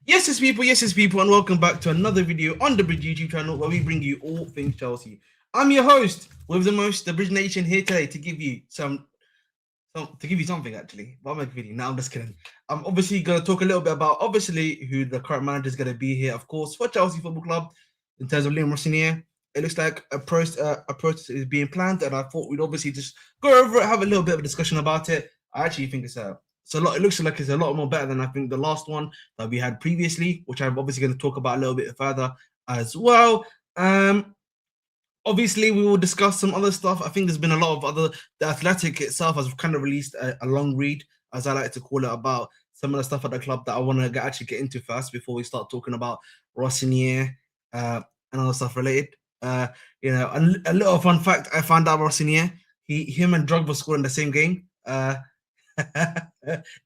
Yes, it's people, and welcome back to another video on the Bridge YouTube channel where we bring you all things Chelsea. I'm your host with the most, the Nation, here today to give you something actually. But I'm making a video. No, I'm just kidding. I'm obviously gonna talk a little bit about obviously who the current manager is gonna be here, of course, for Chelsea Football Club in terms of Liam Rosenior. It looks like a process is being planned, and I thought we'd obviously just go over it, have a little bit of a discussion about it. I actually think it's a lot. It looks like it's a lot more better than I think the last one that we had previously, which I'm obviously going to talk about a little bit further as well. Obviously, we will discuss some other stuff. I think there's been a lot of other. The Athletic itself has kind of released a long read, as I like to call it, about some of the stuff at the club that I want to actually get into first before we start talking about Rosenior and other stuff related. A little fun fact I found out about Rosenior. Him and Drogba scored in the same game.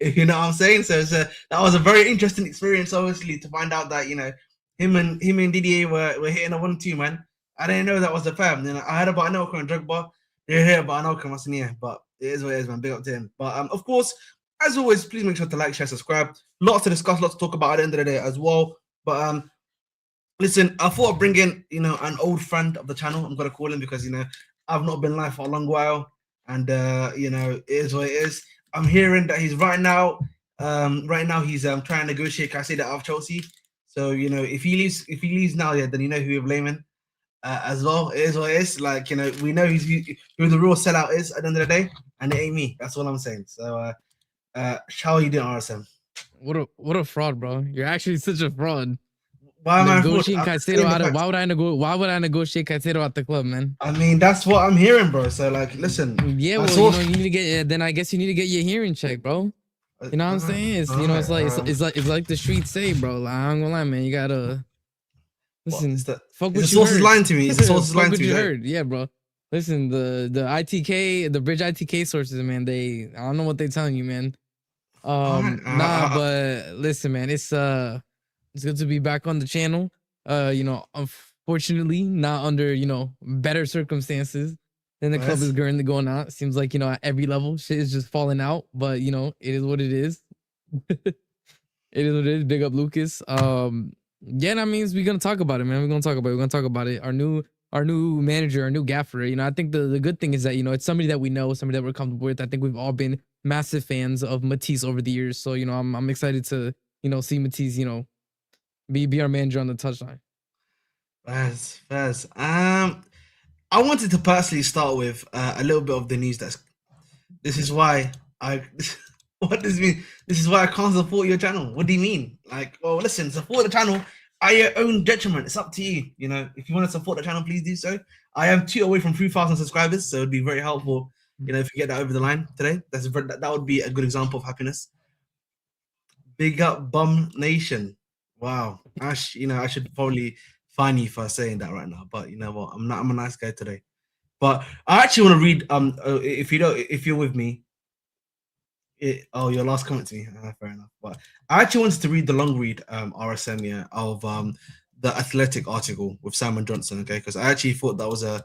You know what I'm saying? So that was a very interesting experience, obviously, to find out that him and Didier were hitting a 1-2, man. I didn't know that was the fam. I heard about Anelka and Drogba. They're here about Anelka and Rosenior, but it is what it is, man. Big up to him. But of course, as always, please make sure to like, share, subscribe. Lots to discuss, lots to talk about at the end of the day as well. But listen, I thought I'd bring in an old friend of the channel. I'm gonna call him because I've not been live for a long while, and it is what it is. I'm hearing that he's right now he's trying to negotiate Caicedo out of Chelsea. So if he leaves now, yeah, then who you're blaming as well. It is what it is. Like we know who the real sellout is at the end of the day, and it ain't me. That's all I'm saying. So how are you doing, RSM? What a fraud, bro! You're actually such a fraud. Why am I negotiating Caicedo out of? Why would I negotiate Caicedo out the club, man? I mean, that's what I'm hearing, bro. So like, listen. Yeah, well, you need to get. Then I guess you need to get your hearing checked, bro. You know what I'm saying? It's it's like the streets say, bro. Like, I'm gonna lie, man. You gotta listen. Fuck what you heard. The source is lying to me. The source is lying to me. Fuck what you heard. Yeah, bro. Listen, the ITK, the Bridge ITK sources, man. I don't know what they telling you, man. But listen, man. It's good to be back on the channel. Unfortunately, not under better circumstances than the club is currently going out. Seems like at every level, shit is just falling out. But it is what it is. It is what it is. Big up Lucas. Yeah, that means we're gonna talk about it, man. We're gonna talk about it. Our new manager, our new gaffer. I think the good thing is that it's somebody that we know, somebody that we're comfortable with. I think we've all been massive fans of Matisse over the years. So I'm excited to see Matisse be our manager on the touchline. Faz. I wanted to personally start with a little bit of the news. This is why what does it mean? This is why I can't support your channel. What do you mean? Like, well, listen, support the channel at your own detriment. It's up to you. If you want to support the channel, please do so. I am 2 away from 3,000 subscribers, so it'd be very helpful. If you get that over the line today, that would be a good example of happiness. Big up, Bum Nation. Wow, Ash. I should probably fine you for saying that right now, but you know what? I'm a nice guy today. But I actually want to read. If you're with me. Your last comment to me. Fair enough. But I actually wanted to read the long read, RSM, of the Athletic article with Simon Johnson, okay? Because I actually thought that was a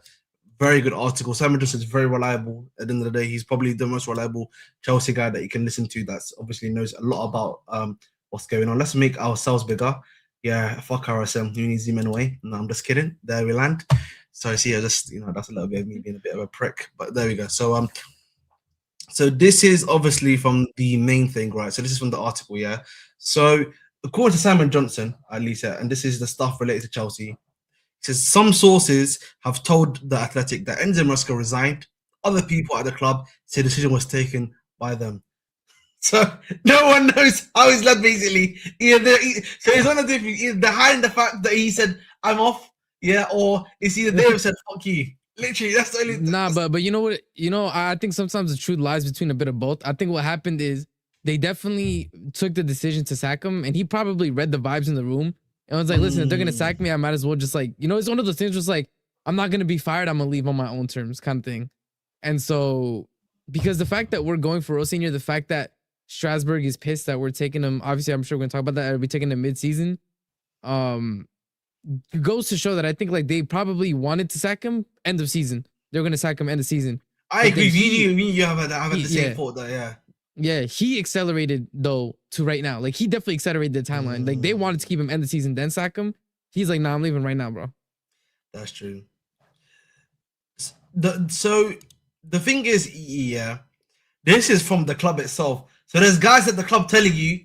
very good article. Simon Johnson is very reliable. At the end of the day, he's probably the most reliable Chelsea guy that you can listen to. That's obviously knows a lot about what's going on. Let's make ourselves bigger. Yeah, fuck RSM. You need to zoom in away. No, I'm just kidding. There we land. So see, that's a little bit of me being a bit of a prick. But there we go. So this is obviously from the main thing, right? So this is from the article, yeah. So according to Simon Johnson, at least, and this is the stuff related to Chelsea, it says some sources have told the Athletic that Enzo Maresca resigned. Other people at the club say the decision was taken by them. So no one knows how he's led, basically. So it's one of the different, behind the fact that he said, I'm off, yeah, or it's either they have said, fuck you. Literally, that's the only. But you know what? I think sometimes the truth lies between a bit of both. I think what happened is they definitely took the decision to sack him, and he probably read the vibes in the room and was like, "Listen, if they're gonna sack me, I might as well just it's one of those things. Just like I'm not gonna be fired. I'm gonna leave on my own terms, kind of thing." And so, because the fact that we're going for Rosenior, the fact that Strasbourg is pissed that we're taking him. Obviously, I'm sure we're gonna talk about that. We're taking him mid-season. Goes to show that I think they probably wanted to sack him end of season. They're gonna sack him end of season. I agree. You have the same thought there, yeah. Yeah, he accelerated though to right now. Like he definitely accelerated the timeline. Like they wanted to keep him end the season, then sack him. He's like, nah, I'm leaving right now, bro. That's true. So the thing is, yeah, this is from the club itself. So there's guys at the club telling you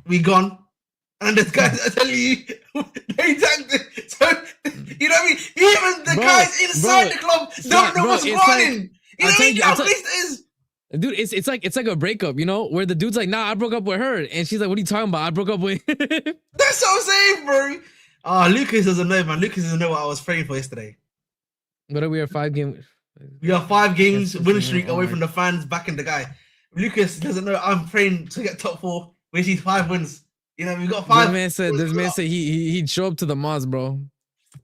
we gone, and there's guys that are telling you they tagged it. So you know what I mean? Even the guys inside the club don't know what's going on. You know what I mean? How this is. Dude, it's like a breakup, you know, where the dude's like, nah, I broke up with her, and she's like, what are you talking about? I broke up with. That's what I'm saying, bro. Lucas doesn't know, man. Lucas doesn't know what I was praying for yesterday. What are we at 5 games? We are 5 games winning streak away from the fans backing the guy. Lucas doesn't know I'm praying to get top 4. We see 5 wins. You know, we got 5. This man said he'd show up to the Moz, bro.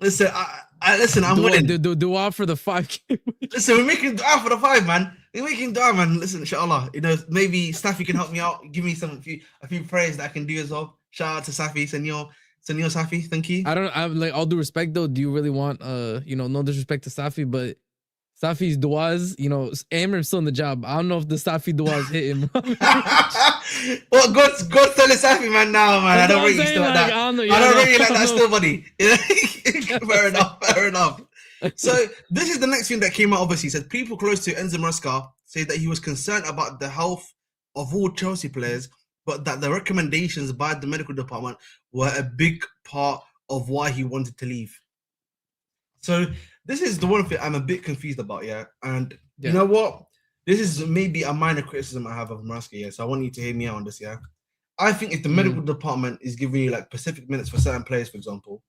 Listen, listen, I'm winning. Do all for the 5 games. Listen, we're making dua for the 5, man. We're making dua, man. Listen, inshallah. You know, maybe Safi can help me out. Give me a few prayers that I can do as well. Shout out to Safi, Senor Safi. Thank you. I'm like, all due respect though. Do you really want you know, no disrespect to Safi, but Safi's duas, you know, Amram's still in the job. I don't know if the Safi duas hit him. Well, God's telling Safi, man, now, man. I don't really like that. I don't really like that still, buddy. Fair enough. So this is the next thing that came out. Obviously, said people close to Enzo Maresca say that he was concerned about the health of all Chelsea players, but that the recommendations by the medical department were a big part of why he wanted to leave. So this is the one thing I'm a bit confused about, yeah. And you know what? This is maybe a minor criticism I have of Maresca, yeah. So I want you to hear me out on this, yeah. I think if the medical department is giving you like specific minutes for certain players, for example,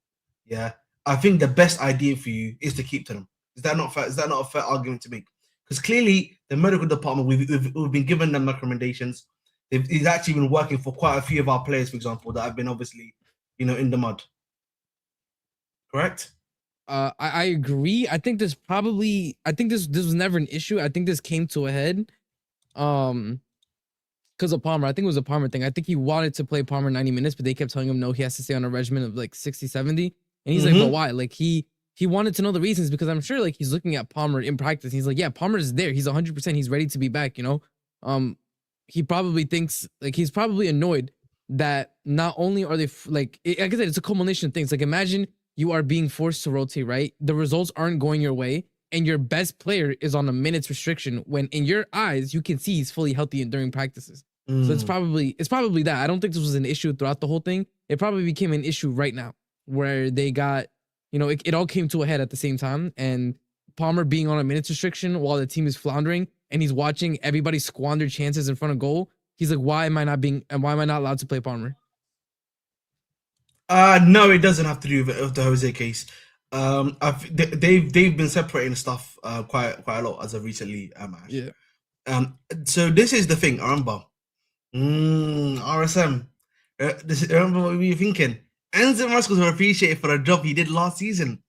yeah, I think the best idea for you is to keep to them. Is that not fair? Is that not a fair argument to make? Because clearly the medical department, we've been given them recommendations. He's actually been working for quite a few of our players, for example, that have been obviously, you know, in the mud. Correct? I agree. I think this was never an issue. I think this came to a head. Because of Palmer. I think it was a Palmer thing. I think he wanted to play Palmer 90 minutes, but they kept telling him no, he has to stay on a regimen of like 60, 70. And he's like, but why? Like he wanted to know the reasons, because I'm sure like he's looking at Palmer in practice. He's like, yeah, Palmer is there. He's 100%. He's ready to be back, you know? He probably thinks like he's probably annoyed that not only are they like I said, it's a culmination of things. Like imagine you are being forced to rotate, right? The results aren't going your way, and your best player is on a minutes restriction when in your eyes you can see he's fully healthy and during practices. So it's probably that. I don't think this was an issue throughout the whole thing. It probably became an issue right now where they got, you know, it all came to a head at the same time, and Palmer being on a minutes restriction while the team is floundering and he's watching everybody squander chances in front of goal. He's like, why am I not allowed to play Palmer? No, it doesn't have to do with the Jose case. They've been separating stuff quite a lot as of recently. Yeah. So this is the thing. I remember, RSM. Remember what we were thinking? Enzo Maresca was appreciated for the job he did last season.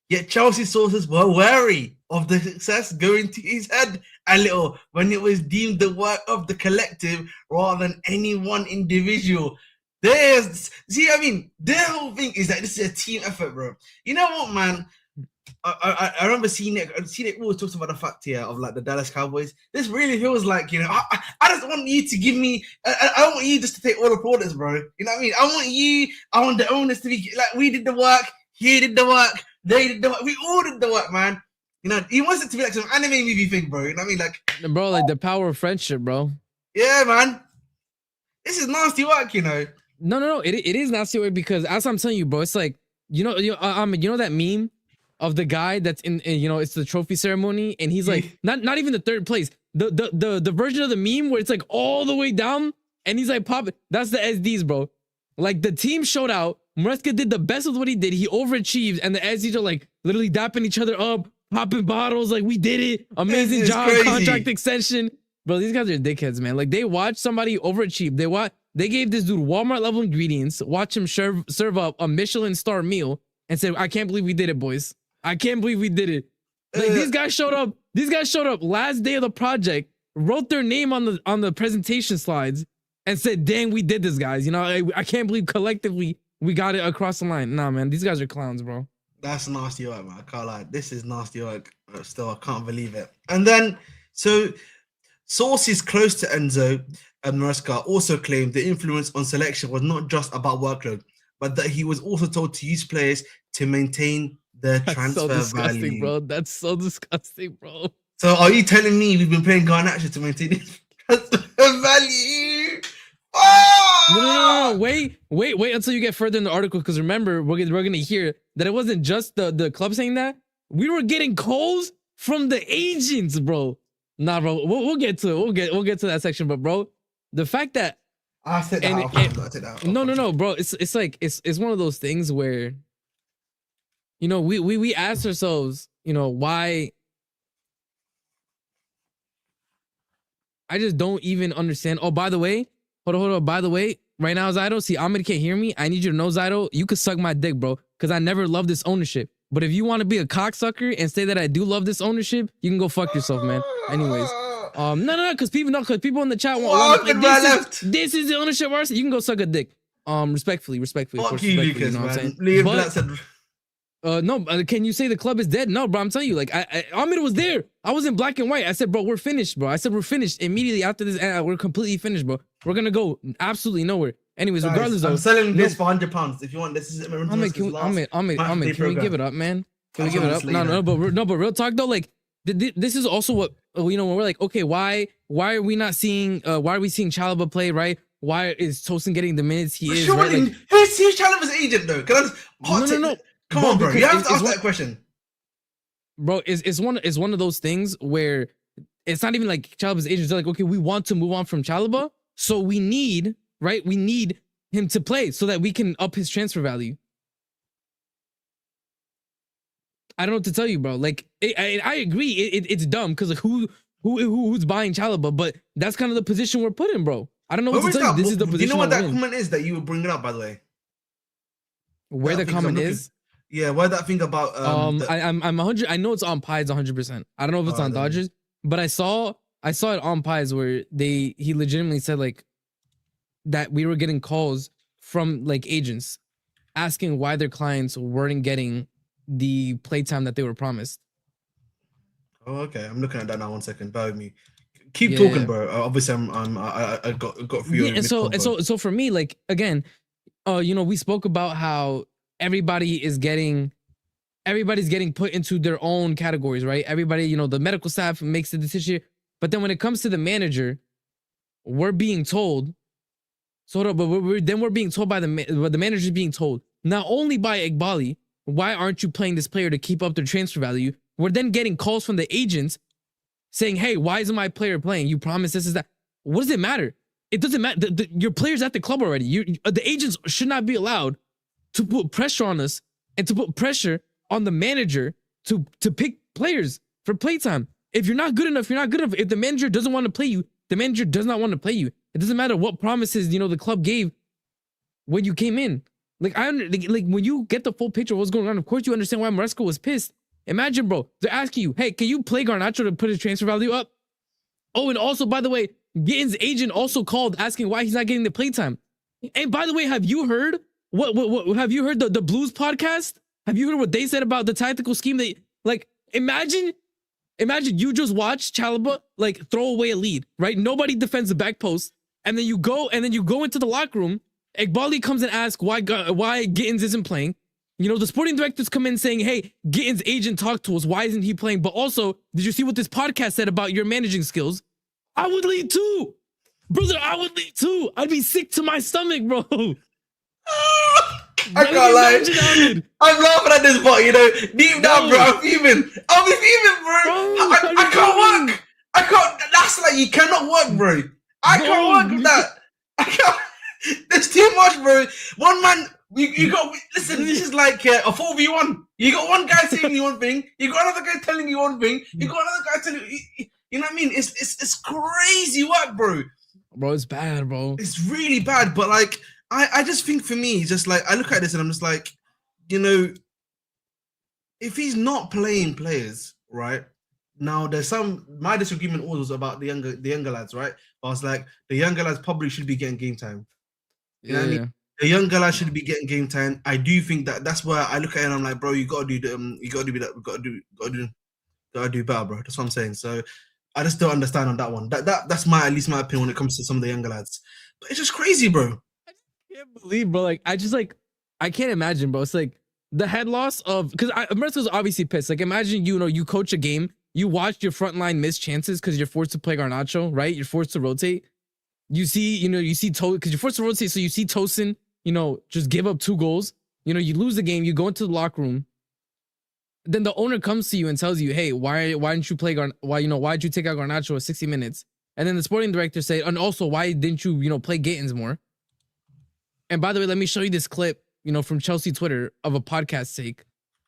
Yet Chelsea sources were wary of the success going to his head a little when it was deemed the work of the collective rather than any one individual. See, I mean, their whole thing is that this is a team effort, bro. You know what, man? I remember seeing it always talks about the fact here of like the Dallas Cowboys. This really feels like, you know, I just want you to give me, I don't want you just to take all the plaudits, bro. You know what I mean? I want the owners to be like, we did the work, he did the work, they did the work, we all did the work, man. You know, he wants it to be like some anime movie thing, bro. You know what I mean? Like, bro, like the power of friendship, bro. Yeah, man. This is nasty work, you know. No, it is nasty work because as I'm telling you, bro, it's like, you know that meme of the guy that's in you know, it's the trophy ceremony and he's like not even the third place, the version of the meme where it's like all the way down and he's like popping. That's the SDs, bro. Like the team showed out, Maresca did the best with what he did, he overachieved, and the SDs are like literally dapping each other up, popping bottles, like we did it, amazing job, crazy. Contract extension. Bro, these guys are dickheads, man. Like they watch somebody overachieve, they gave this dude Walmart level ingredients, watch him serve up a Michelin star meal, and said, I can't believe we did it, boys. I can't believe we did it. Like these guys showed up last day of the project, wrote their name on the presentation slides, and said, dang, we did this, guys. You know, I can't believe collectively we got it across the line. Nah, man, these guys are clowns, bro. That's nasty work, man. I can't lie. This is nasty work. Still, I can't believe it. And then, so Sources close to Enzo and Maresca also claimed the influence on selection was not just about workload, but that he was also told to use players to maintain their That's so transfer disgusting, value. bro. That's so disgusting, bro. So are you telling me we've been playing Garnacho to maintain his transfer value? Oh! No. Wait until you get further in the article, because remember, we're gonna hear that it wasn't just the club saying that. We were getting calls from the agents, bro. Nah, bro. We'll get to it. We'll get to that section, but bro, the fact that I said that. No, bro. It's like it's one of those things where, you know, we ask ourselves, you know, why. I just don't even understand. Oh, by the way, hold on. By the way, right now, Zydo, see, Ahmed can't hear me. I need you to know, Zydo, you could suck my dick, bro, because I never loved this ownership. But if you want to be a cocksucker and say that I do love this ownership, you can go fuck yourself, man. Anyways, no, because people in the chat want like, this is the ownership. You can go suck a dick. Respectfully. Fuck you, Lucas, you know what I'm saying? Liam Black said. No, can you say the club is dead? No, bro, I'm telling you, like, Ahmed was there. I was in black and white. I said, bro, we're finished, bro. I said, we're finished immediately after this. We're completely finished, bro. We're gonna go absolutely nowhere. Anyways, guys, regardless, I'm selling this for £100 if you want. This is Ahmed, can we give it up, man? Can we give it up? No, but real talk though, like, this is also what, you know, when we're like, okay, why are we not seeing? Why are we seeing Chalobah play, right? Why is Tosin getting the minutes he is? Right? Like, who's Chalobah's agent though? Can I just, no. Come on, bro. You have to ask that question. Bro, it's one of those things where it's not even like Chalobah's agents are like, okay, we want to move on from Chalobah, so we need him to play so that we can up his transfer value. I don't know what to tell you, bro. Like, I agree, it's dumb because like, who's buying Chalobah, but that's kind of the position we're put in, bro. I don't know what to tell you. This is the position. Do you know what that comment is that you were bringing up, by the way? Where the comment is? Yeah, why that thing about I'm 100. I know it's on Pies 100%. I don't know if it's on Dodgers, but I saw it on Pies where he legitimately said like that we were getting calls from like agents asking why their clients weren't getting the playtime that they were promised. Oh, okay. I'm looking at that now. 1 second. Bear with me. Keep talking, bro. Obviously, I got for you. And so for me, like, again, you know, we spoke about how everybody's getting put into their own categories, right? Everybody, you know, the medical staff makes the decision, but then when it comes to the manager, we're being told. So, but we're being told by the manager's being told not only by Iqbali, why aren't you playing this player to keep up their transfer value? We're then getting calls from the agents saying, hey, why isn't my player playing? You promised this is that. What does it matter? It doesn't matter. Your player's at the club already. The agents should not be allowed to put pressure on us and to put pressure on the manager to pick players for playtime. If you're not good enough, you're not good enough. If the manager doesn't want to play you, the manager does not want to play you. It doesn't matter what promises, you know, the club gave when you came in. Like, when you get the full picture of what's going on, of course you understand why Maresca was pissed. Imagine, bro, they're asking you, hey, can you play Garnacho to put his transfer value up? Oh, and also, by the way, Gittins' agent also called asking why he's not getting the playtime. And by the way, have you heard what have you heard the Blues podcast? Have you heard what they said about the tactical scheme? They like imagine you just watch Chalobah like throw away a lead, right? Nobody defends the back post, and then you go into the locker room. Iqbali comes and asks why Gittins isn't playing. You know, the sporting directors come in saying, hey, Gittins' agent talked to us. Why isn't he playing? But also, did you see what this podcast said about your managing skills? I would leave too. Brother, I would leave too. I'd be sick to my stomach, bro. I can't lie. I'm laughing at this, but you know, deep down, bro, I'm fuming. I'll be fuming, bro. I can't work. I can't. That's like, you cannot work, bro. I can't work with that. I can't. There's too much, bro. One man, you got, listen, this is like a 4v1. You got one guy saying you one thing, you got another guy telling you one thing, you got another guy telling you know what I mean? It's crazy work, bro. Bro, it's bad, bro. It's really bad, but like, I just think for me, just like, I look at this and I'm just like, you know, if he's not playing players, right? Now there's my disagreement was about the younger lads, right? I was like, the younger lads probably should be getting game time. You know what I mean? The younger lads should be getting game time. I do think that's where I look at it and I'm like, bro, you gotta do that. You gotta do better, bro. That's what I'm saying. So I just don't understand on that one. That's at least my opinion when it comes to some of the younger lads. But it's just crazy, bro. I can't believe, bro. Like, I can't imagine, bro. It's like the head loss of, because Maresca's obviously pissed. Like, imagine, you coach a game, you watch your front line miss chances because you're forced to play Garnacho, right? You're forced to rotate. You see because you're forced to rotate, so you see Tosin, just give up 2 goals. You lose the game, you go into the locker room. Then the owner comes to you and tells you, hey, why didn't you play why did you take out Garnacho at 60 minutes? And then the sporting director said, and also, why didn't you play Gatens more? And by the way, let me show you this clip, from Chelsea Twitter of a podcast sake.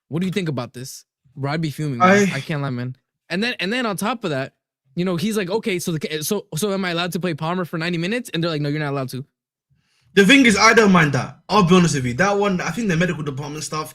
What do you think about this? Bro, I'd be fuming, man. I can't lie, man. And then on top of that, he's like, okay, so am I allowed to play Palmer for 90 minutes? And they're like, no, you're not allowed to. The thing is, I don't mind that. I'll be honest with you. That one, I think the medical department stuff,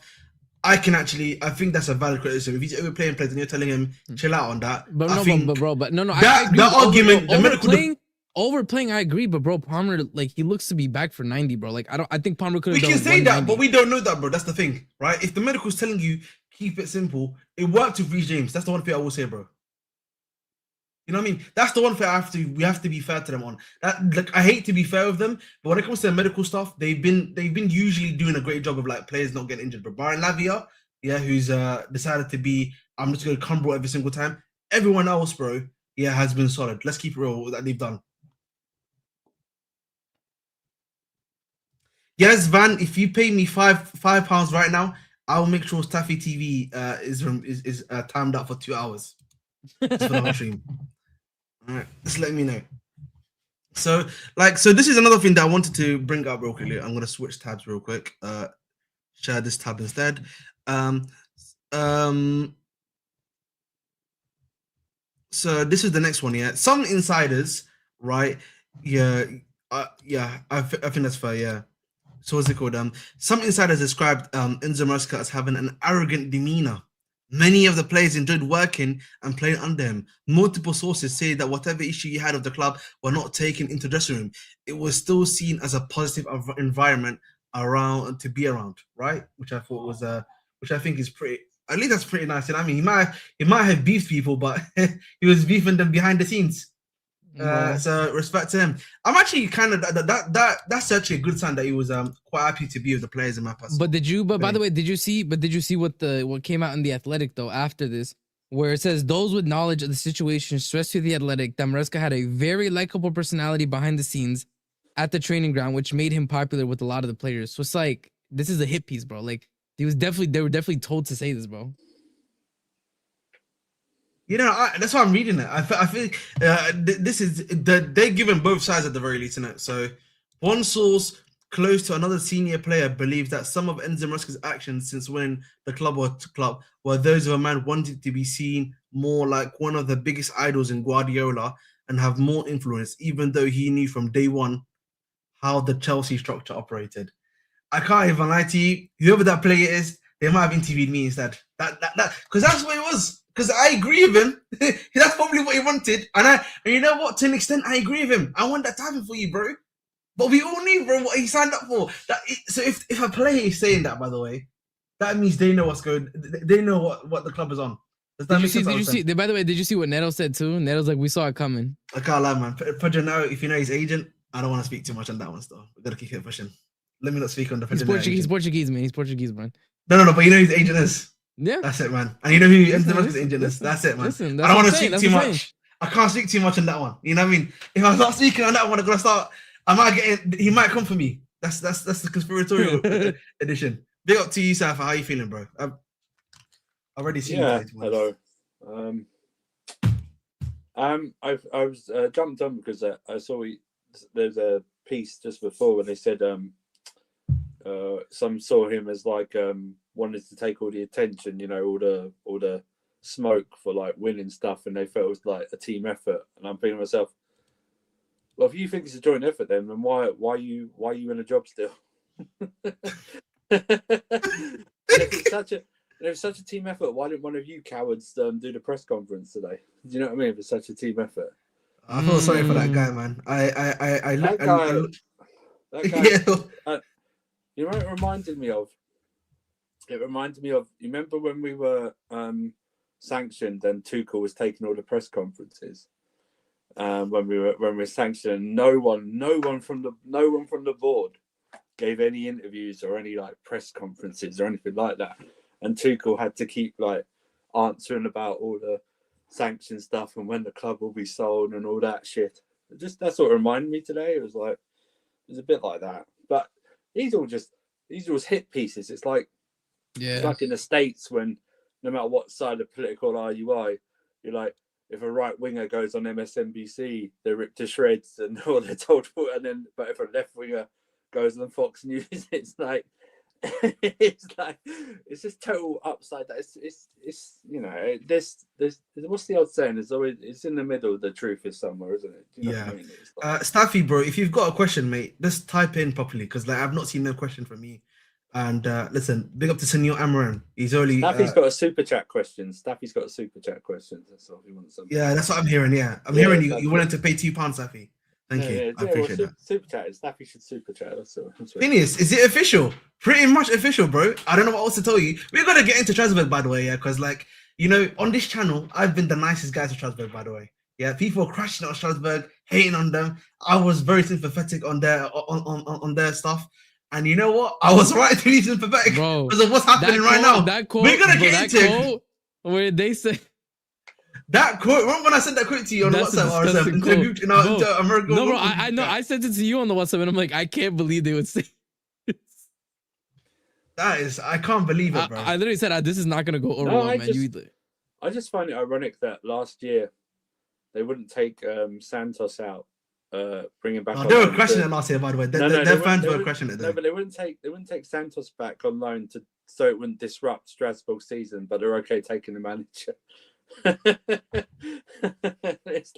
I think that's a valid criticism. If he's overplaying players and you're telling him chill out on that, but I agree. That argument, the medical overplaying, I agree. But bro, Palmer, like, he looks to be back for 90, bro. Like, I think Palmer could have. We can say that, but we don't know that, bro. That's the thing, right? If the medical's telling you keep it simple, it worked with Reece James. That's the one thing I will say, bro. You know what I mean? That's the one thing we have to be fair to them on. That, like, I hate to be fair with them, but when it comes to the medical stuff, they've been usually doing a great job of, like, players not getting injured. But Brian Lavia, who's decided to be, I'm just going to crumble every single time. Everyone else, bro, has been solid. Let's keep it real that they've done. Yes, Van, if you pay me £5 right now, I'll make sure Staffy TV is timed out for 2 hours. Just for the whole stream. All right, just let me know. So this is another thing that I wanted to bring up real quickly. I'm gonna switch tabs real quick. Share this tab instead. So this is the next one. Yeah, some insiders, right? I think that's fair. Yeah. So what's it called? Some insiders described Enzo Maresca as having an arrogant demeanor. Many of the players enjoyed working and playing under him. Multiple sources say that whatever issue he had with the club were not taken into the dressing room. It was still seen as a positive environment to be around, right? Which I thought was which I think is pretty. At least that's pretty nice. And I mean, he might have beefed people, but he was beefing them behind the scenes. So respect to him. I'm actually kind of that's actually a good sign that he was quite happy to be with the players in my past. But by the way, did you see what came out in the Athletic though after this, where it says those with knowledge of the situation stressed to the Athletic that Maresca had a very likable personality behind the scenes at the training ground, which made him popular with a lot of the players. So it's like, this is a hit piece, bro. Like, they were definitely told to say this, bro. That's why I'm reading it. I feel this is they're giving both sides at the very least, innit? So one source close to another senior player believes that some of Enzo Maresca's actions since winning the club were those of a man wanting to be seen more like one of the biggest idols in Guardiola and have more influence, even though he knew from day one how the Chelsea structure operated. I can't even lie to you. Whoever that player is, they might have interviewed me instead. That because that's what it was. Because I agree with him. That's probably what he wanted. And you know what? To an extent, I agree with him. I want that to happen for you, bro. But we all knew, bro, what he signed up for. So if a player is saying that, by the way, that means they know what's going. They know what the club is on. Does that make sense? Did you see? By the way, did you see what Neto said too? Neto's like, we saw it coming. I can't lie, man. Pedro, if you know his agent, I don't want to speak too much on that one. Still, we gotta keep it pushing. Let me not speak on the. He's Portuguese, man. He's Portuguese, man. No. But you know who his agent is. Yeah, that's it, man. And you know who Enzo Maresca's agent is. That's it, man. Listen, I don't want to speak too much. I can't speak too much on that one. You know what I mean? If I start speaking on that one, I'm gonna start. He might come for me. That's the conspiratorial edition. Big up to you, Safa. How you feeling, bro? I've already seen you. Hello. I was jumped on because I saw there's a piece just before when they said some saw him as like wanted to take all the attention, all the smoke for like winning stuff, and they felt it was like a team effort. And I'm thinking to myself, well, if you think it's a joint effort, then why are you in a job still? If it's such a team effort, why didn't one of you cowards do the press conference today? Do you know what I mean? If it's such a team effort, I feel sorry for that guy, man. That guy. You know what it reminded me of? It reminded me of. You remember when we were sanctioned and Tuchel was taking all the press conferences when we were sanctioned. No one from the board gave any interviews or any like press conferences or anything like that, and Tuchel had to keep like answering about all the sanction stuff and when the club will be sold and all that shit. Just that's what reminded me today. It was a bit like that, but these are just hit pieces. It's like in the States when no matter what side of political are, you're like, if a right winger goes on MSNBC, they're ripped to shreds and all they're told. And then, but if a left winger goes on Fox News, it's like it's just total upside down. It's you know, there's what's the old saying? There's always, it's in the middle. The truth is somewhere, isn't it? Do you know what I mean? Like, Staffy, bro, if you've got a question, mate, just type in properly because like I've not seen no question from you. And listen, big up to Senor Amaran. He's only Staffy's got a super chat question. Staffy's got a super chat question. That's all he wants. Yeah, that's what I'm hearing. Yeah, I'm hearing you wanted to pay £2, Staffy. Thank you. I appreciate that. Super chat. Staffy should super chat. That's all. Phineas, is it official? Pretty much official, bro. I don't know what else to tell you. We're gonna get into Strasbourg, by the way, yeah, because like you know, on this channel, I've been the nicest guy to Strasbourg, by the way. Yeah, people are crashing on Strasbourg, hating on them. I was very sympathetic on their stuff. And you know what? I was right to be sympathetic because of what's happening right now. That quote, we're gonna get into quote where they say that quote. Remember when I sent that quote to you on WhatsApp or into America? No, bro, I know. I sent it to you on the WhatsApp, and I'm like, I can't believe they would say this. That is, I can't believe it, bro. I literally said, this is not gonna go over well, man. I just find it ironic that last year they wouldn't take Santos out. Bring him back. They were crashing it last year, by the way. Their fans were crashing it. No, but they wouldn't take Santos back on loan so it wouldn't disrupt Strasbourg's season. But they're okay taking the manager.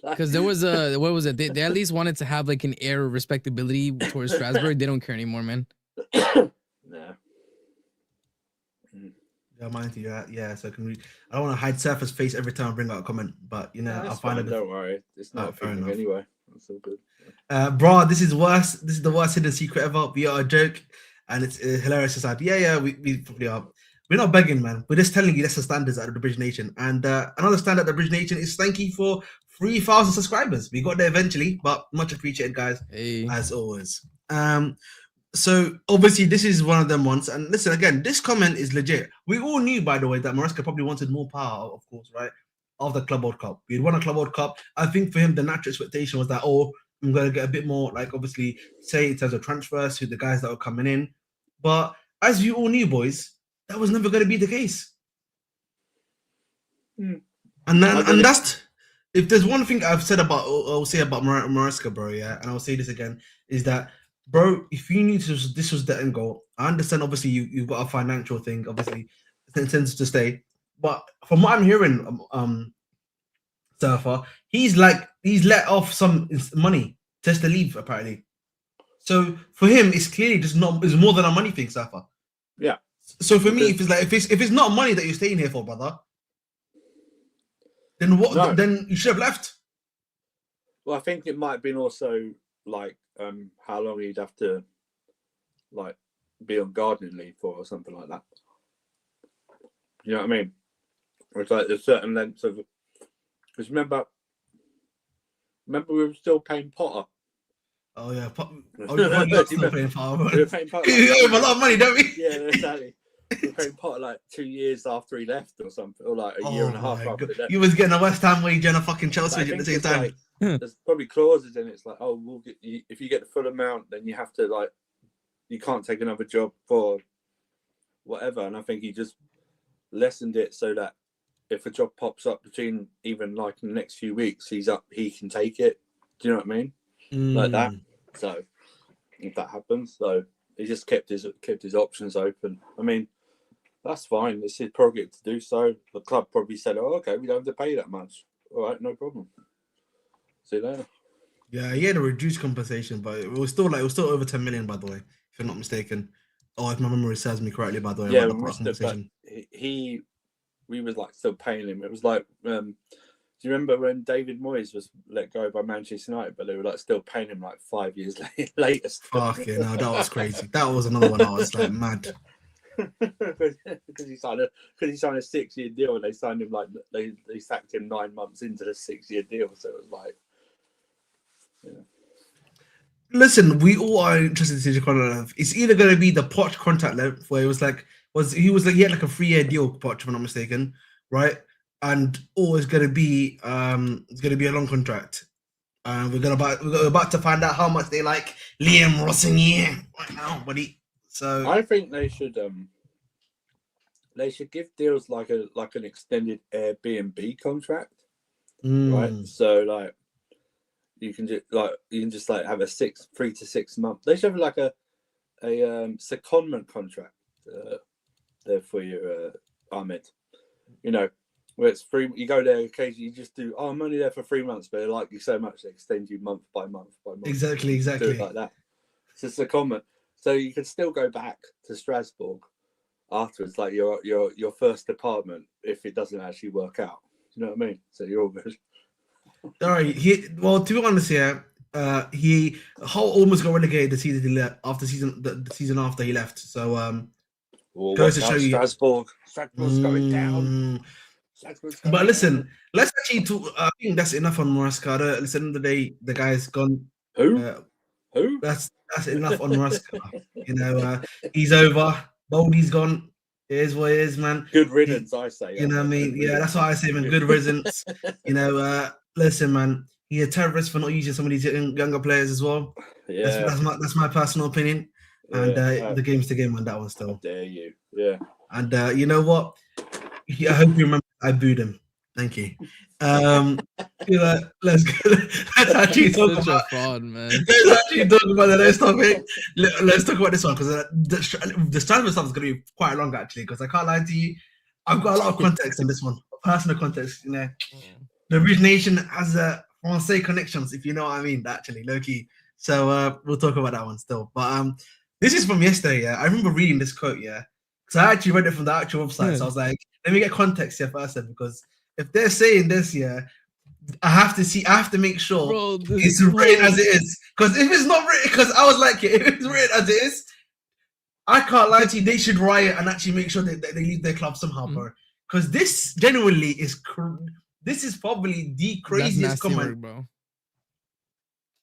Because there was what was it? They at least wanted to have like an air of respectability towards Strasbourg. They don't care anymore, man. No. Yeah, mind you, yeah. So I don't want to hide Surfer's face every time I bring out a comment, but you know, I'll find it. Don't worry, it's not a thing anyway. That's all good. Bro, this is worse. This is the worst hidden secret ever. We are a joke, and it's hilarious aside. Yeah, we probably are. We're not begging, man. We're just telling you that's the standards at the Bridge Nation. And another standard at the Bridge Nation is thank you for 3,000 subscribers. We got there eventually, but much appreciated, guys. Hey. As always. So obviously this is one of them ones. And listen, again, this comment is legit. We all knew, by the way, that Maresca probably wanted more power, of course, right? Of the Club World Cup. He'd won a Club World Cup. I think for him, the natural expectation was that, I'm going to get a bit more, like, obviously, say in terms of transfers to the guys that were coming in. But as you all knew, boys, that was never going to be the case. And that's, if there's one thing I've said about, I'll say about Maresca, bro, yeah, and I'll say this again, is that, bro, if you need to, this was the end goal. I understand, obviously, you've got a financial thing, obviously, it intends to stay. But from what I'm hearing, Surfer, he's let off some money just to leave, apparently. So for him, it's clearly just it's more than a money thing, Surfer. Yeah. So for me, if it's not money that you're staying here for, brother, then what? No. Then you should have left. Well, I think it might have been also like how long he'd have to like be on gardening leave for or something like that. You know what I mean? It's like a certain length of. Because remember we were still paying Potter. Oh yeah, still paying Potter. We were paying Potter. We owe him a lot of money, don't we? Yeah, exactly. We were paying Potter like 2 years after he left, or something, or like a year and a half after he left. You was getting a West Ham wage and a fucking Chelsea wage at the same time. Like, there's probably clauses in it. It's like, we'll get you, if you get the full amount, then you have to like, you can't take another job for whatever. And I think he just lessened it so that if a job pops up between even like in the next few weeks, he can take it. Do you know what I mean? Like that. So if that happens, so he just kept his options open. I mean, that's fine. It's his prerogative to do so. The club probably said, okay, we don't have to pay that much. All right, no problem. See you later. Yeah, he had a reduced compensation, but it was still over 10 million, by the way, if I'm not mistaken. Oh, if my memory serves me correctly, by the way. Yeah, we was like still paying him. It was like, do you remember when David Moyes was let go by Manchester United, but they were like still paying him like 5 years later? Fucking hell, that was crazy. That was another one I was like mad. Because he signed a 6-year deal, and they signed him like they sacked him 9 months into the 6-year deal. So it was like, yeah. Listen, we all are interested in CJ contract length. It's either going to be the Poch contract length, where it was like he had like a 3-year deal, Poch, if I'm not mistaken, right? And or it's going to be a long contract. We're about to find out how much they like Liam Rosenior right now, buddy. So I think they should give deals like an extended Airbnb contract, right? So like you can just like have a 3 to 6 month. They should have like a secondment contract there for you, Ahmed. You know, where it's free. You go there occasionally. You just do. Oh, I'm only there for 3 months, but they like you so much they extend you month by month by month. Exactly. Do it like that. It's a secondment, so you can still go back to Strasbourg afterwards, like your first apartment, if it doesn't actually work out. You know what I mean? So you're all good. All right. To be honest, he almost got relegated the season he left after the season after he left. So goes to show you Strasbourg's going down. But listen, let's actually talk. I think that's enough on Maresca. At the end of the day, the guy's gone. Who? That's enough on Maresca. You know, he's over. Boldy's gone. It is what it is, man. Good riddance, I say. You know what I mean? Yeah, that's what I say, man. Good riddance. You know, listen, man. He's a terrorist for not using some of these younger players as well. Yeah, that's my personal opinion. And the game's the game on that one still. How dare you? Yeah. And you know what? I hope you remember I booed him. Thank you. You know, let's actually talk about fraud, man. Let's actually talk about the next topic. Let's talk about this one because the Strasbourg stuff is going to be quite long actually. Because I can't lie to you, I've got a lot of context in this one, personal context. You know, the Resignation has a Francais connections, if you know what I mean. Actually, low key. So we'll talk about that one still. But this is from yesterday. Yeah, I remember reading this quote. Yeah, because I actually read it from the actual website. So I was like, let me get context here first, then, because if they're saying this, yeah, I have to make sure it's written as it is. Because if it's not written, because I was like, if it's written as it is, I can't lie to you, they should riot and actually make sure that they leave their club somehow, bro. Because this genuinely is, this is probably the craziest comment. Work, bro.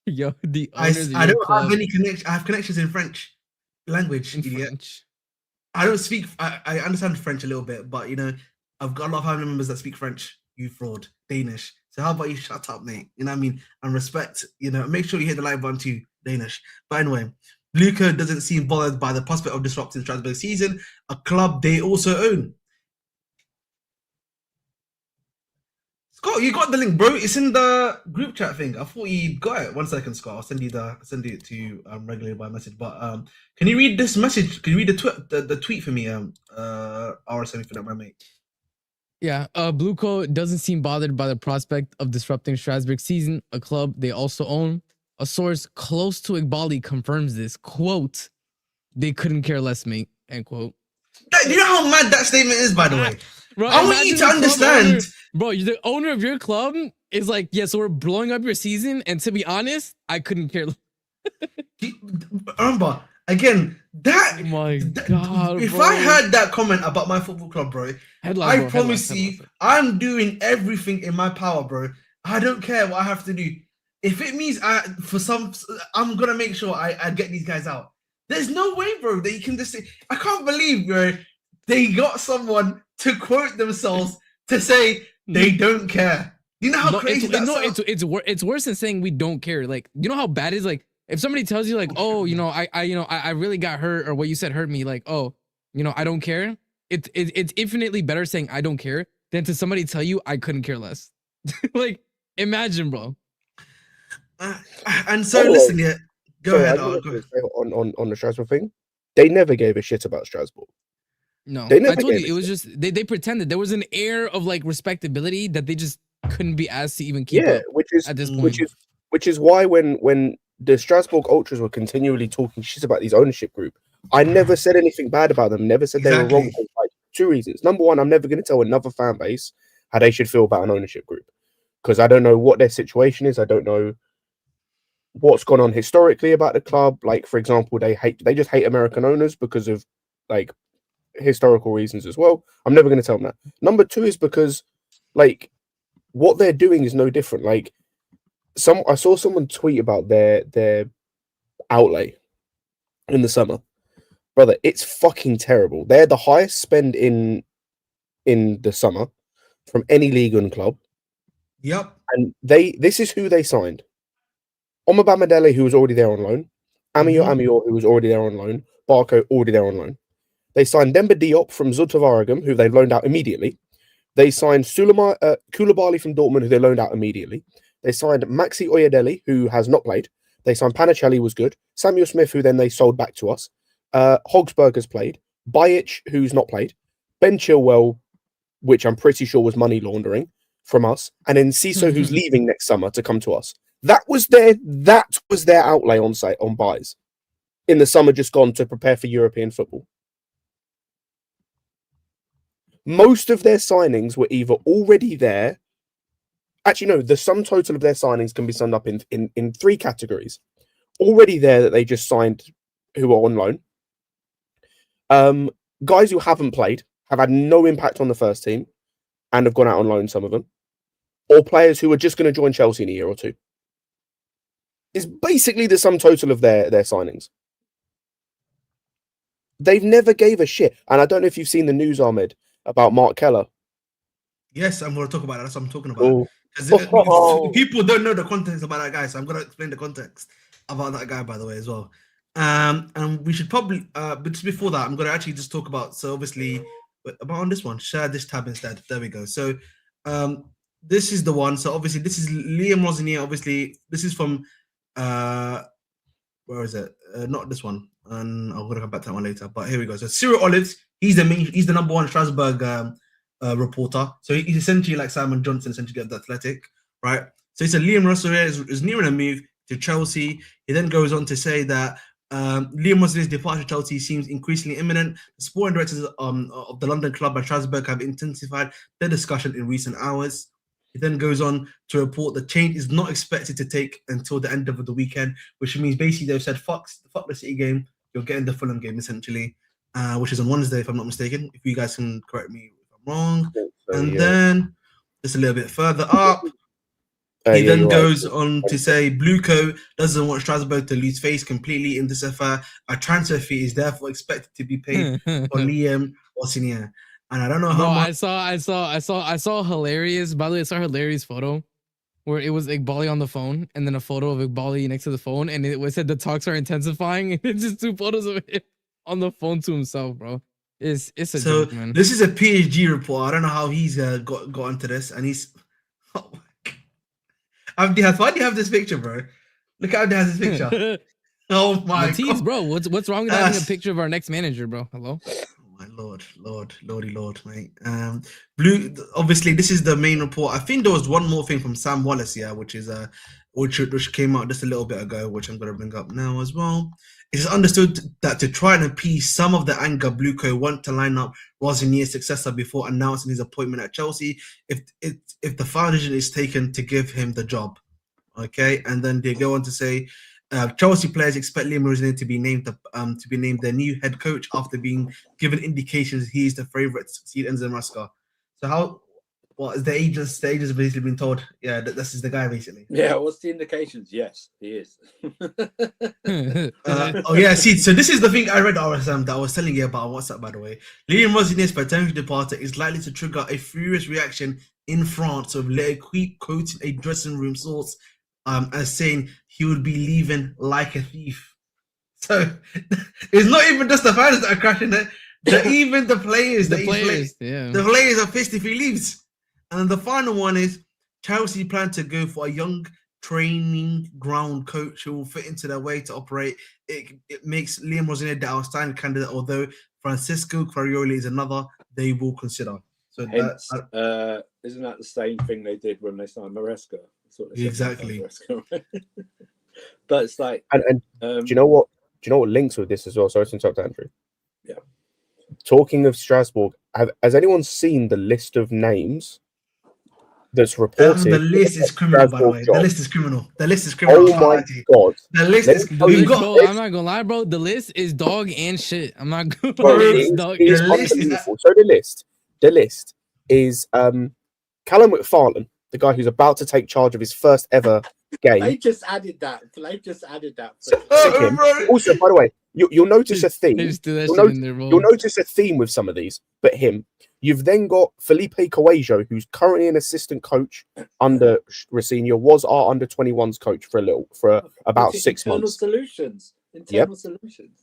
Yo, I don't have any connection. I have connections in French language, idiot. French. I don't speak. I understand French a little bit, but you know, I've got a lot of family members that speak French. You fraud, Danish. So how about you shut up, mate? You know what I mean? And respect. You know, make sure you hit the like button too, Danish. But anyway, Luca doesn't seem bothered by the prospect of disrupting Strasbourg season, a club they also own. Scott, you got the link, bro. It's in the group chat thing. I thought you got it. 1 second, Scott. I'll send it to you regularly by message. But can you read this message? Can you read the tweet for me? RSM for that, my mate. Yeah, Blue Coat doesn't seem bothered by the prospect of disrupting Strasbourg season, a club they also own. A source close to Iqbali confirms this. Quote, they couldn't care less, mate. End quote. Do you know how mad that statement is, by the way? Bro, I want you to understand. Bro, the owner of your club is like, yeah, so we're blowing up your season. And to be honest, I couldn't care less. Remember, again, God, if bro. I heard that comment about my football club, bro, I promise you, I'm doing everything in my power, bro. I don't care what I have to do. If it means I'm gonna make sure I get these guys out. There's no way, bro, that you can just say. I can't believe, bro, they got someone to quote themselves to say they don't care. You know how crazy that sounds? It's worse than saying we don't care. Like, you know how bad it is? Like, if somebody tells you, like, oh, you know, I really got hurt, or what you said hurt me, like, oh, you know, I don't care. It's infinitely better saying I don't care than to somebody tell you I couldn't care less. Like, imagine, bro. And so listen, yeah. Go ahead. On the Strasbourg thing, they never gave a shit about Strasbourg. No, I told you it was just they pretended there was an air of like respectability that they just couldn't be asked to even keep up. At this point, which is why when the Strasbourg ultras were continually talking shit about these ownership group, I never said anything bad about them. Never said they were wrong for like 2 reasons. Number one, I'm never going to tell another fan base how they should feel about an ownership group because I don't know what their situation is. I don't know what's gone on historically about the club. Like, for example, they just hate American owners because of like historical reasons as well. I'm never going to tell them that. Number two is because, like, what they're doing is no different. Like, I saw someone tweet about their outlay in the summer. Brother, it's fucking terrible. They're the highest spend in the summer from any league and club. Yep. And this is who they signed. Omobamidele, who was already there on loan. Amior, who was already there on loan. Barco, already there on loan. They signed Demba Diop from Zulte Waregem, who they loaned out immediately. They signed Koulibaly from Dortmund, who they loaned out immediately. They signed Maxi Oyedele, who has not played. They signed Panicelli, was good. Samuel Smith, who then they sold back to us. Hogsberg has played. Bajic, who's not played. Ben Chilwell, which I'm pretty sure was money laundering from us. And then Ciso, who's leaving next summer to come to us. That was their outlay on buys in the summer just gone to prepare for European football. Most of their signings were either already there. Actually, no, the sum total of their signings can be summed up in three categories. Already there that they just signed who are on loan. Guys who haven't played, have had no impact on the first team, and have gone out on loan, some of them. Or players who are just going to join Chelsea in a year or two. It's basically the sum total of their signings. They've never gave a shit. And I don't know if you've seen the news, Ahmed, about Mark Keller. Yes, I'm going to talk about that. That's what I'm talking about. Because people don't know the context about that guy, so I'm going to explain the context about that guy, by the way, as well. And we should probably, but just before that, I'm going to actually just talk about, so obviously, about on this one, share this tab instead. There we go. So this is the one. So obviously, this is Liam Rosenior. Obviously, this is from, where is it? Not this one. And I'm going to come back to that one later. But here we go. So Cyril Olives, he's the number one Strasbourg reporter. So he's essentially like Simon Johnson, essentially at the Athletic, right? So he said Liam Rosenior is nearing a move to Chelsea. He then goes on to say that Liam Rosenier's departure to Chelsea seems increasingly imminent. The sporting directors of the London club and Strasbourg have intensified their discussion in recent hours. He then goes on to report the change is not expected to take until the end of the weekend, which means basically they've said, fuck the City game, you're getting the Fulham game, essentially, which is on Wednesday, if I'm not mistaken. If you guys can correct me if I'm wrong. Then, just a little bit further up, he then goes on to say Bluco doesn't want Strasbourg to lose face completely in this affair. A transfer fee is therefore expected to be paid for Liam Rosenior. And I don't know how much. I saw hilarious. By the way, I saw a hilarious photo where it was Iqbali on the phone, and then a photo of Iqbali next to the phone, and it said the talks are intensifying, and it's just two photos of him on the phone to himself, bro. It's a joke, man. This is a PSG report. I don't know how he's got into this, and he's. Oh my God. Abdi, why do you have this picture, bro? Look at Abdi has this picture. Oh my Matisse, God, bro. What's wrong with having a picture of our next manager, bro? Hello. My Lord, mate. Blue. Obviously, this is the main report. I think there was one more thing from Sam Wallace, which is which came out just a little bit ago, which I'm going to bring up now as well. It is understood that to try and appease some of the anger, Bluco want to line up Rosenier's successor before announcing his appointment at Chelsea. If the foundation is taken to give him the job, okay, and then they go on to say. Chelsea players expect Liam Rosenior to be named their new head coach after being given indications he is the favourite to succeed Enzo Maresca. So the agents have basically been told, that this is the guy basically. Yeah, what's the indications? Yes, he is. See, so this is the thing I read, RSM, that I was telling you about on WhatsApp, by the way. Liam Rosenier's potential departure is likely to trigger a furious reaction in France, with Le Equipe quoting a dressing room source as saying he would be leaving like a thief. So it's not even just the fans that are crashing it. Even the players, the players are pissed if he leaves. And the final one is Chelsea plan to go for a young training ground coach who will fit into their way to operate. It makes Liam Rosenior the outstanding candidate, although Francisco Quarioli is another they will consider. So hence, isn't that the same thing they did when they signed Maresca? Exactly. But it's like, and do you know what? Do you know what links with this as well? Sorry to interrupt, Andrew. Yeah. Talking of Strasbourg, has anyone seen the list of names that's The reported. list is criminal, by the way. The list is criminal. The list is criminal. Oh my god! The list Let is. me The We've list, got. bro. I'm not gonna lie, bro. The list is dog and shit. I'm not gonna Bro, lie. it It's is, dog. it is The list is- unbelievable. So the list is Callum McFarlane, the guy who's about to take charge of his first ever game. They just added that. They just added that. Sick him. Also, by the way, you'll notice a theme. They just threw that You'll, shit not- in there, bro. you'll notice a theme with some of these, but him. You've then got Felipe Coelho, who's currently an assistant coach under Rosenior, was our under 21s coach for about 6 Internal months. solutions. Internal solutions.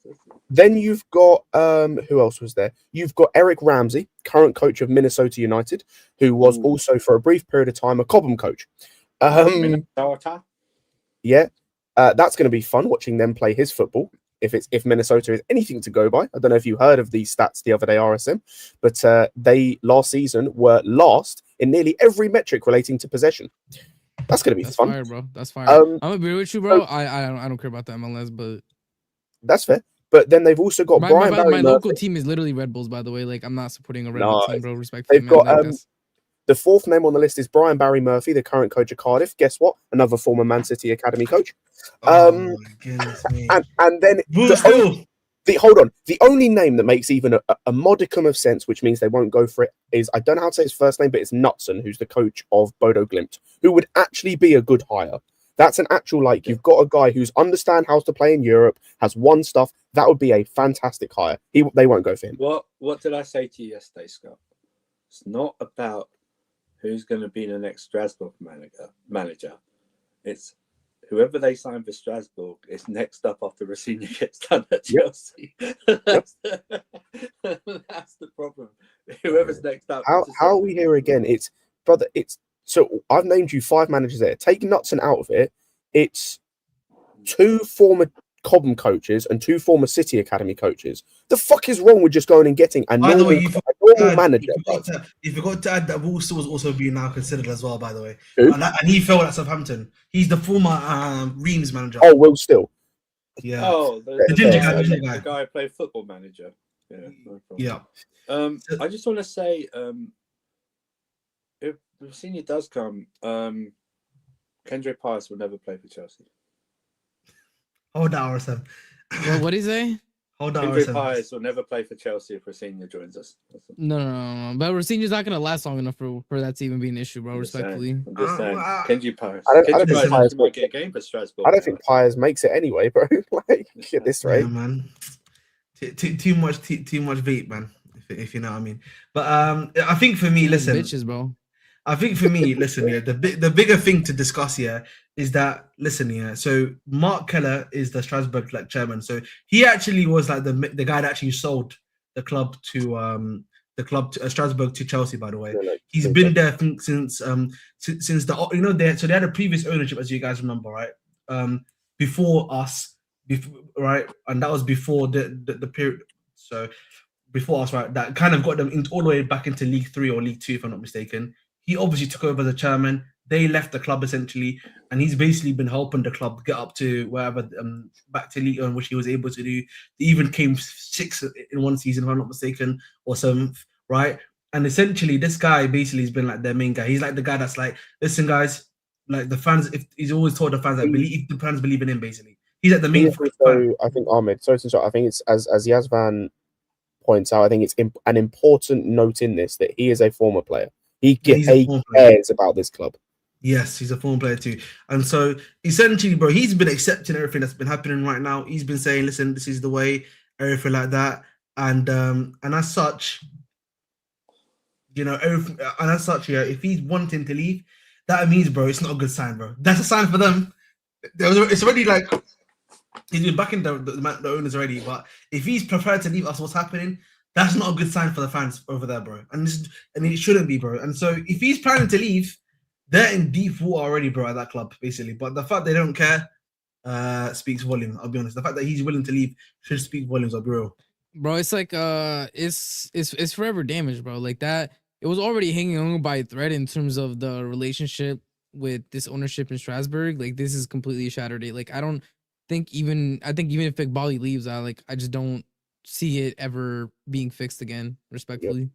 Then you've got who else was there? You've got Eric Ramsey, current coach of Minnesota United, who was also for a brief period of time a Cobham coach. Minnesota. Yeah, that's going to be fun watching them play his football. If Minnesota is anything to go by, I don't know if you heard of these stats the other day, RSM, but they last season were last in nearly every metric relating to possession. That's going to be fun. Fire, bro. That's fire. Um, I'm agree with you, bro. I don't care about the MLS, but That's fair. But then they've also got Brian Barry my local Murphy. team is literally Red Bulls, by the way. Like I'm not supporting a Red No, Bull team, bro. Respectfully, They've man. got Like, that's- the fourth name on the list is Brian Barry Murphy, the current coach of Cardiff. Guess what? Another former Man City academy coach. Oh my goodness me. And then the only name that makes even a modicum of sense, which means they won't go for it, is I don't know how to say his first name, but it's Knutson, who's the coach of Bodo Glimt, who would actually be a good hire. That's an actual, like, you've got a guy who's understand how to play in Europe, has won stuff. That would be a fantastic hire. They won't go for him. What did I say to you yesterday, Scott? It's not about who's going to be the next Strasbourg manager. It's whoever they sign for Strasbourg is next up after Rosenior gets done at Chelsea. That's the problem. Whoever's next up. How are we here again? It's so I've named you 5 managers there. Take Knutson out of it. It's 2 former Cobham coaches and 2 former City Academy coaches. The fuck is wrong with just going and getting a By the way, normal manager? You forgot to add that Wolves was also being now considered as well, by the way. Who? And he fell at Southampton. He's the former Reims manager. Oh, Will Still. Yeah. Oh, The ginger guy, the guy who played Football Manager. Yeah. No problem. Yeah. I just want to say, if Rosenior does come, Kendrick Pius will never play for Chelsea. Hold that, RSM. what did he say? Hold that, Kendrick RSM. Pius will never play for Chelsea if Rosenior joins us. No. But Rosenior's not gonna last long enough for that to even be an issue, bro. Respectfully. I'm just saying. Kendrick Pius. I don't Kendrick think Pius Pius might get a game for Strasbourg. I don't think Piers makes it anyway, bro. Like at this rate. Yeah, man. Too much vape, man. If you know what I mean. But I think for me, listen. Bitches, bro. I think for me, listen, yeah, the bigger thing to discuss here is that, listen, yeah, so Mark Keller is the Strasbourg chairman. So he actually was like the guy that actually sold the club to Strasbourg to Chelsea, by the way. He's been there since the so they had a previous ownership, as you guys remember, right? Before us, right? And that was before the period. So before us, right? That kind of got them all the way back into League 3 or League 2, if I'm not mistaken. He obviously took over as a chairman. They left the club essentially, and he's basically been helping the club get up to wherever, back to League 1, which he was able to do. They even came 6th in one season, if I'm not mistaken, or 7th, right? And essentially, this guy basically has been like their main guy. He's like the guy that's like, listen, guys, like the fans. If he's always told the fans that if the fans believe in him, basically, he's like the main. So I think Ahmed. I think it's as Yazvan points out. I think it's an important note in this that he is a former player. He cares about this club. Yes, he's a former player too. And so essentially, bro, he's been accepting everything that's been happening right now. He's been saying, listen, this is the way, everything like that. And as such, if he's wanting to leave, that means, bro, it's not a good sign, bro. That's a sign for them. It's already like he's been backing the owners already, but if he's preferred to leave us, what's happening? That's not a good sign for the fans over there, bro. And it shouldn't be, bro. And so if he's planning to leave, they're in deep water already, bro, at that club, basically. But the fact they don't care speaks volumes. I'll be honest. The fact that he's willing to leave should speak volumes, I'll be real. Bro, it's like it's forever damage, bro. Like that, it was already hanging on by a thread in terms of the relationship with this ownership in Strasbourg. Like this is completely shattered. Like I think even if Iqbali leaves, I just don't see it ever being fixed again, respectfully.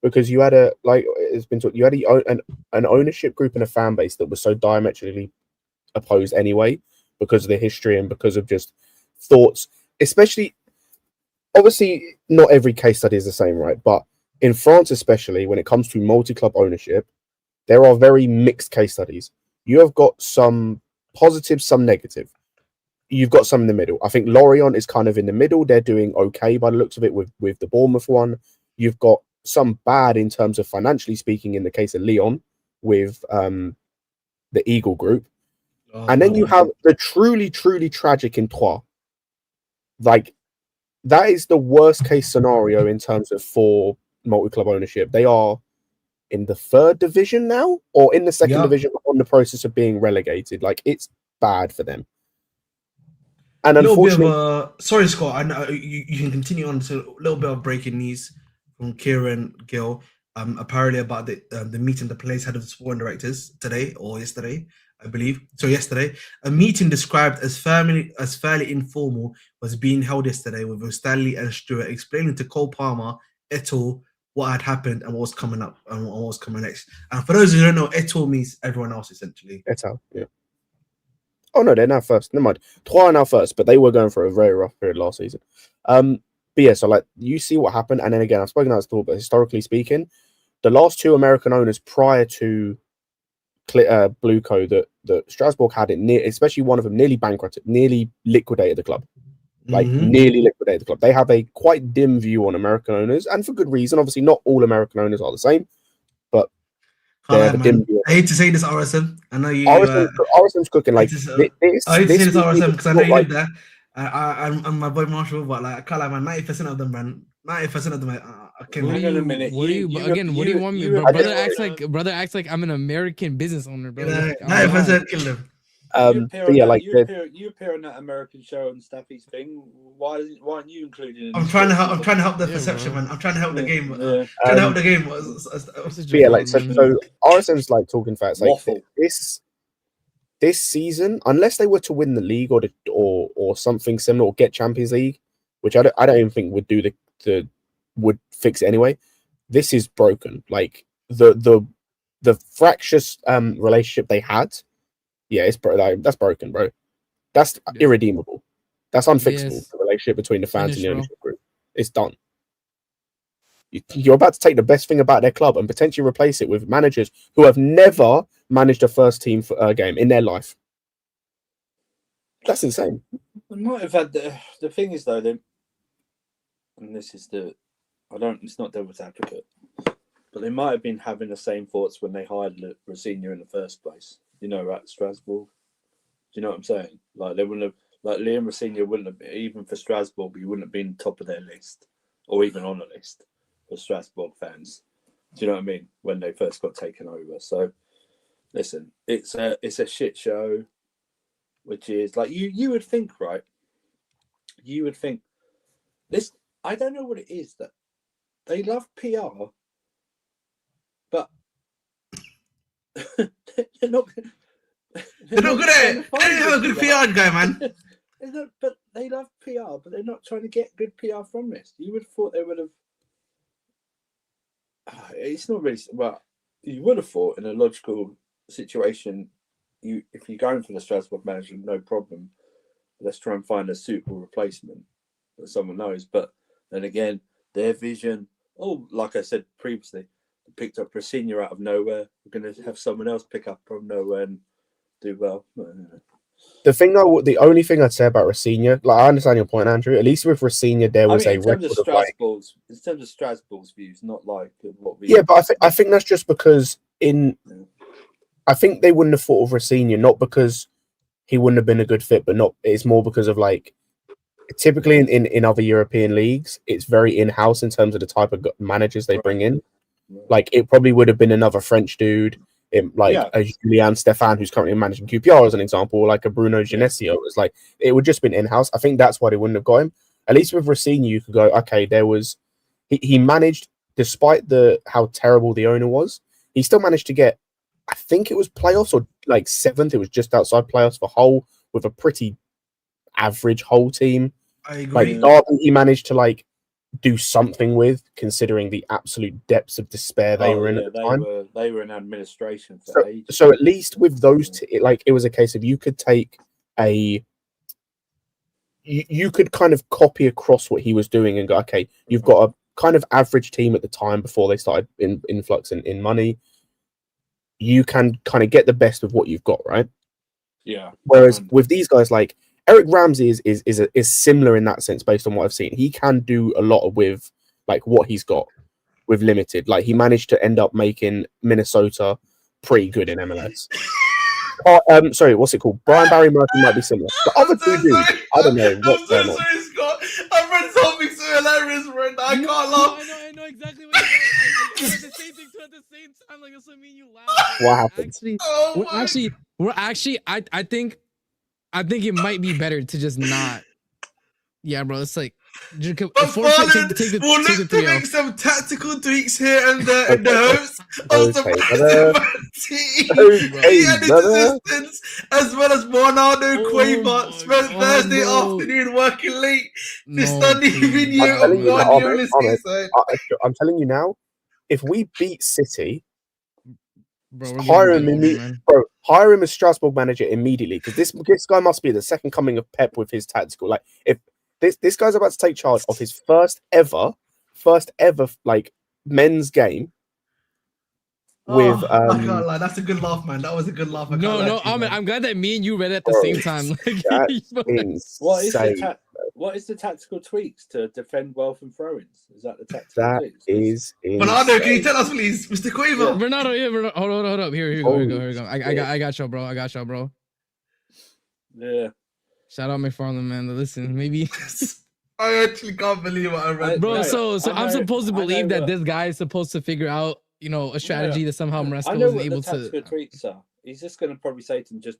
because you had you had an ownership group and a fan base that was so diametrically opposed anyway, because of the history and because of just thoughts, especially. Obviously, not every case study is the same, right? But in France, especially when it comes to multi-club ownership, there are very mixed case studies. You have got some positive, some negative. You've got some in the middle. I think Lorient is kind of in the middle. They're doing okay by the looks of it with the Bournemouth one. You've got some bad in terms of financially speaking in the case of Lyon with the Eagle Group. And then you have the truly, truly tragic in Troyes. Like, that is the worst case scenario in terms of for multi-club ownership. They are in the 3rd division now, or in the 2nd division, on the process of being relegated. Like, it's bad for them. And a little unfortunately, bit of sorry, Scott. I know you can continue on to a little bit of breaking news from Kieran Gill. Apparently about the meeting the players had with the sporting directors today or yesterday, I believe. So yesterday, a meeting described as fairly informal was being held yesterday with Stanley and Stewart explaining to Cole Palmer et al. What had happened and what was coming up and what was coming next. And for those who don't know, et al. Means everyone else essentially. et al. Yeah. Oh no, they're now first. Never mind. Troyes are now first, but they were going for a very rough period last season. But yeah, so like you see what happened, and then again, I've spoken about this before, but historically speaking, the last 2 American owners prior to Blueco that Strasbourg had it especially one of them nearly bankrupted, nearly liquidated the club. Like nearly liquidated the club. They have a quite dim view on American owners, and for good reason. Obviously, not all American owners are the same, but they have a dim view. I hate to say this, RSM. I know you. RSM's cooking like this. I hate to say this, RSM, because I know you live there. I'm my boy Marshall, but like I can't lie, man. 90% of them, man. 90% of them, I can. What do you want me? Brother acts like I'm an American business owner, bro. 90% kill them. But yeah, like you appear on that American show and Staffy's thing. Why aren't you included? I'm trying to help the perception, man. I'm trying to help the game. Trying to help the game. Yeah, like so RSM's like talking facts. Like this season, unless they were to win the league or something similar or get Champions League, which I don't even think would do would fix it anyway. This is broken. Like the fractious relationship they had. Yeah, that's broken, bro. That's irredeemable. That's unfixable. Yes. The relationship between the fans and the ownership group. It's done. You're about to take the best thing about their club and potentially replace it with managers who have never managed a first team game in their life. That's insane. They might have had the thing is though, and this is it's not devil's advocate, but they might have been having the same thoughts when they hired Rosenior in the first place. You know, at Strasbourg. Do you know what I'm saying? Like they wouldn't have, like Liam Rosenior wouldn't have been, even for Strasbourg, he wouldn't have been top of their list, or even on a list for Strasbourg fans. Do you know what I mean? When they first got taken over. So, listen, it's a shit show, which is like you would think, right? You would think this. I don't know what it is that they love PR, but. They're not good at it. They don't have a good PR guy, man. But they love PR, but they're not trying to get good PR from this. You would have thought they would have. It's not really. Well, you would have thought in a logical situation, if you're going for the Strasbourg manager, no problem. Let's try and find a suitable replacement that someone knows. But then again, their vision. Oh, like I said previously. Picked up Rosenior out of nowhere. We're going to have someone else pick up from nowhere and do well. The only thing I'd say about Rosenior, like I understand your point, Andrew. At least with Rosenior, there was in terms of Strasbourg's views, not like what we. Yeah, but I think that's just because I think they wouldn't have thought of Rosenior not because he wouldn't have been a good fit, but it's more because of like typically in other European leagues, it's very in-house in terms of the type of managers they bring in. Like it probably would have been another French dude, a Julian Stefan who's currently managing QPR as an example, or like a Bruno Genesio. It's like it would just been in-house. I think that's why they wouldn't have got him. At least with Rosenior, you could go, okay, he managed, despite how terrible the owner was, he still managed to get, I think it was playoffs or like 7th. It was just outside playoffs for Hull with a pretty average Hull team. I agree. Like Derby, he managed to like do something with, considering the absolute depths of despair they were in at the time. They were in administration for ages. So at least with those, like it was a case of you could take you could kind of copy across what he was doing and go, okay, you've got a kind of average team at the time before they started influx in money. You can kind of get the best of what you've got, right? Yeah. Whereas with these guys, like Eric Ramsey is similar in that sense, based on what I've seen. He can do a lot with like what he's got with limited. Like he managed to end up making Minnesota pretty good in MLS. Sorry, what's it called? Brian Barry Murphy might be similar. The other two dudes, I don't know what's going on. Sorry, Scott. I've read something so hilarious right now. I can't laugh. I know exactly what I read the same thing too at the same time. Like, that's what I mean. You laugh. What happened? I think it might be better to just not. Yeah, bro. It's like. We'll look to make some tactical tweaks here and there in the hopes of assistance, as well as Ronaldo Cueva spent Thursday afternoon working late to study video of Guardiola's inside. I'm telling you now, if we beat City, bro, hire him as Strasbourg manager immediately, because this guy must be the second coming of Pep with his tactical. Like if this guy's about to take charge of his first ever like men's game. With I can't lie, that's a good laugh, man. That was a good laugh. I'm glad that me and you read it at the same time. What is the tactical tweaks to defend well from throw-ins? Is that the tactical tweaks? That is Ronaldo, can you tell us, please, Mr. Cueva? Ronaldo, hold up. Here we go. I got you, bro. Yeah. Shout out McFarland, man. Listen, maybe I actually can't believe what I read, bro. So I'm supposed to believe that this guy is supposed to figure out, a strategy that somehow Maresca wasn't able to. Tactical tweaks are. He's just going to probably say to him, just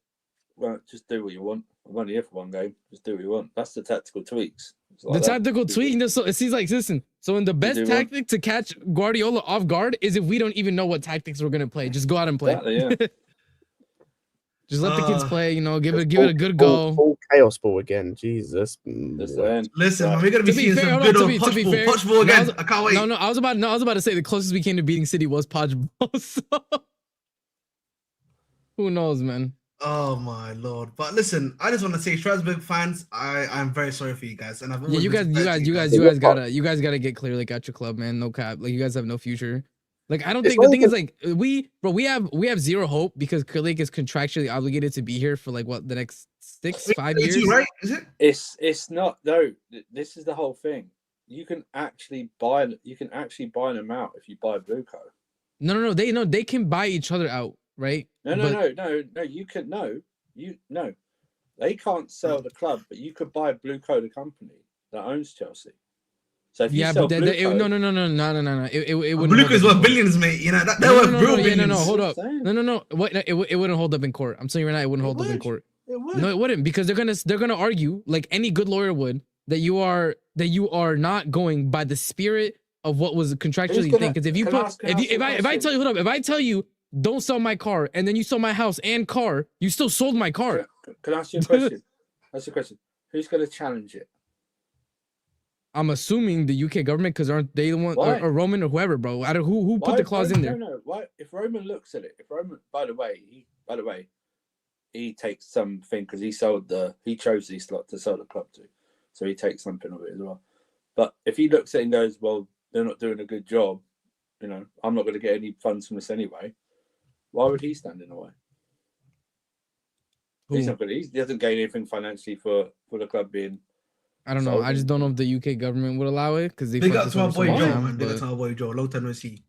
do what you want. I'm only here for one game. Just do what you want. That's the tactical tweaks. Like tactical tweak. So it seems like, listen. So in the best tactic to catch Guardiola off guard is if we don't even know what tactics we're gonna play. Just go out and play. Exactly, yeah. Just let the kids play, give it a good go. Full chaos ball again, Jesus. Listen, we're gonna be seeing some good old punch ball again. I can't wait. No, I was about to say the closest we came to beating City was punch ball. So who knows, man? Oh my lord! But listen, I just want to say, Strasbourg fans, I'm very sorry for you guys, and I've always you guys gotta get Clear Lake at your club, man. No cap, like you guys have no future. Like I don't think the thing is like we have zero hope because Clear Lake is contractually obligated to be here for like what the next 5 years, right? Is it? It's not though. This is the whole thing. You can actually buy them out if you buy Blue Co. No. They can buy each other out, right? No. You can no. They can't sell the club, but you could buy Blue Co, the company that owns Chelsea. So if you sell Blue Co, no. It wouldn't. Blue Co is worth billions, mate. You know that they're worth real billions. No, hold up. No. What? It wouldn't hold up in court. I'm telling you right now, it wouldn't hold up in court. It would. No, it wouldn't, because they're gonna argue like any good lawyer would that you are not going by the spirit of what was contractually thing. Because if I tell you don't sell my car and then you sell my house and car, you still sold my car. Can I ask you a question? Who's going to challenge it? I'm assuming the UK government, because aren't they the one, or Roman or whoever, bro? I don't who put the clause in there. No. Why? If Roman looks at it, by the way, he takes something because he chose these slot to sell the club to, so he takes something of it as well. But if he looks at it and goes, well, they're not doing a good job, I'm not going to get any funds from this anyway. Why would he stand in the way? He's not good. He doesn't gain anything financially for the club being. I don't know. I just don't know if the UK government would allow it because they. Big up to our boy Joe, man. Big up to our boy Joe. Long time no see.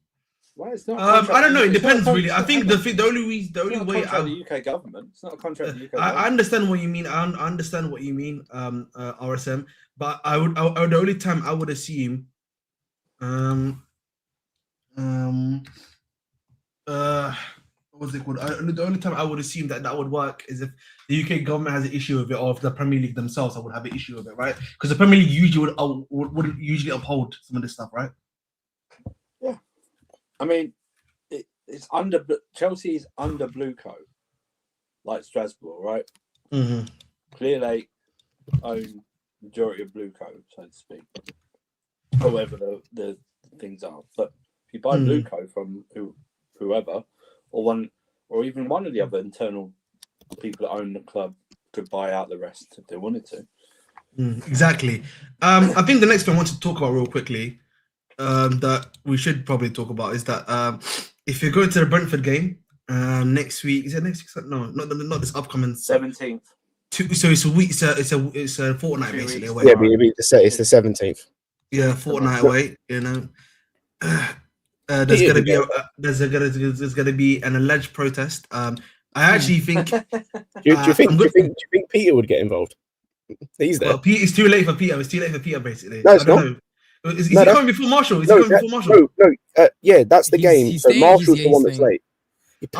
Why it's not? I don't know. It depends really. I think the only way the UK government. It's not a contract. The UK. I understand what you mean. I understand what you mean. RSM, but I would the only time I would assume. What's it called? The only time I would assume that would work is if the UK government has an issue with it, or if the Premier League themselves would have an issue with it, right? Because the Premier League usually wouldn't usually uphold some of this stuff, right? Yeah, I mean, it's under Chelsea is under Blue Co, like Strasbourg, right? Mm-hmm. Clear Lake own majority of Blue Co, so to speak. however the things are. But if you buy Blueco from whoever, or even one of the other internal people that own the club could buy out the rest if they wanted to. Exactly. I think the next thing I want to talk about real quickly, that we should probably talk about is that if you're going to the Brentford game next week, is it next week? No, not this upcoming 17th. So it's a week. It's a fortnight 2 basically weeks. away. Yeah, it's the 17th. Yeah, fortnight away. You know, there's gonna be an alleged protest. I actually think. Do you think Peter would get involved? He's there. Well, it's too late for Peter. It's too late for Peter, basically. No, it's not. Know. Is he coming before Marshall? No. Yeah, that's the game. So Marshall's the one that's late.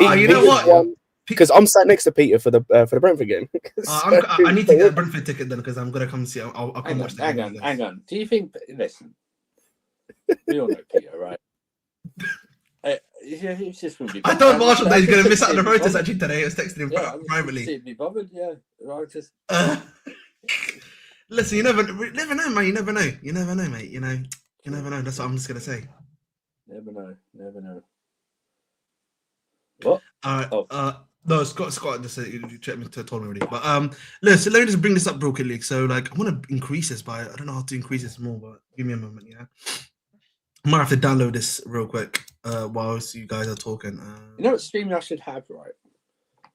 You know what? Because I'm sat next to Peter for the Brentford game. I need to get a Brentford ticket then because I'm gonna come see. I'll come watch the game. Hang on. Do you think? Listen, we all know Peter, right? It's just I thought Marshall that he's gonna miss out on the protest actually today. I was texting him privately. Be bothered, yeah. Right, just. Listen, you never know, man. You never know, mate. You never know. That's what I'm just gonna say. Never know. What? All right. No, Scott just checked me told me already. But listen, let me just bring this up real quickly. So like, I want to increase this by I don't know how to increase this more, but give me a moment. Yeah, I might have to download this real quick whilst you guys are talking. You know what StreamYard should have, right?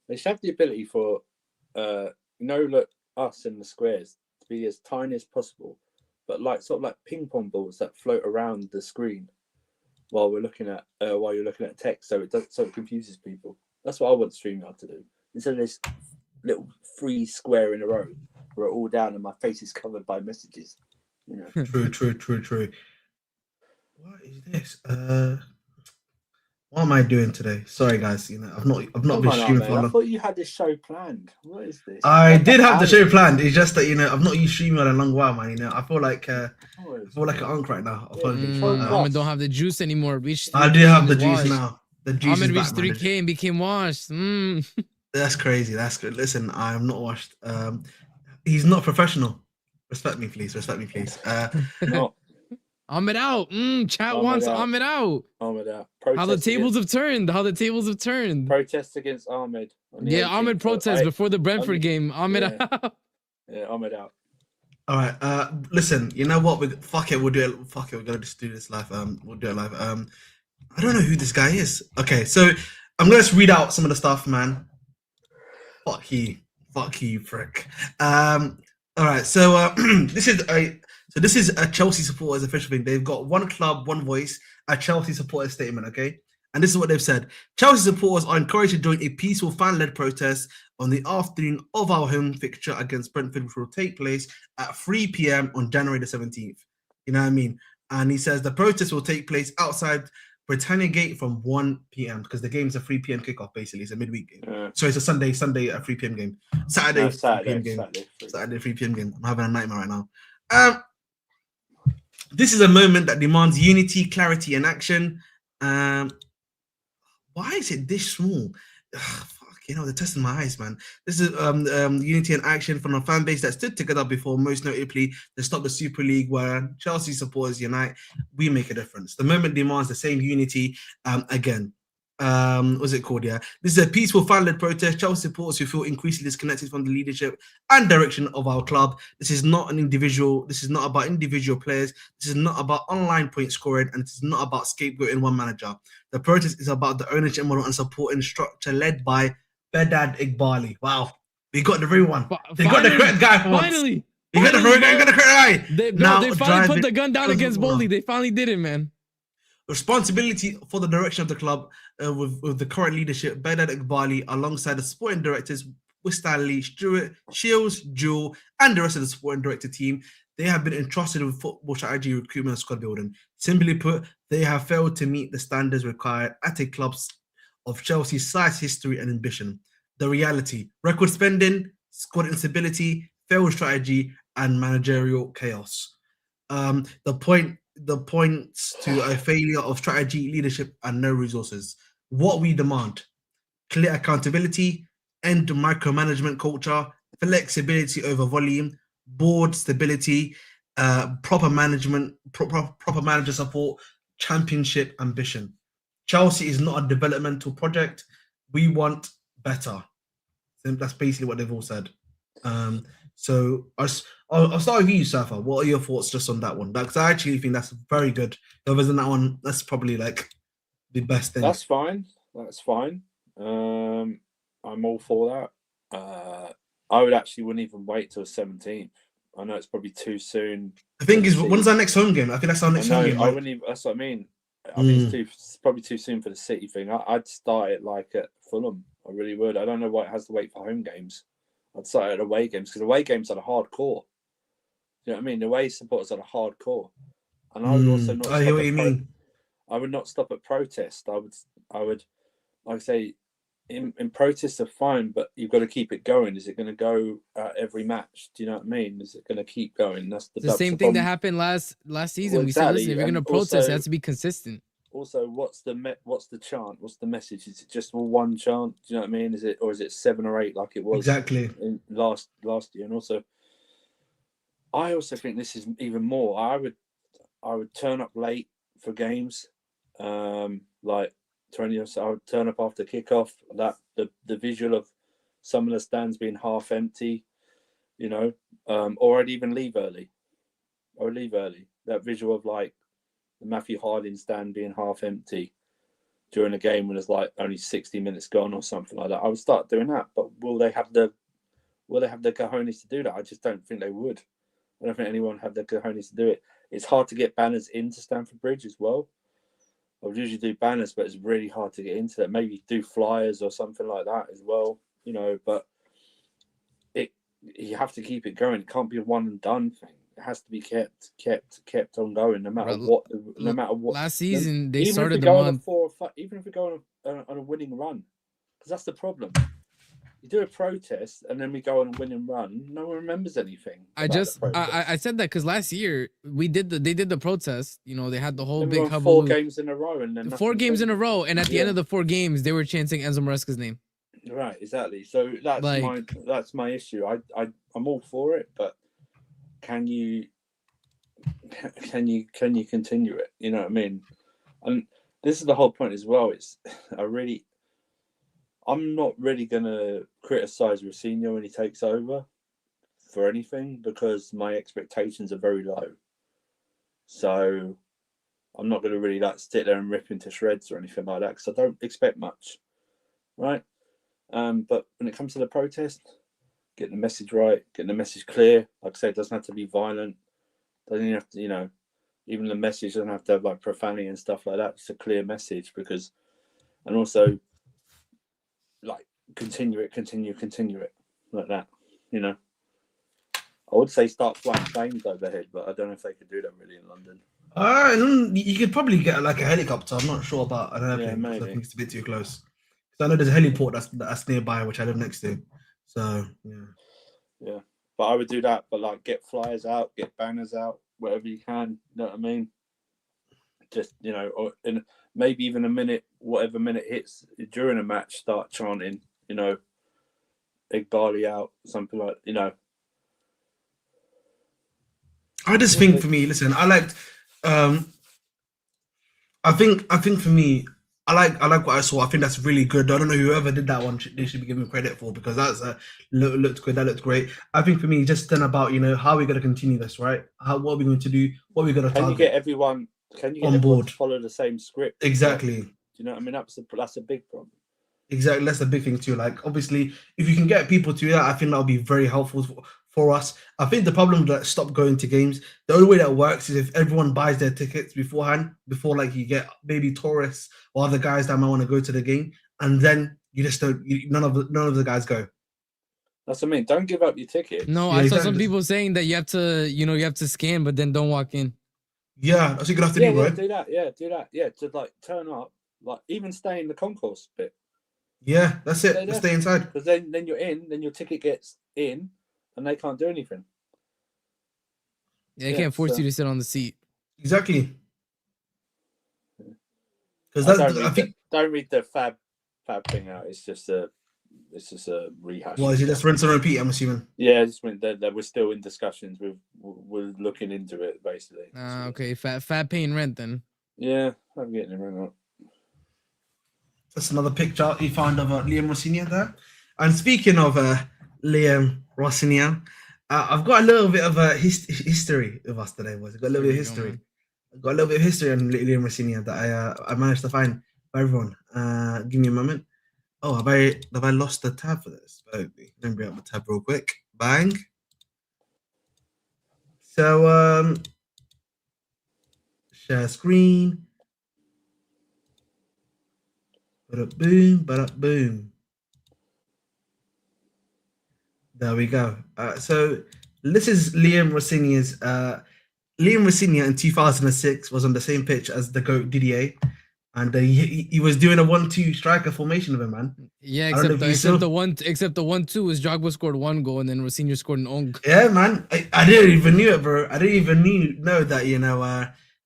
They should have the ability for look, us in the squares to be as tiny as possible, but like sort of like ping pong balls that float around the screen while you're looking at text, so it confuses people. That's what I want StreamYard to do. Instead of this little free square in a row, we're all down and my face is covered by messages. You know. True. What is this? What am I doing today? Sorry, guys. I've not been streaming for long. I thought you had this show planned. What is this? I did have the show planned. It's just that I've not used streaming in a long while, man. I feel like an unk right now. Ahmed don't have the juice anymore. I do have the juice now. The juice Ahmed is back, reached 3K and became washed. That's crazy. That's good. Listen, I'm not washed. He's not professional. Respect me, please. No. Ahmed out. Chat wants Ahmed out. Ahmed out. How the tables have turned. Protest against Ahmed. Yeah, Ahmed protest before the Brentford game. Ahmed out. Yeah, Ahmed out. All right. Listen, you know what? Fuck it. We'll do it. Fuck it. We're gonna just do this live. We'll do it live. I don't know who this guy is. Okay, so I'm gonna just read out some of the stuff, man. Fuck you, prick. All right. So this is a Chelsea supporters official thing. They've got one club, one voice, a Chelsea supporters statement, okay? And this is what they've said. Chelsea supporters are encouraged to join a peaceful fan-led protest on the afternoon of our home fixture against Brentford, which will take place at 3 p.m. on January the 17th. You know what I mean? And he says the protest will take place outside Britannia Gate from 1 p.m. because the game's a 3 p.m. kickoff, basically. It's a midweek game. So it's a Sunday at 3 p.m. game. Saturday 3 p.m. game. Saturday 3 p.m. game. I'm having a nightmare right now. This is a moment that demands unity, clarity, and action. Why is it this small? They're testing my eyes, man. This is unity and action from a fan base that stood together before, most notably, to stop the Super League, where Chelsea supporters unite. We make a difference. The moment demands the same unity again. What's it called? Yeah, this is a peaceful fan-led protest. Chelsea supporters who feel increasingly disconnected from the leadership and direction of our club. This is not an individual. This is not about individual players. This is not about online point scoring, and it's not about scapegoating one manager. The protest is about the ownership model and supporting structure led by Bedad Igbali. Wow, we got the real one. They got the correct guy for once. Finally, you got the correct guy. They finally put the gun down against Bowley. They finally did it, man. Responsibility for the direction of the club with the current leadership, Bedad Igbali, alongside the sporting directors, Stanley, Stuart, Shields, Jewel, and the rest of the sporting director team. They have been entrusted with football strategy, recruitment, and squad building. Simply put, they have failed to meet the standards required at a club of Chelsea's size, history, and ambition. The reality: record spending, squad instability, failed strategy, and managerial chaos. The points to a failure of strategy, leadership, and no resources. What we demand: clear accountability, end micromanagement culture, flexibility over volume, board stability, proper management, proper manager support, championship ambition. Chelsea is not a developmental project. We want better. So that's basically what they've all said. So I'll start with you, Safa. What are your thoughts just on that one? Because I actually think that's very good. Other than that one, that's probably like the best thing. That's fine. That's fine. I'm all for that. I would actually wouldn't even wait till 17th. I know it's probably too soon. The thing is, when's our next home game? I think that's our next home game. I wouldn't even. That's what I mean. I think it's probably too soon for the City thing. I'd start it like at Fulham. I really would. I don't know why it has to wait for home games. I'd start at away games because away games are the hardcore. You know what I mean? The away supporters are the hardcore, and I would also not. I hear what you mean. I would not stop at protest. I would, like I say, in protests are fine, but you've got to keep it going. Is it going to go every match? Do you know what I mean? Is it going to keep going? That's the same thing that happened last season. Well, We said, exactly. listen, if you're going to protest, Also- it has to be consistent. Also, what's the chant? What's the message? Is it just one chant? Do you know what I mean? Is it 7 or 8 like it was Exactly in last year? And also, I also think this is even more. I would turn up late for games, like 20. So I would turn up after kickoff. That the visual of some of the stands being half empty, you know, or I'd even leave early. I would leave early. That visual of like the Matthew Harding stand being half empty during a game when there's like only 60 minutes gone or something like that. I would start doing that. But will they have the cojones to do that? I just don't think they would. I don't think anyone have the cojones to do it. It's hard to get banners into Stamford Bridge as well. I would usually do banners, but it's really hard to get into that. Maybe do flyers or something like that as well, you know, but you have to keep it going. It can't be a one and done thing. It has to be kept on going, no matter what. Last season, they even started if we the go month. Even if we go on a winning run, because that's the problem. You do a protest and then we go on a winning run. No one remembers anything. I said that because last year they did the protest. You know, they had the whole then big we won hubbub. 4 games in a row, and then 4 games in a row, and at the end of the 4 games, they were chanting Enzo Maresca's name. Right, exactly. So that's my issue. I'm all for it, but can you continue it? You know what I mean? And this is the whole point as well. I'm not really gonna criticize Rosenior when he takes over for anything because my expectations are very low. So I'm not gonna really sit there and rip into shreds or anything like that because I don't expect much, right? But when it comes to the protest, getting the message right, getting the message clear. Like I said, it doesn't have to be violent. Doesn't have to, you know, even the message doesn't have to have like profanity and stuff like that. It's a clear message and also like continue it like that. You know, I would say start flying planes overhead, but I don't know if they could do that really in London. You could probably get like a helicopter. I'm not sure about an airplane because I think it's a bit too close. I know there's a heliport that's nearby, which I live next to. So yeah. But I would do that. But like, get flyers out, get banners out, whatever you can. You know what I mean? Just or in maybe even whatever minute hits during a match, start chanting. You know, Egg Barley out, something like I just think for me, listen, I liked. I think for me, I like what I saw. I think that's really good. I don't know whoever did that one. They should be given credit for because that's looked good. That looked great. I think for me, just then about how are we going to continue this, right? What are we going to do? What are we going to target? Can you get everyone on board to follow the same script? Exactly. Do you know what I mean? That's a big problem. Exactly, that's a big thing too. Like, obviously, if you can get people to that, I think that'll be very helpful for us. I think the problem that stop going to games, the only way that works is if everyone buys their tickets beforehand, before like you get maybe tourists or other guys that might want to go to the game, and then you just don't. None of the guys go. That's what I mean. Don't give up your ticket. No, I saw some people saying that you have to scan, but then don't walk in. Yeah, that's what you're gonna have to do, right? Do that. Yeah, do that. Yeah, to like turn up, like even stay in the concourse bit. Yeah, that's it. Stay inside. Because then you're in, then your ticket gets in, and they can't do anything. They can't force you to sit on the seat. Exactly. Because I think don't read the fab thing out. It's just It's just a rehash. Well, is it just rinse and repeat? I'm assuming. Yeah, I just meant that we're still in discussions. We're looking into it basically. Okay, fat paying rent then. Yeah, I'm getting it right now. That's another picture he found of Liam Rosenior there. And speaking of Liam Rosenior, I've got a little bit of a history with us today, boys. I've got a little bit of history. I've got a little bit of history on Liam Rosenior that I managed to find for everyone. Give me a moment. Oh, have I lost the tab for this? Let me bring up the tab real quick. Bang. So share screen. Boom. There we go. So this is Liam Rosenior's. Liam Rosenior in 2006 was on the same pitch as the GOAT Didier, and he was doing a 1-2 striker formation of him, man. Yeah, except the 1-2 was Drogba scored 1 goal and then Rosenior scored an own goal. Yeah, man. I didn't even knew it, bro. I didn't even know that, you know,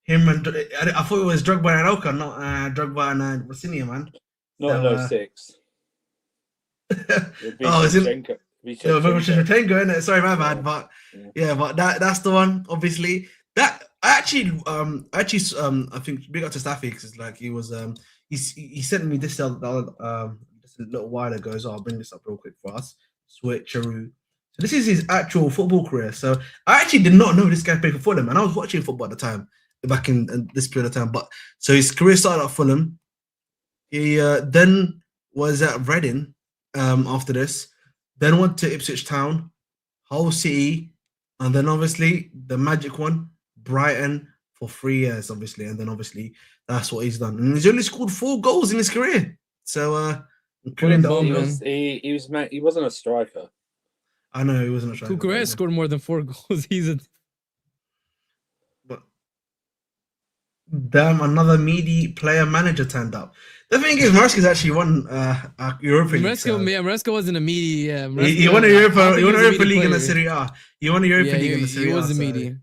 him and I thought it was Drogba and Elka, not Drogba and Rosenior, man. Not so, 06. Oh, is it? Shevchenko, innit? Sorry, my bad. But yeah, but that's the one. Obviously, that I think big up to Staffy because like he was he sent me this just a little while ago. So I'll bring this up real quick for us. Switcheroo. So this is his actual football career. So I actually did not know this guy played for Fulham, and I was watching football at the time, back in this period of time. But so his career started at Fulham. He then was at Reading after this. Then went to Ipswich Town, Hull City, and then obviously the magic one, Brighton, for 3 years, obviously. And then obviously that's what he's done. And he's only scored 4 goals in his career. So including he wasn't a striker. I know he wasn't a striker. Cucurella scored more than 4 goals. Damn, another meaty player manager turned up. The thing is, Maresca's actually won a Europa League. Maresca wasn't a meaty. He won a Europa League in the Serie A. He won a Europa League in the Serie A. He was a meaty.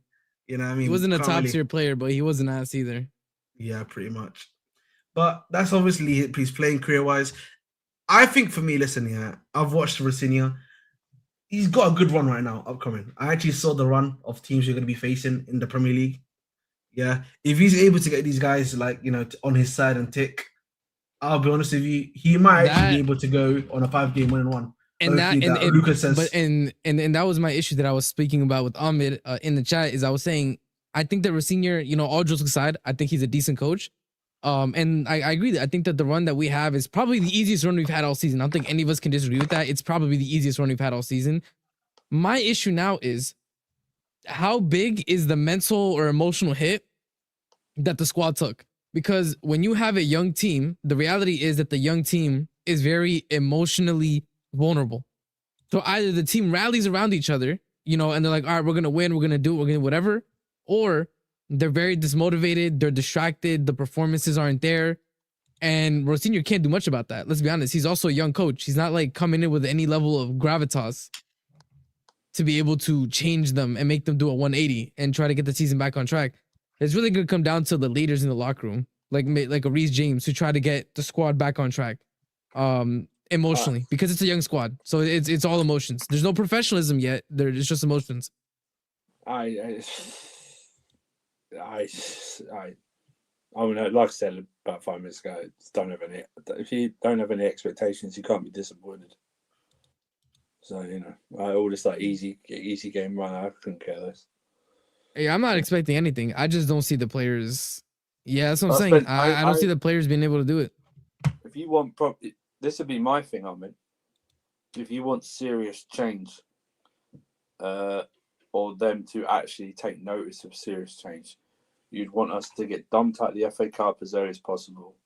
You know what I mean? He wasn't a top tier player, but he wasn't ass either. Yeah, pretty much. But that's obviously his playing career-wise. I think for me, listen, yeah, I've watched Rosenior. He's got a good run right now, upcoming. I actually saw the run of teams you're going to be facing in the Premier League. Yeah, if he's able to get these guys like, you know, on his side and tick, I'll be honest with you, he might actually be able to go on a 5-game winning one. And that was my issue that I was speaking about with Ahmed in the chat. Is I was saying I think that Rosenior, you know, all jokes aside, I think he's a decent coach. And I agree that I think that the run that we have is probably the easiest run we've had all season. I don't think any of us can disagree with that. It's probably the easiest run we've had all season. My issue now is how big is the mental or emotional hit that the squad took? Because when you have a young team, the reality is that the young team is very emotionally vulnerable. So either the team rallies around each other, you know, and they're like, all right, we're going to win, we're going to do it, we're going to whatever. Or they're very dismotivated, they're distracted, the performances aren't there. And Rosenior can't do much about that. Let's be honest. He's also a young coach. He's not like coming in with any level of gravitas to be able to change them and make them do a 180 and try to get the season back on track. It's really going to come down to the leaders in the locker room, like a Reece James, who try to get the squad back on track emotionally, because it's a young squad. So it's all emotions. There's no professionalism yet. It's just emotions. I mean, like I said about 5 minutes ago, if you don't have any expectations, you can't be disappointed. So, you know, all this like easy game run, I couldn't care less. Yeah, I'm not expecting anything. I just don't see the players. Yeah, that's what I'm saying. I don't see the players being able to do it. If you want this would be my thing, I mean. If you want serious change, or them to actually take notice of serious change, you'd want us to get dumped out of the FA Cup as early as possible,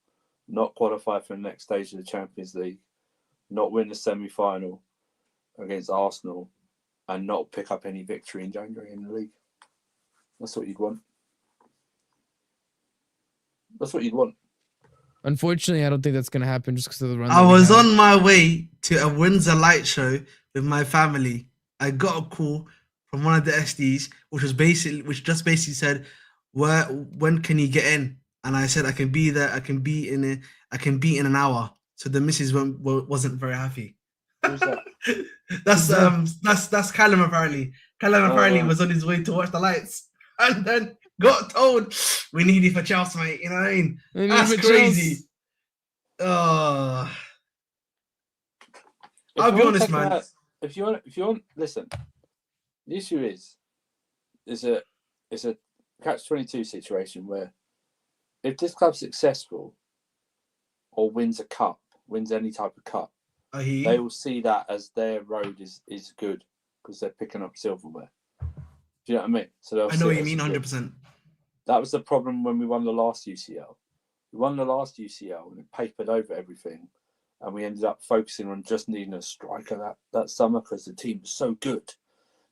not qualify for the next stage of the Champions League, not win the semi-final against Arsenal, and not pick up any victory in January in the league. That's what you'd want. That's what you'd want. Unfortunately, I don't think that's going to happen just because of the run. I was on my way to a Windsor light show with my family. I got a call from one of the SDs, which just basically said, when can you get in? And I said, I can be there. I can be in an hour. So the missus wasn't very happy. Who's that? That's Callum apparently. Callum apparently right. was on his way to watch the lights and then got told we need you for Chelsea, mate. You know what I mean? That's crazy. I'll be honest, man. If you want, listen. The issue is, it's a catch-22 situation where if this club's successful or wins a cup, wins any type of cup, they will see that as their road is good because they're picking up silverware. Do you know what I mean? So I know what you mean, 100%. That was the problem when we won the last UCL. We won the last UCL and it papered over everything, and we ended up focusing on just needing a striker that summer because the team was so good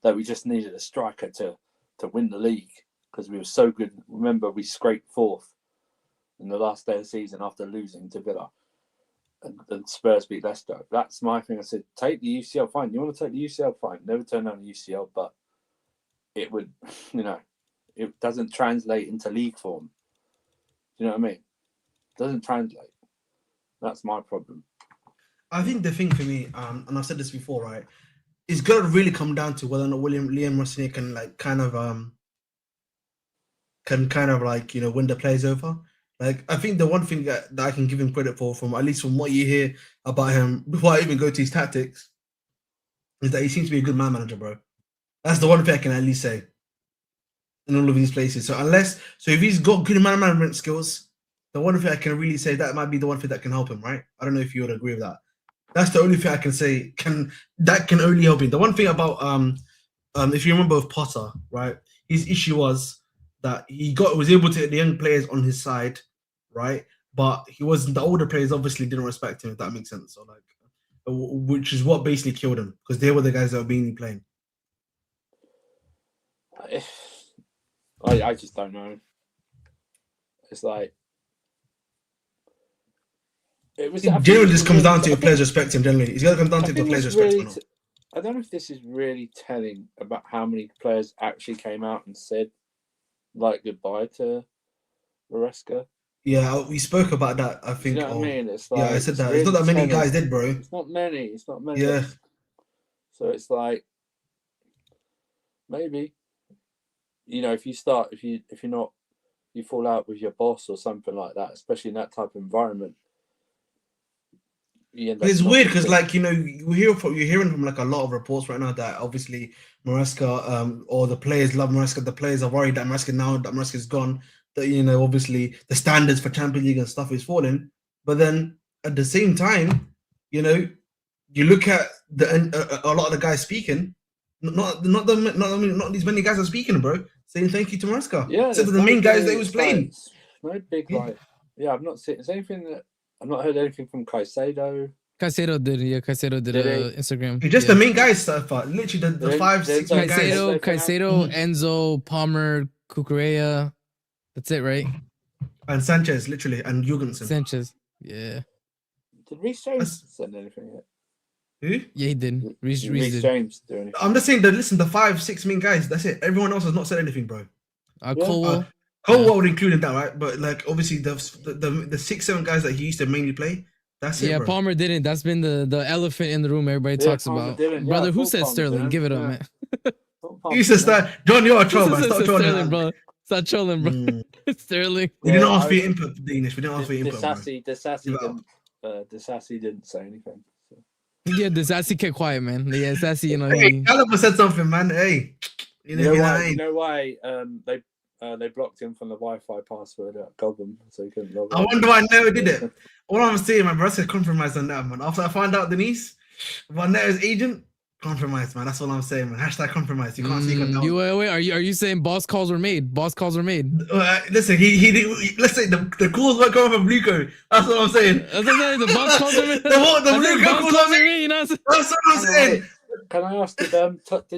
that we just needed a striker to win the league because we were so good. Remember, we scraped fourth in the last day of the season after losing to Villa, and Spurs beat Leicester. That's my thing. I said, take the UCL, fine. You want to take the UCL, fine. Never turn down the UCL, but it would, it doesn't translate into league form. Do you know what I mean? It doesn't translate. That's my problem. I think the thing for me, and I've said this before, right, it's got to really come down to whether or not Liam Rosenior can win the players over. Like, I think the one thing that I can give him credit for, from at least from what you hear about him before I even go to his tactics, is that he seems to be a good man manager, bro. That's the one thing I can at least say in all of these places. So if he's got good man management skills, the one thing I can really say that might be the one thing that can help him, right? I don't know if you would agree with that. That's the only thing I can say can only help him. The one thing about if you remember with Potter, right? His issue was that he was able to get the young players on his side, right? But he wasn't. The older players obviously didn't respect him, if that makes sense. So which is what basically killed him, because they were the guys that were mainly playing. I just don't know. It's like generally just comes down to if players respect him. Generally, it's got to come down to if the players respect him. I don't know if this is really telling about how many players actually came out and said goodbye to Maresca. Yeah, we spoke about that. I think. You know what I mean? It's I said that. It's not that many guys did, bro. It's not many. Yeah. So it's like maybe, if you fall out with your boss or something like that, especially in that type of environment. It's weird because, you're hearing from a lot of reports right now that obviously Maresca, or the players love Maresca. The players are worried that Maresca's gone. That obviously the standards for Champions League and stuff is falling. But then at the same time, you look at a lot of the guys speaking. Not these many guys are speaking, bro. Saying thank you to Maresca. Yeah, except for the main guys that he was playing. No big I've not seen. Is anything that I've not heard anything from Caicedo. Caicedo did Instagram. Just the main guys stuff. Literally the 5-6 main guys. Caicedo, Enzo, Palmer, Cucurella. That's it, right? And Sanchez, literally, and Jorgensen. Sanchez, yeah. Did Reece James send anything yet? Who? Yeah, he did. Reece James do anything? I'm just saying that. Listen, the 5-6 main guys. That's it. Everyone else has not said anything, bro. Colwell. Colwell would include in that, right? But obviously the 6-7 guys that he used to mainly play. That's it. Yeah, bro. Palmer didn't. That's been the elephant in the room. Everybody talks Palmer about. didn't. Brother, Yeah, who said Palmer Sterling? didn't. Give it up, man. You said John, you're a troll, man. Stop trolling, Sterling, bro. Stop trolling, bro. Sterling. We didn't ask for your input, Danish. We didn't ask for your input. Disassi didn't say anything. So. Yeah, Disassi kept quiet, man. Yeah, Disassi, Hey, Caliber said something, man. Hey, you know why? They blocked him from the Wi-Fi password at Gotham, so he couldn't log in. I wonder why I never did it. All I'm saying, my brother compromised on that, man. After I found out Denise, about Neto's agent, compromised, man. That's all I'm saying, man. Hashtag compromise. You can't speak on that. Wait. Are you saying boss calls were made? Boss calls were made. Listen, let's say the calls weren't coming from Bluco. That's what I'm saying. The boss calls were made. the Bluco calls are made. You know that's what I'm saying. Can I ask, did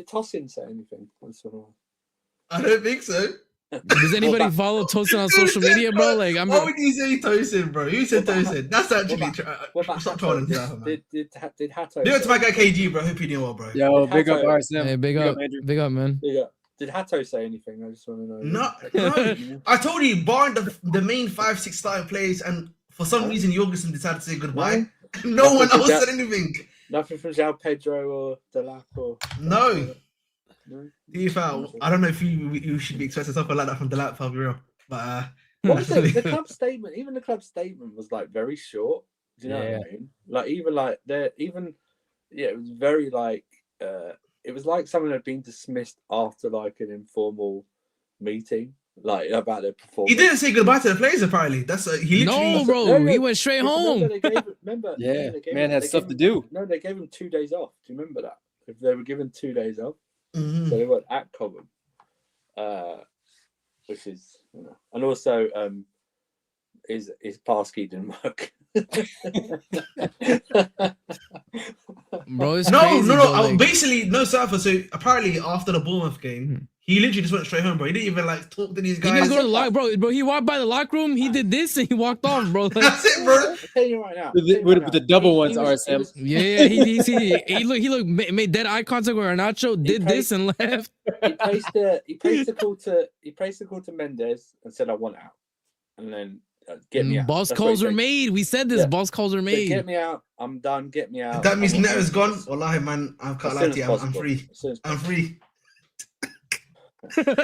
Tosin say anything? I don't think so. Does anybody follow Tosin on social media, bro? What would you say Tosin, bro? Who said Tosin? That's actually stop trolling. Did Hato? Do it to my guy KG, bro. Hope you're doing well, bro. Yo, big up RSM. Hey, big up, man. Did Hato say anything? I just want to know. No. I told you, barring the main 5-6 starting players, and for some reason Jorgensen decided to say goodbye. No one else said anything. Nothing from João Pedro or Delap or No. no. I don't know if you should be expecting something like that from the lap, I'll be real. But What was it? The club statement, even the club statement was like very short. Do you know what I mean? Like even like it was very like it was like someone had been dismissed after like an informal meeting, like about their performance. he didn't say goodbye to the players apparently. That's he literally No, bro, he went straight home. Remember, man had stuff to do. No, they gave him 2 days off. Do you remember that? If they were given 2 days off, Mhm. so they were at Cobham, which is, you know, and also his passkey didn't work. Bro, it's No, crazy, no. bro, like- Basically, no, Safa. So apparently, after the Bournemouth game, he literally just went straight home, bro. He didn't even like talk to these He guys. didn't go to the lock, bro. He walked by the locker room. He did this and he walked off, bro. Like, That's it, bro. I'll tell you right now. With the double ones, RSM. yeah. He looked made dead eye contact with Garnacho, did this and left. He placed the call to Mendes and said, "I want out," and then get me out. Boss That's what calls he were said. made. We said this. Yeah. Boss calls were So made. get me out. I'm done. Get me out. If that means I want Neto's out. gone. Wallahi, man, I can't As lie soon to you. as I'm possible. free. As soon as I'm possible. free.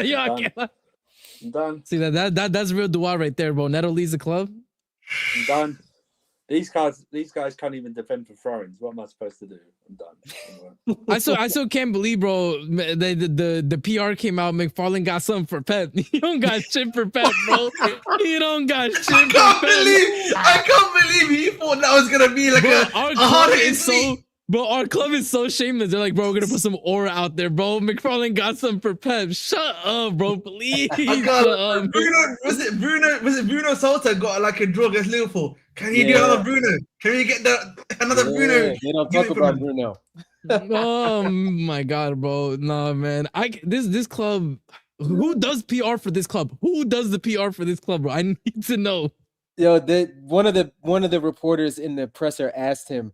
Yeah, I Done. can't lie. I'm done. See that's real dua right there, bro. Neto leaves the club. I'm done. These guys can't even defend for throw-ins. What am I supposed to do? I'm done. Anyway. I still can't believe, bro. The PR came out. McFarlane got something for Pep. You don't got shit for Pep, bro. You don't got shit for I can't believe he thought that was gonna be like Bro, a our hard club hitting is so, bro. Our club is so shameless. They're like, bro, we're gonna put some aura out there, bro. McFarlane got something for Pep. Shut up, bro. Please. I Shut can't. up. Was it Bruno Salta got like a draw against Liverpool? Can he do Yeah. another Bruno? Can we get another Bruno? They don't Give talk it from about him. Bruno. Oh my god, bro. Nah, man. This club. Who does PR for this club? Who does the PR for this club, bro? I need to know. Yo, one of the reporters in the presser asked him,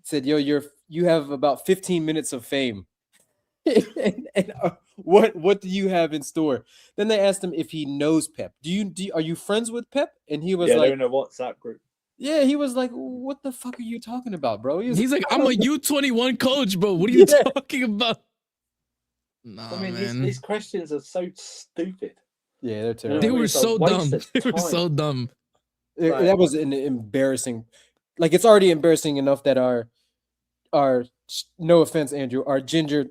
said, "Yo, you have about 15 minutes of fame, and what do you have in store?" Then they asked him if he knows Pep. Are you friends with Pep? And he was Yeah, they're like, in a WhatsApp group. "Yeah." He was like, "What the fuck are you talking about, bro?" He's like, I'm a U21 coach, bro. What are you Yeah. talking about? Nah, I mean, man. these questions are so stupid. "Yeah, they're You know terrible." They what I mean? were It's a so waste dumb. of They were time. so dumb. That was an embarrassing. Like, it's already embarrassing enough that our no offense, Andrew, our ginger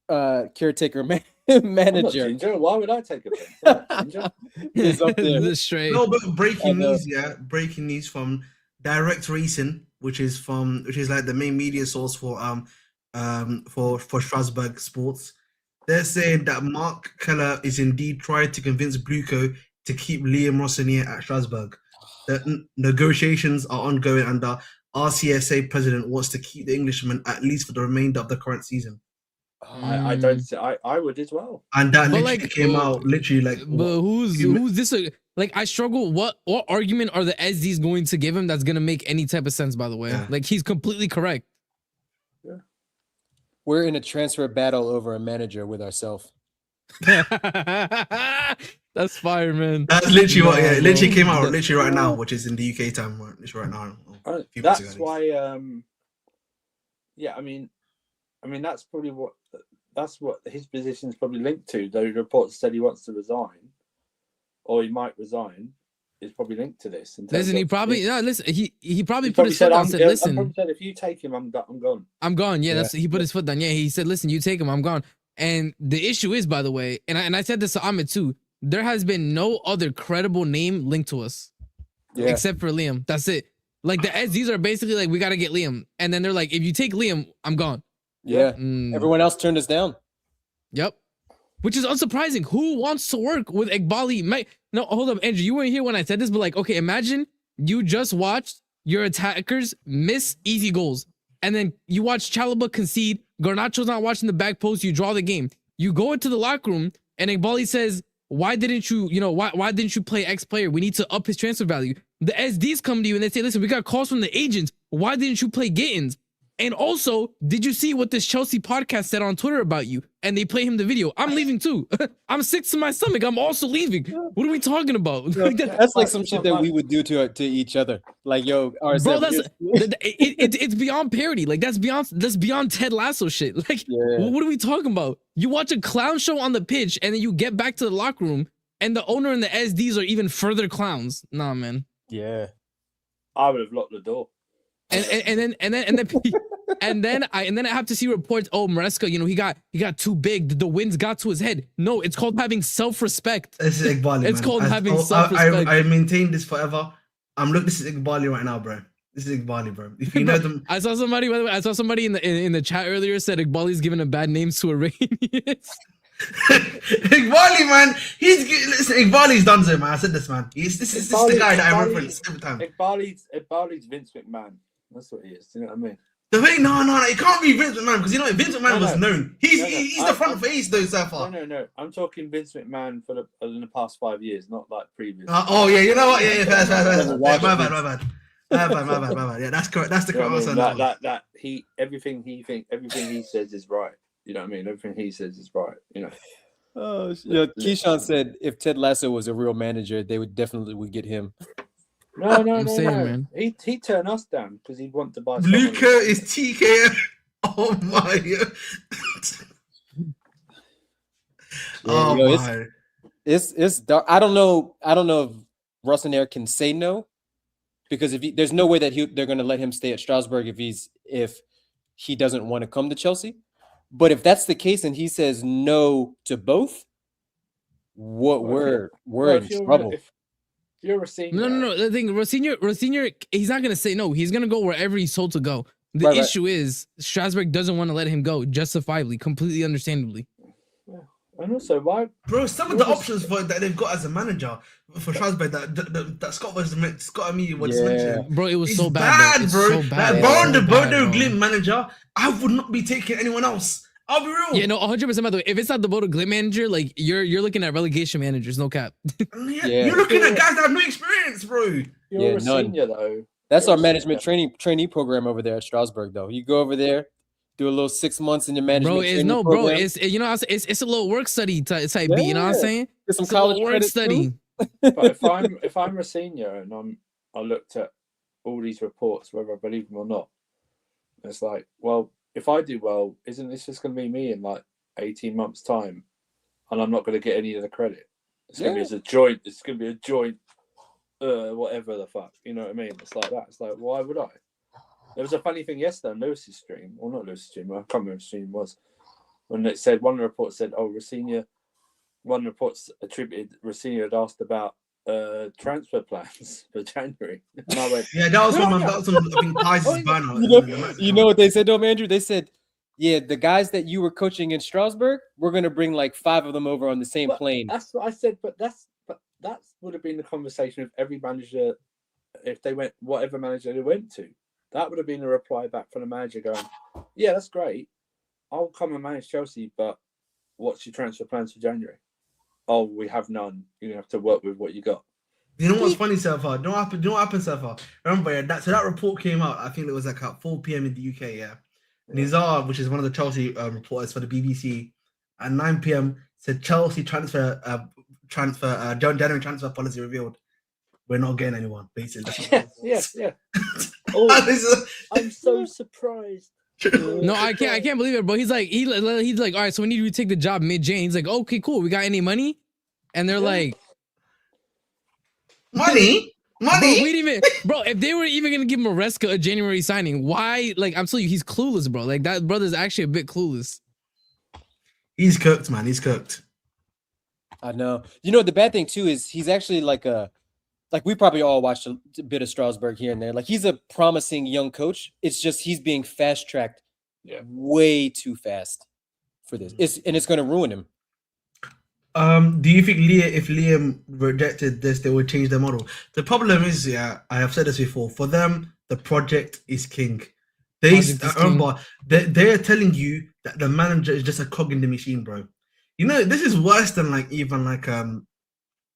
caretaker I'm not manager ginger. Why would I take offense? I'm not ginger. is up there. This straight. No, but breaking I know. news, yeah. Breaking news from Direct Racing, which is like the main media source for Strasbourg Sports. They're saying that Mark Keller is indeed trying to convince Bluco to keep Liam Rosenior at Strasbourg. The negotiations are ongoing, and the RCSA president wants to keep the Englishman at least for the remainder of the current season. I don't. I would as well. And that But, literally like, came out literally like. But who's few this? Like, I struggle. What argument are the SDs going to give him that's gonna make any type of sense? By the way, Yeah. like he's completely correct. We're in a transfer battle over a manager with ourselves. That's fire, man. That's literally what. Yeah, No, it literally bro. came out literally right now, which is in the UK time. Literally right now. A few months That's ago, why. Yeah, I mean, that's probably what his position is probably linked to. Though reports said he wants to resign, or he might resign, is probably linked to this. Listen, he probably he probably He put his foot down and said, I "Listen, probably said if you take him, I'm gone." I'm gone." Yeah, Yeah. that's he put his foot down. Yeah, he said, "Listen, you take him, I'm gone." And the issue is, by the way, and I said this to Ahmed too. There has been no other credible name linked to us Yeah. except for Liam. That's it. Like the SDs are basically like, we got to get Liam, and then they're like, if you take Liam, I'm gone. Yeah. Mm, Everyone else turned us down. Yep. Which is unsurprising. Who wants to work with Iqbali? No, hold up, Andrew. You weren't here when I said this, but like, okay, imagine you just watched your attackers miss easy goals, and then you watch Chalaba concede. Garnacho's not watching the back post. You draw the game. You go into the locker room, and Iqbali says, "Why didn't you? Why didn't you play X player? We need to up his transfer value." The SDs come to you and they say, "Listen, we got calls from the agents. Why didn't you play Gittins?" And also, did you see what this Chelsea podcast said on Twitter about you? And they play him the video. I'm leaving too. I'm sick to my stomach. I'm also leaving. What are we talking about? That's like some shit that we would do to each other. Like, yo, bro, it's beyond parody. Like that's beyond Ted Lasso shit. Like, what are we talking about? You watch a clown show on the pitch, and then you get back to the locker room, and the owner and the SDs are even further clowns. Nah, man. Yeah, I would have locked the door. And then I have to see reports. Oh, Maresca, he got too big. The winds got to his head. No, it's called having self-respect. This is Iqbali, It's man. called having self-respect. I maintain this forever. This is Iqbali right now, bro. This is Iqbali, bro. If you know them, I saw somebody. By the way, I saw somebody in the chat earlier said Iqbali's giving a bad names to Iranians. Iqbali, man. Listen. Iqbali's done so, man. I said this, man. This is the guy that I reference every time. Iqbali's Vince McMahon. That's what he is. Do you know what I mean? The way, no, it can't be Vince McMahon because Vince McMahon was known. He's the front face though so far. No. I'm talking Vince McMahon in the past 5 years, not like previous. Oh yeah, you know what? Yeah, fair. My bad. Yeah, that's correct. That's the correct answer. That everything he says is right. You know what I mean? Everything he says is right. You know. Oh, Keyshawn said if Ted Lasso was a real manager, they would get him. No. Man. He'd turn us down because he'd want to buy. Luca is TKM. Oh my. My. It's dark. I don't know if Rosenior can say no, because there's no way that they're going to let him stay at Strasbourg if he doesn't want to come to Chelsea. But if that's the case and he says no to both, we're in trouble. If you're Rosenior, no. The thing, Rosenior, he's not gonna say no. He's gonna go wherever he's told to go. The issue is Strasbourg doesn't want to let him go, justifiably, completely understandably. Yeah. And also, why, bro? Some of the options that they've got as a manager for Strasbourg that Scott Amelia was mentioning, bro, it was so bad, bro. So bad. Like Bodo Glimt manager, I would not be taking anyone else. I'll be real. Yeah, no, 100%. By the way, if it's not the Bodo Glimt manager, like you're looking at relegation managers, no cap. You're looking at guys that have no experience, bro. You're a senior though. That's our management trainee program over there at Strasbourg, though. You go over there, do a little 6 months in your management. It's a little work study type B. You know what I'm saying? Get some college work study. But if I'm a senior and I looked at all these reports, whether I believe them or not, it's like, well, if I do well, isn't this just going to be me in like 18 months' time, and I'm not going to get any of the credit? It's going to be as a joint. It's going to be a joint. Whatever the fuck, you know what I mean? It's like that. It's like, why would I? There was a funny thing yesterday on Lewis's stream, or not Lewis's stream, I can't remember what stream was, when it said, one of the reports said, Rosenior, one of the reports attributed Rosenior had asked about transfer plans for January. And I went, yeah, that was one of I think Pies' banner. You know what they said, though, Andrew? They said, yeah, the guys that you were coaching in Strasbourg, we're going to bring like 5 of them over on the same plane. That's what I said, but that would have been the conversation with every manager if they went, whatever manager they went to. That would have been a reply back from the manager going, yeah, that's great. I'll come and manage Chelsea, but what's your transfer plans for January? Oh, we have none. You have to work with what you got. You know what's funny so far? Do you know what happened so far? Remember, that report came out, I think it was like at 4 p.m. in the UK, yeah. Nizar, which is one of the Chelsea reporters for the BBC, at 9 p.m. said Chelsea January transfer policy revealed. We're not getting anyone, basically. Yeah. Oh, I'm so surprised. No, I can't believe it, bro. He's like, all right, so we need you to take the job mid-Jan. He's like, okay, cool. We got any money? And they're like, money. Bro, if they were even gonna give Maresca a January signing, why? Like, I'm telling you, he's clueless, bro. Like, that brother's actually a bit clueless. He's cooked, man. He's cooked. I know. You know, the bad thing too is he's actually like we probably all watched a bit of Strasbourg here and there. Like, he's a promising young coach. It's just he's being fast-tracked way too fast for this. It's going to ruin him. Do you think if Liam rejected this, they would change their model? The problem is, I have said this before, for them, the project is king. They are telling you that the manager is just a cog in the machine, bro. You know, this is worse than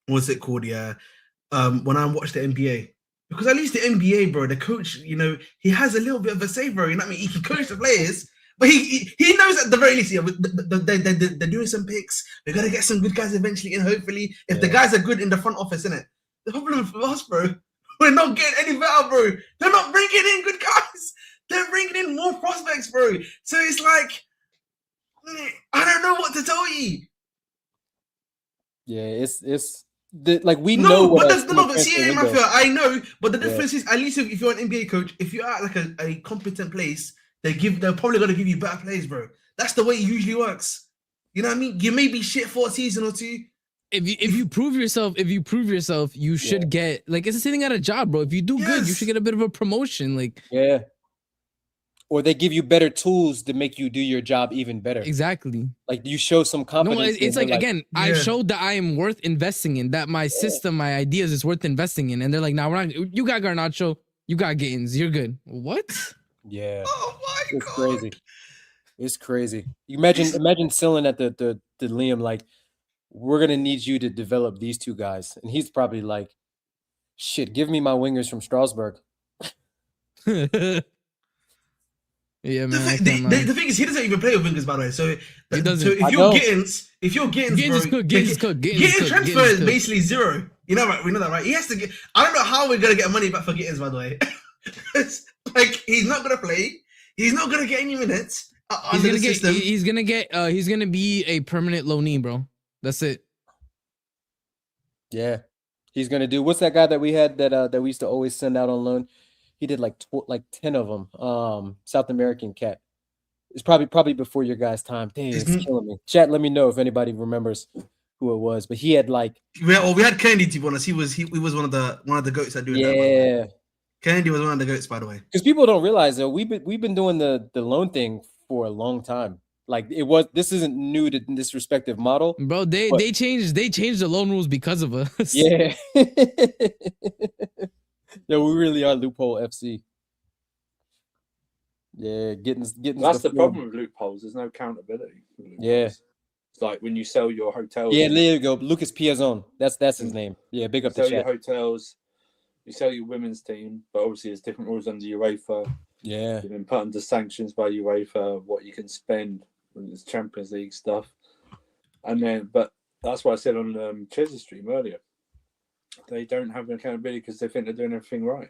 what's it called? When I watched the NBA, Because at least the NBA, bro, the coach, he has a little bit of a say, bro. You know what I mean? He can coach the players, but he knows at the very least, they're doing some picks. They're gonna get some good guys eventually in. Hopefully, if the guys are good in the front office, innit? The problem for us, bro, we're not getting any better, bro. They're not bringing in good guys. They're bringing in more prospects, bro. So it's like, I don't know what to tell you. Yeah, it's like we know. But see, Mafia, I know, but the difference is, at least if you're an NBA coach, if you're at like a competent place, they're probably gonna give you better plays, bro. That's the way it usually works. You know what I mean? You may be shit for a season or two. If you prove yourself, you should get, like, it's the same thing at a job, bro. If you do good, you should get a bit of a promotion, like. Yeah. Or they give you better tools to make you do your job even better. Exactly. Like you show some confidence. No, it's like, again, I've showed that I am worth investing in, that my system, my ideas is worth investing in. And they're like, nah, we're not, you got Garnacho, you got Gittins, you're good. What? Yeah. Oh my God. Crazy. It's crazy. You imagine selling at the Liam, like, we're gonna need you to develop these two guys. And he's probably like, shit, give me my wingers from Strasbourg. Yeah, man. The thing is, he doesn't even play with wingers, by the way. So, if you're Gittins, Gittins transfer is basically zero. You know, right? We know that, right? He has to get. I don't know how we're gonna get money back for Gittins, by the way. It's like, he's not gonna play. He's not gonna get any minutes. He's gonna be a permanent loanee, bro. That's it. Yeah, he's gonna do. What's that guy that we had that we used to always send out on loan? He did like 10 of them. South American cat. It's probably before your guys' time. Dang, it's killing me. Chat, let me know if anybody remembers who it was. But he had like. We had Kennedy to be honest. He was one of the goats that do it. Yeah, Kennedy was one of the goats, by the way. Because people don't realize that we've been doing the loan thing for a long time. Like this isn't new to this respective model, bro. They changed the loan rules because of us. Yeah. Yeah, we really are loophole FC. Yeah, getting. That's the problem with loopholes. There's no accountability. Yeah, it's like when you sell your hotel. Yeah, there you go. Lucas Piazon. That's his name. Yeah, big up the chat. You sell your hotels. You sell your women's team, but obviously there's different rules under UEFA. Yeah, you've been put under sanctions by UEFA. What you can spend when it's Champions League stuff, but that's what I said on Ches's stream earlier. They don't have an accountability because they think they're doing everything right.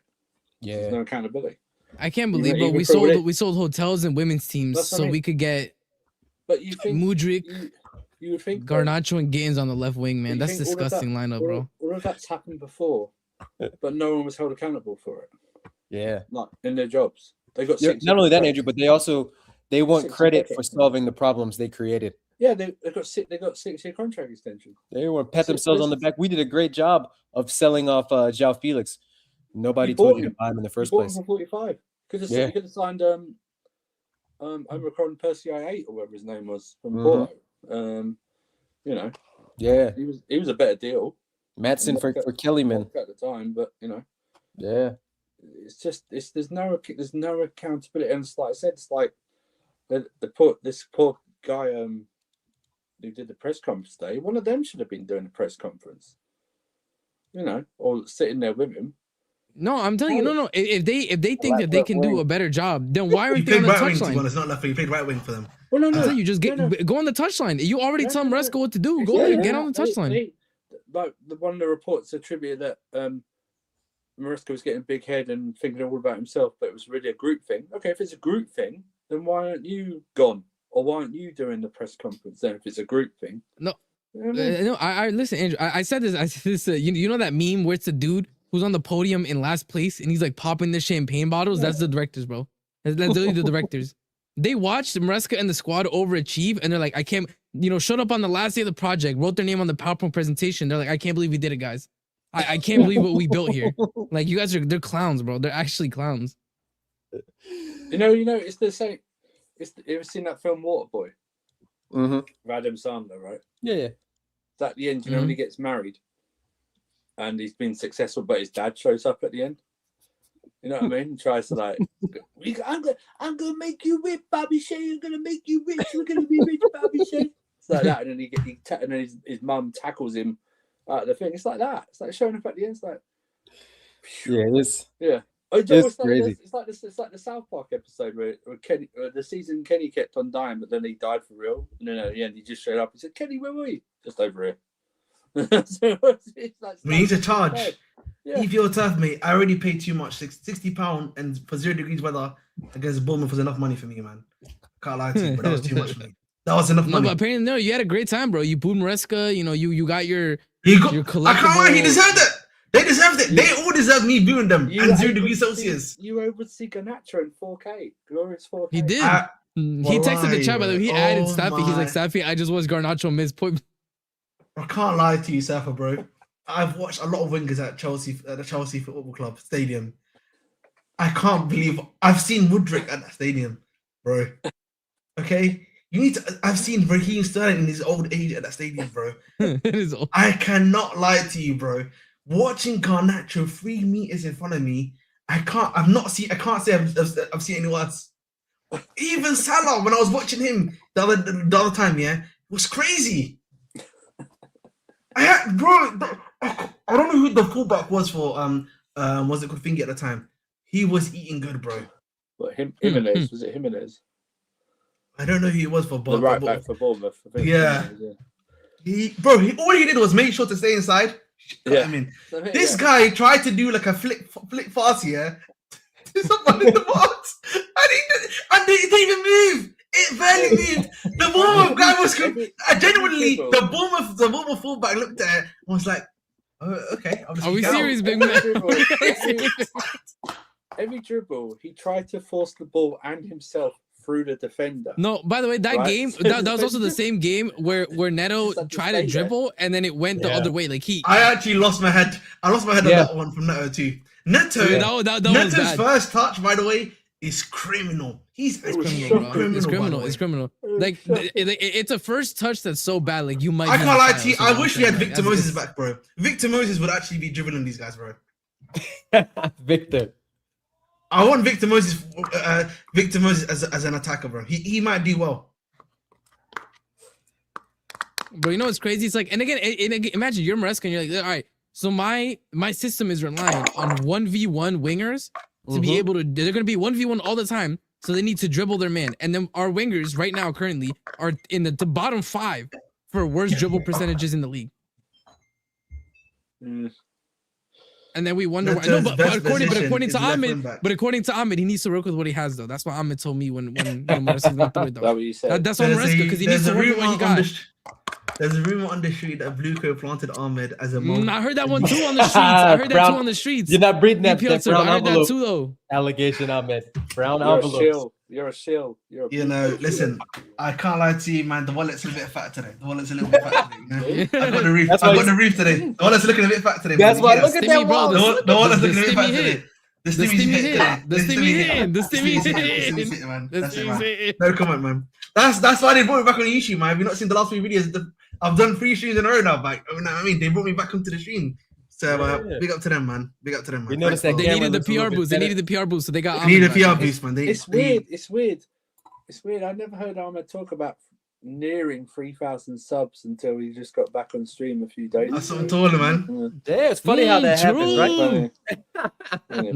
Yeah, there's no accountability. I can't believe, bro. We sold hotels and women's teams so we could get. But you think Mudryk, you would think Garnacho and Gittins on the left wing, man. That's disgusting lineup, bro. All of that's happened before, but no one was held accountable for it. Yeah, like in their jobs, they got not only that, Andrew, but they want credit for solving the problems they created. Yeah, they got 6-year contract extension. They want to pat themselves on the back. We did a great job of selling off João Felix. Nobody told you to buy him in the first place. For 45. You could have signed Omicron Percy 8 or whatever his name was from Porto. You know. Yeah. He was a better deal. Matson for Kellyman at the time, but you know. Yeah. It's just there's no accountability, and it's like I said, it's like this poor guy who did the press conference today. One of them should have been doing the press conference, you know, or sitting there with him. No, I'm telling you, no. If they think that they can do a better job, then why aren't they on the touchline? It's not left wing. You played right wing for them. Well, no. You just go on the touchline. You already tell Maresca what to do. Go there, get on the touchline. Like one of the reports attributed that Maresca was getting a big head and thinking all about himself, but it was really a group thing. Okay, if it's a group thing, then why aren't you gone? Or why aren't you doing the press conference then if it's a group thing? No. I listen, Andrew. I said this. You know that meme where it's a dude who's on the podium in last place and he's like popping the champagne bottles? Yeah. That's the directors, bro. That's literally the directors. They watched Maresca and the squad overachieve and they're like, I can't, showed up on the last day of the project, wrote their name on the PowerPoint presentation. They're like, I can't believe we did it, guys. I can't believe what we built here. Like, you guys they're clowns, bro. They're actually clowns. It's the same. You ever seen that film Waterboy? Mm-hmm. Adam Sandler, right? Yeah. It's at the end, when he gets married and he's been successful, but his dad shows up at the end. You know what I mean? He tries to like, I'm gonna make you rich, Bobby Shea. I'm gonna make you rich. We're gonna be rich, Bobby Shea. It's like that, and then and then his mum tackles him out of the thing. It's like that. It's like showing up at the end. It's like, Yeah, it's Yeah. It's crazy. It's like the South Park episode where Kenny, the season Kenny kept on dying, but then he died for real. And then at the end, he just showed up. He said, "Kenny, where were you?" Just over here. So it's like, We need to charge. Yeah. If you're tough, mate, I already paid too much. £60 and for 0 degrees weather against Bournemouth was enough money for me, man. Can't lie to you, but that was too much for me. That was enough No, money. but apparently, no, you had a great time, bro. You booed Maresca. You know, you got your I can't collectible. lie, he deserved it. They deserved it. They all deserved me booing them. You And 0 able degrees to Celsius. You were able to see Garnacho in 4K, glorious 4K. He did. He texted the chat, by the way. He added Staffy. He's like, Staffy, I just watched Garnacho miss point. I can't lie to you, Safa, bro. I've watched a lot of wingers at the Chelsea Football Club stadium. I can't believe I've seen Woodrick at that stadium, bro. Okay, I've seen Raheem Sterling in his old age at that stadium, bro. I cannot lie to you, bro. Watching Garnacho 3 meters in front of me, I can't say I've seen anyone else. Even Salah, when I was watching him the other time, yeah, it was crazy. I don't know who the fullback was for was it called Thingy at the time. He was eating good, bro. What, Jimenez? Was it Jimenez? I don't know who he was for, The right back for Bournemouth. I think Yeah. All he did was make sure to stay inside. I mean, this guy tried to do like a flick pass here to someone in the box, and he didn't even move. It barely moved. The Bournemouth guy was genuinely the Bournemouth fullback looked at it and was like, "Oh, okay." Are we serious, big man? Every dribble, he tried to force the ball and himself through the defender. No, by the way, that game that was also the same game where Neto tried to dribble and then it went the other way. Like I actually lost my head. I lost my head on that one from Neto too. Neto's first touch, by the way, is criminal. It's criminal. Like it's a first touch that's so bad. Like you might. I can't lie to you. I wish we had Victor Moses back, bro. Victor Moses would actually be dribbling these guys, bro. Victor. I want Victor Moses as an attacker, bro. He might do well. But you know what's crazy? It's like, and again, imagine you're Maresca and you're like, all right, so my system is relying on 1v1 wingers to be able to, they're going to be 1v1 all the time. So they need to dribble their man. And then our wingers right now currently are in the bottom 5 for worst dribble percentages in the league. And then we wonder why. No, but according to Ahmed, he needs to work with what he has, though. That's what Ahmed told me when Maresca went through it, though. That's on Maresca, because he needs to work with what he got. There's a rumor on the street that Bluco planted Ahmed as a mom. I heard that one too on the streets. I heard that too on the streets. You're not breathing that brown envelope. I heard that too, though. Allegation, Ahmed. Brown envelope. You're a shill. Listen, I can't lie to you, man. The wallet's a little bit fat today. I got the roof. I got the roof today. The wallet's looking a bit fat today. That's why. Look at that wall. The wallet's looking a bit fat today. The stimmy hit, man. No comment, man. That's why they brought me back on YouTube, man. Have you not seen the last few videos? I've done 3 streams in a row now. Back, you know what I mean? They brought me back onto the stream. So big up to them, man. Big up to them, man. We noticed that they needed the PR boost. They needed the PR boost, so they got. They needed a PR boost, man. It's weird. I never heard Ahmed talk about nearing 3,000 subs until he just got back on stream a few days ago. That's what I'm talking, man. Yeah, it's funny how that happens, right?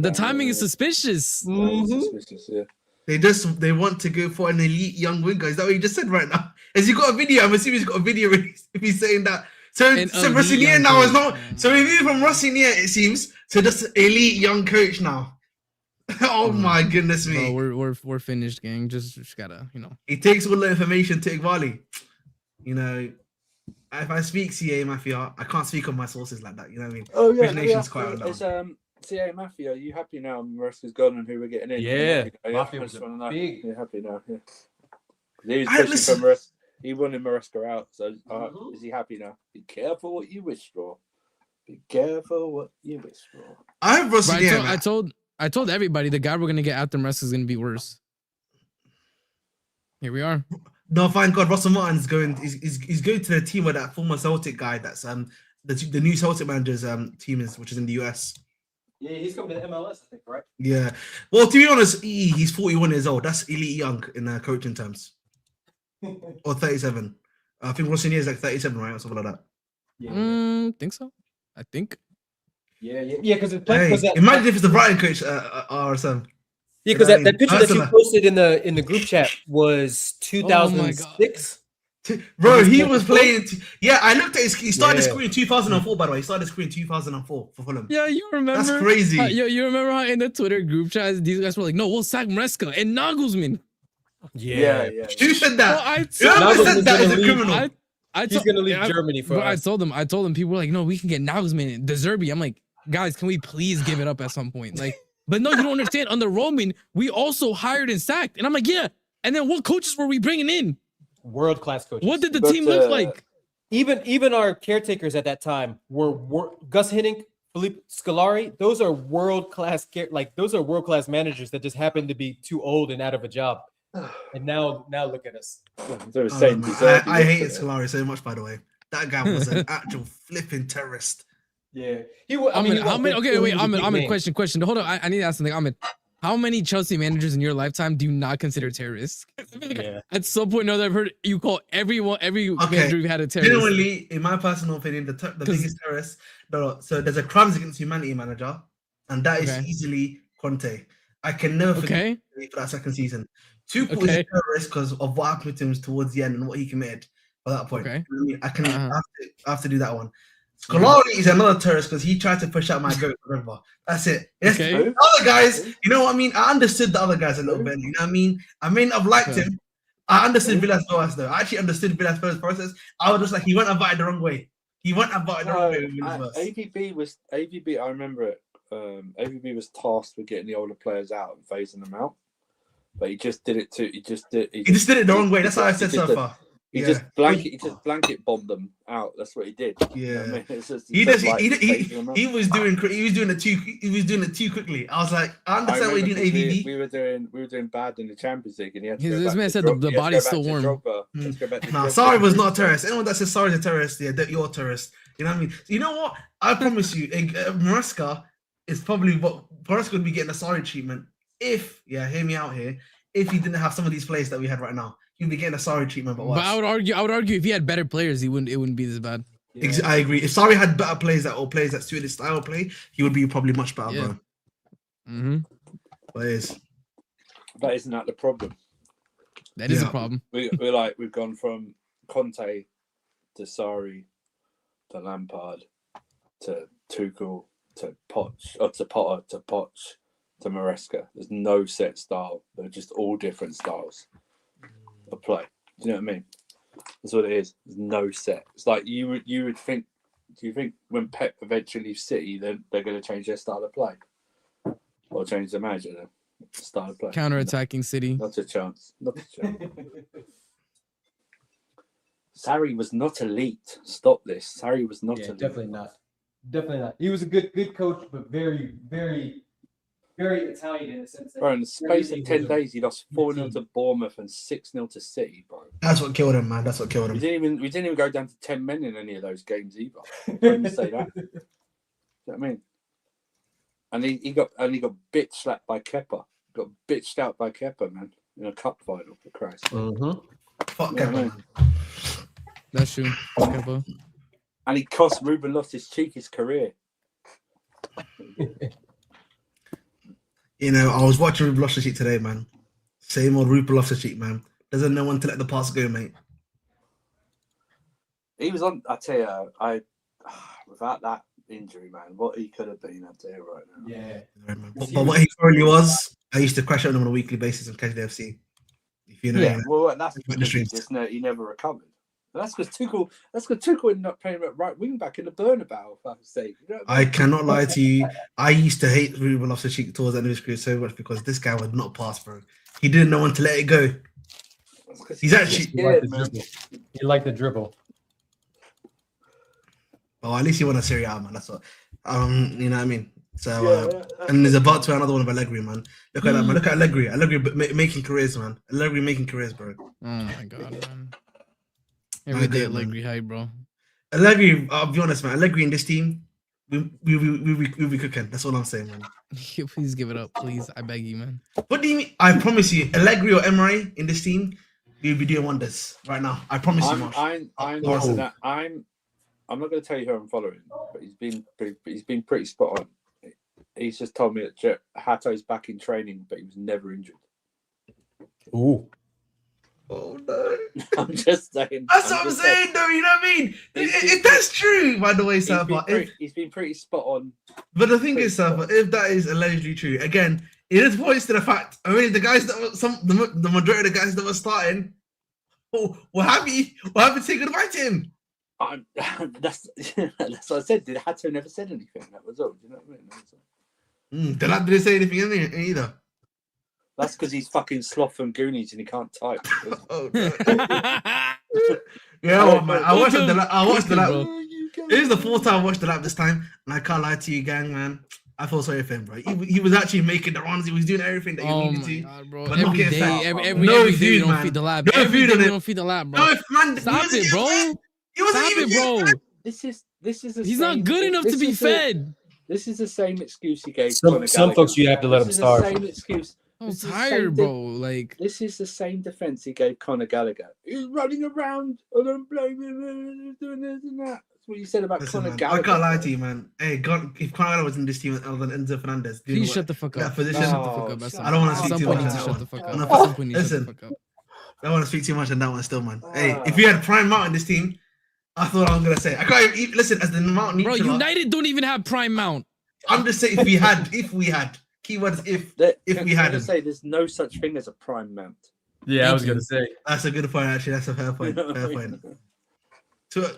The timing is suspicious. Suspicious, yeah. They want to go for an elite young winger. Is that what you just said right now? Has he got a video? I'm assuming he's got a video if he's saying that. So Rosenior now is not. So we moved from Rosenior, it seems, to just elite young coach now. Oh my goodness me! Bro, we're finished, gang. Just gotta, He takes all the information to Igbali. If I speak CA Mafia, I can't speak on my sources like that. You know what I mean? Oh yeah, Nation's quite unknown. CA Mafia, are you happy now? Maresca's gone and who we're getting in? Yeah, Mafia was big. You're happy now, yeah. He was pushing for Maresca. He wanted Maresca out, so is he happy now? Be careful what you wish for. Be careful what you wish for. I have Rosenior. I told everybody the guy we're gonna get after Maresca is gonna be worse. Here we are. No, thank God, Russell Martin's going. He's going to the team where that former Celtic guy. That's the new Celtic manager's team is, which is in the US. Yeah, he's coming to MLS, I think, right? Yeah. Well, to be honest, he's 41 years old. That's elite young in coaching terms. Or 37. I think Rosenior is like 37, right, or something like that. Yeah. Think so. I think. Yeah. Because Hey, imagine if it's the Brighton coach or something. Yeah, because You know what I that mean? picture that you Ursula. posted in the group chat was 2006. Bro, he was playing. Yeah, I looked at his. He started his Yeah. career in 2004. By the way, he started his career in 2004 for Fulham. Yeah, you remember? That's crazy. You remember how in the Twitter group chat these guys were like, "No, we'll sack Maresca and Nagelsmann." Yeah. Who said that? Well, Whoever said that is a leave. criminal. He's gonna leave Germany for us. I told them people were like, "No, we can get Nagelsmann, De Zerbi." I'm like, guys, can we please give it up at some point? Like, but no, you don't understand. Under Roman, we also hired and sacked, and I'm like, yeah. And then what coaches were we bringing in? World class coaches. What did the team look like? Even our caretakers at that time were Gus Hiddink, Philippe Scolari. Those are world class those are world class managers that just happen to be too old and out of a job. And now look at us. I hated Scolari so much. By the way, that guy was an actual flipping terrorist. Yeah, Okay, wait. Ahmed, question. Hold on, I need to ask something. Ahmed, how many Chelsea managers in your lifetime do you not consider terrorists? Yeah. At some point or another, I've heard you call every manager you've had a terrorist. Genuinely, in my personal opinion, the biggest terrorist. No, so there's a crimes against humanity manager, and that is easily Conte. I can never forget for that second season. Tuchel is a terrorist because of what happened to him towards the end and what he committed by that point. Okay. I can I have to do that one. Scolari is another terrorist because he tried to push out my goat. Remember, that's it. Yes, Okay. the other guys, you know what I mean? I understood the other guys a little bit. You know what I mean? I may not have liked him. I understood Villas-Boas though. I actually understood Villas-Boas' process. I was just like, he went about it the wrong way. He went about it the wrong way with Villas-Boas. AVB. I remember it. AVB was tasked with getting the older players out and phasing them out, but he just did it too. He just did it the wrong way. That's how I said so far. He just blanket bombed them out. That's what he did. Yeah, you know what I mean? He was doing it too quickly. I was like, I understand what you're doing, AVB. We were doing bad in the Champions League, and he had to this man said the body's still warm. Nah, sorry was not a terrorist. Anyone that says sorry is a terrorist, yeah, you're a terrorist. You know what I mean? You know what? I promise you, Maresca is probably what Maresca would be getting a sorry treatment if, hear me out here, if he didn't have some of these players that we had right now. He'd be getting a sorry treatment, but I would argue if he had better players, it wouldn't be this bad. Yeah. I agree. If Sarri had better players that suited his style of play, he would be probably much better, bro. Mm-hmm. But isn't that the problem? That is a problem. We've gone from Conte to Sarri to Lampard to Tuchel to Poch to Potter to Poch to Maresca. There's no set style. They're just all different styles of play. Do you know what I mean? That's what it is. There's no set. It's like you would think. Do you think when Pep eventually leaves City, they're going to change their style of play, or change the manager style of play? Counter-attacking City. Not a chance. Not a chance. Sarri was not elite. Stop this. Sarri was not elite. Definitely not. Definitely not. He was a good coach, but very, very, very Italian in a sense. Bro, in the space of 10 days, he lost 4-0 to Bournemouth and 6-0 to City, bro. That's what killed him, man. That's what killed him. We didn't even go down to 10 men in any of those games either. Let me say that. You know what I mean? And he got bitch slapped by Kepa. Got bitched out by Kepa, man, in a cup final, for Christ. Mm-hmm. Fuck Kepa, man. That's true. Kepa. And he cost Ruben Loftus-Cheek his career. You know, I was watching Ruben Loftus-Cheek today, man. Same old Ruben Loftus-Cheek, man. Doesn't know when to let the pass go, mate. He was on. I tell you, without that injury, man, what he could have been, I tell you right now. Yeah. But what he probably was, I used to crash on him on a weekly basis and catch the FC. If you know. Yeah. Well, that's because he never recovered. That's because Tuchel ended up playing at right wing back in the Bernabeu, for fuck's sake. You know what I mean? I cannot lie to you. I used to hate Ruben Loftus-Cheek towards the end of his career so much because this guy would not pass, bro. He didn't know when to let it go. He's actually scared, man. He liked the dribble. Oh, at least he won a Serie A, man. That's what. You know what I mean. So and there's about to another one of Allegri, man. Look at that, man. Look at Allegri. Allegri making careers, man. Allegri making careers, bro. Oh my god, man. Every day Allegri hype, bro. Allegri, I'll be honest, man. Allegri in this team, we'll be cooking. That's all I'm saying, man. Please give it up, please. I beg you, man. What do you mean? I promise you, Allegri or Emery in this team, we'll be doing wonders right now. I promise you. I'm not going to tell you who I'm following, but he's been pretty spot on. He's just told me that Hato's back in training, but he was never injured. Ooh. Oh no! I'm just saying. That's what I'm saying, though. You know what I mean? If that's true, by the way, Safa. He's been pretty spot on. But the thing is, Safa, if that is allegedly true, again, it is points to the fact. I mean, the guys that were the majority of the guys that were starting, were happy to say goodbye to him. That's what I said. Did Hato never said anything? That was all. Do you know what I mean? The lad didn't say anything either. That's because he's fucking sloth from Goonies and he can't type. Oh, no. Yeah, man. I watched the lap. It is the fourth time I watched the lap this time, and I can't lie to you, gang, man. I feel sorry for him, bro. He was actually making the runs. He was doing everything that he needed to. God, bro. But Every day, every day we don't feed the lab. No Every food day on we it. don't feed the lab, bro. No, man. Stop it, bro. He wasn't Stop even it, bro. This is. He's not good enough to be fed. This is the same excuse he gave. Some folks you have to let them starve. Same excuse. I'm tired, bro. Like, this is the same defense he gave Conor Gallagher. He's running around and I'm blaming him, doing this and that. That's what you said about Conor Gallagher. I can't lie to you, man. Hey, God, if Conor Gallagher was in this team other than Enzo Fernandez, please shut the fuck up. Position. Shut the fuck up. I don't want to speak too much. Shut the fuck up. Listen, I don't want to speak too much on that one still, man. Hey, if you had Prime Mount in this team, I thought I was gonna say I can't even listen as the Mount. Bro, United don't even have Prime Mount. I'm just saying if we had. Keywords if we had him. Say there's no such thing as a prime mount. Yeah, I was gonna say that's a good point. Actually, that's a fair point. Fair point. So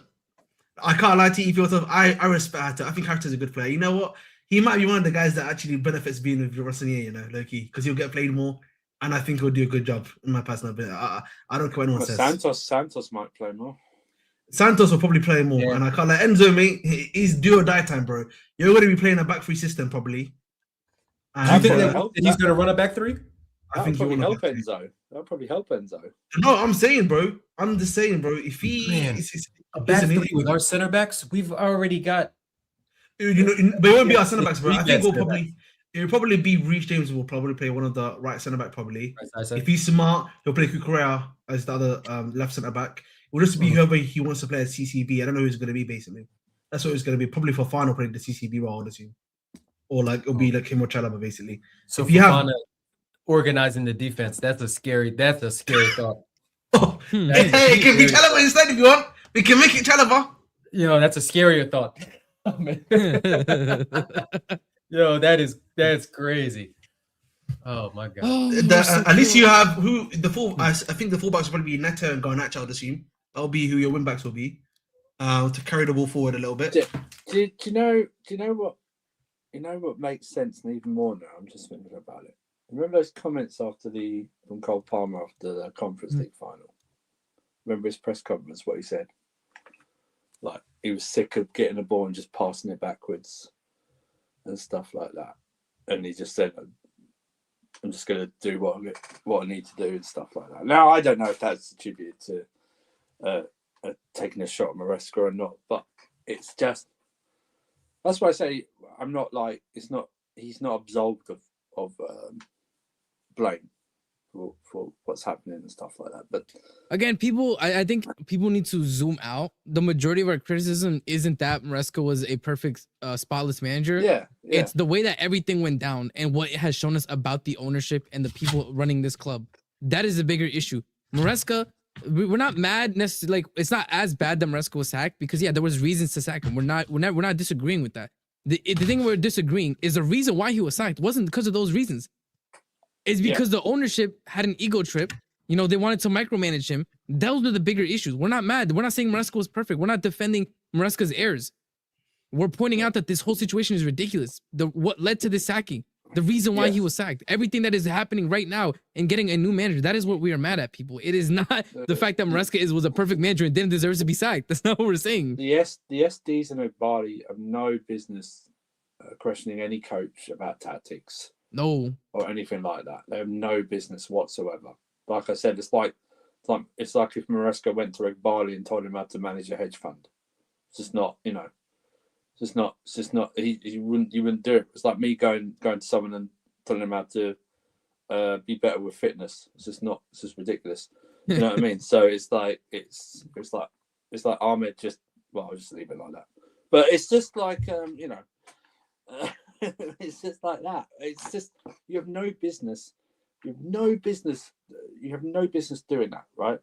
I can't lie to you. If you're I respect Hato. I think Hato's a good player. You know what? He might be one of the guys that actually benefits being with Rosenior. You know, Loki, because he'll get played more, and I think he'll do a good job. In my personal opinion, I don't care what anyone says. Santos might play more. Santos will probably play more, and I can't like Enzo, mate. He's do or die time, bro. You're going to be playing a back three system probably. Do you think he's going to run a back three? I think he'll help Enzo. That'll probably help Enzo. No, I'm saying, bro. I'm just saying, bro. If he a back three with our center backs, we've already got. You know, but it won't be our center backs, bro. I think it'll probably be Reece James will probably play one of the right center back probably. If he's smart, he'll play Kukurea as the other left center back. It will just be whoever he wants to play as CCB. I don't know who it's going to be basically. That's what it's going to be. Probably for final playing the CCB role, I would assume. Or like it'll be like him or Chalaba basically. So if you have organizing the defense, that's a scary thought. Oh, hey, it can be Chalaba instead if you want. We can make it Chalaba. Yo, that's a scarier thought. Yo, that's crazy. Oh my god. At least you have who the full. I think the fullbacks will probably be Neto and Garnacho. I would assume that'll be who your wing backs will be. To carry the ball forward a little bit. Do you know what? You know what makes sense and even more now? I'm just thinking about it. Remember those comments from Cole Palmer after the Conference League final? Remember his press conference, what he said? Like, he was sick of getting the ball and just passing it backwards and stuff like that. And he just said, I'm just going to do what I need to do and stuff like that. Now, I don't know if that's attributed to taking a shot at Maresca or not, but it's just, that's why I say I'm not like, he's not absolved of blame for what's happening and stuff like that. But again, I think people need to zoom out. The majority of our criticism isn't that Maresca was a perfect spotless manager. Yeah. It's the way that everything went down and what it has shown us about the ownership and the people running this club. That is a bigger issue. Maresca, we're not mad necessarily. Like, it's not as bad that Maresca was sacked because there was reasons to sack him. We're not disagreeing with that. The thing we're disagreeing is the reason why he was sacked wasn't because of those reasons. It's because the ownership had an ego trip. You know, they wanted to micromanage him. Those are the bigger issues. We're not mad. We're not saying Maresca was perfect. We're not defending Maresca's errors. We're pointing out that this whole situation is ridiculous. What led to this sacking, the reason why he was sacked, everything that is happening right now and getting a new manager, that is what we are mad at, people. It is not the fact that Maresca was a perfect manager and didn't deserve to be sacked. That's not what we're saying. The SDs and Obadi have no business questioning any coach about tactics. No. Or anything like that. They have no business whatsoever. Like I said, it's like if Maresca went to Bali and told him how to manage a hedge fund. It's just not, you know. It's just not. He wouldn't do it. It's like me going to someone and telling him how to be better with fitness. It's just ridiculous. You know what I mean? So it's like Ahmed just Well, I'll just leave it like that. But it's just like it's just like that. It's just you have no business. You have no business. You have no business doing that, right?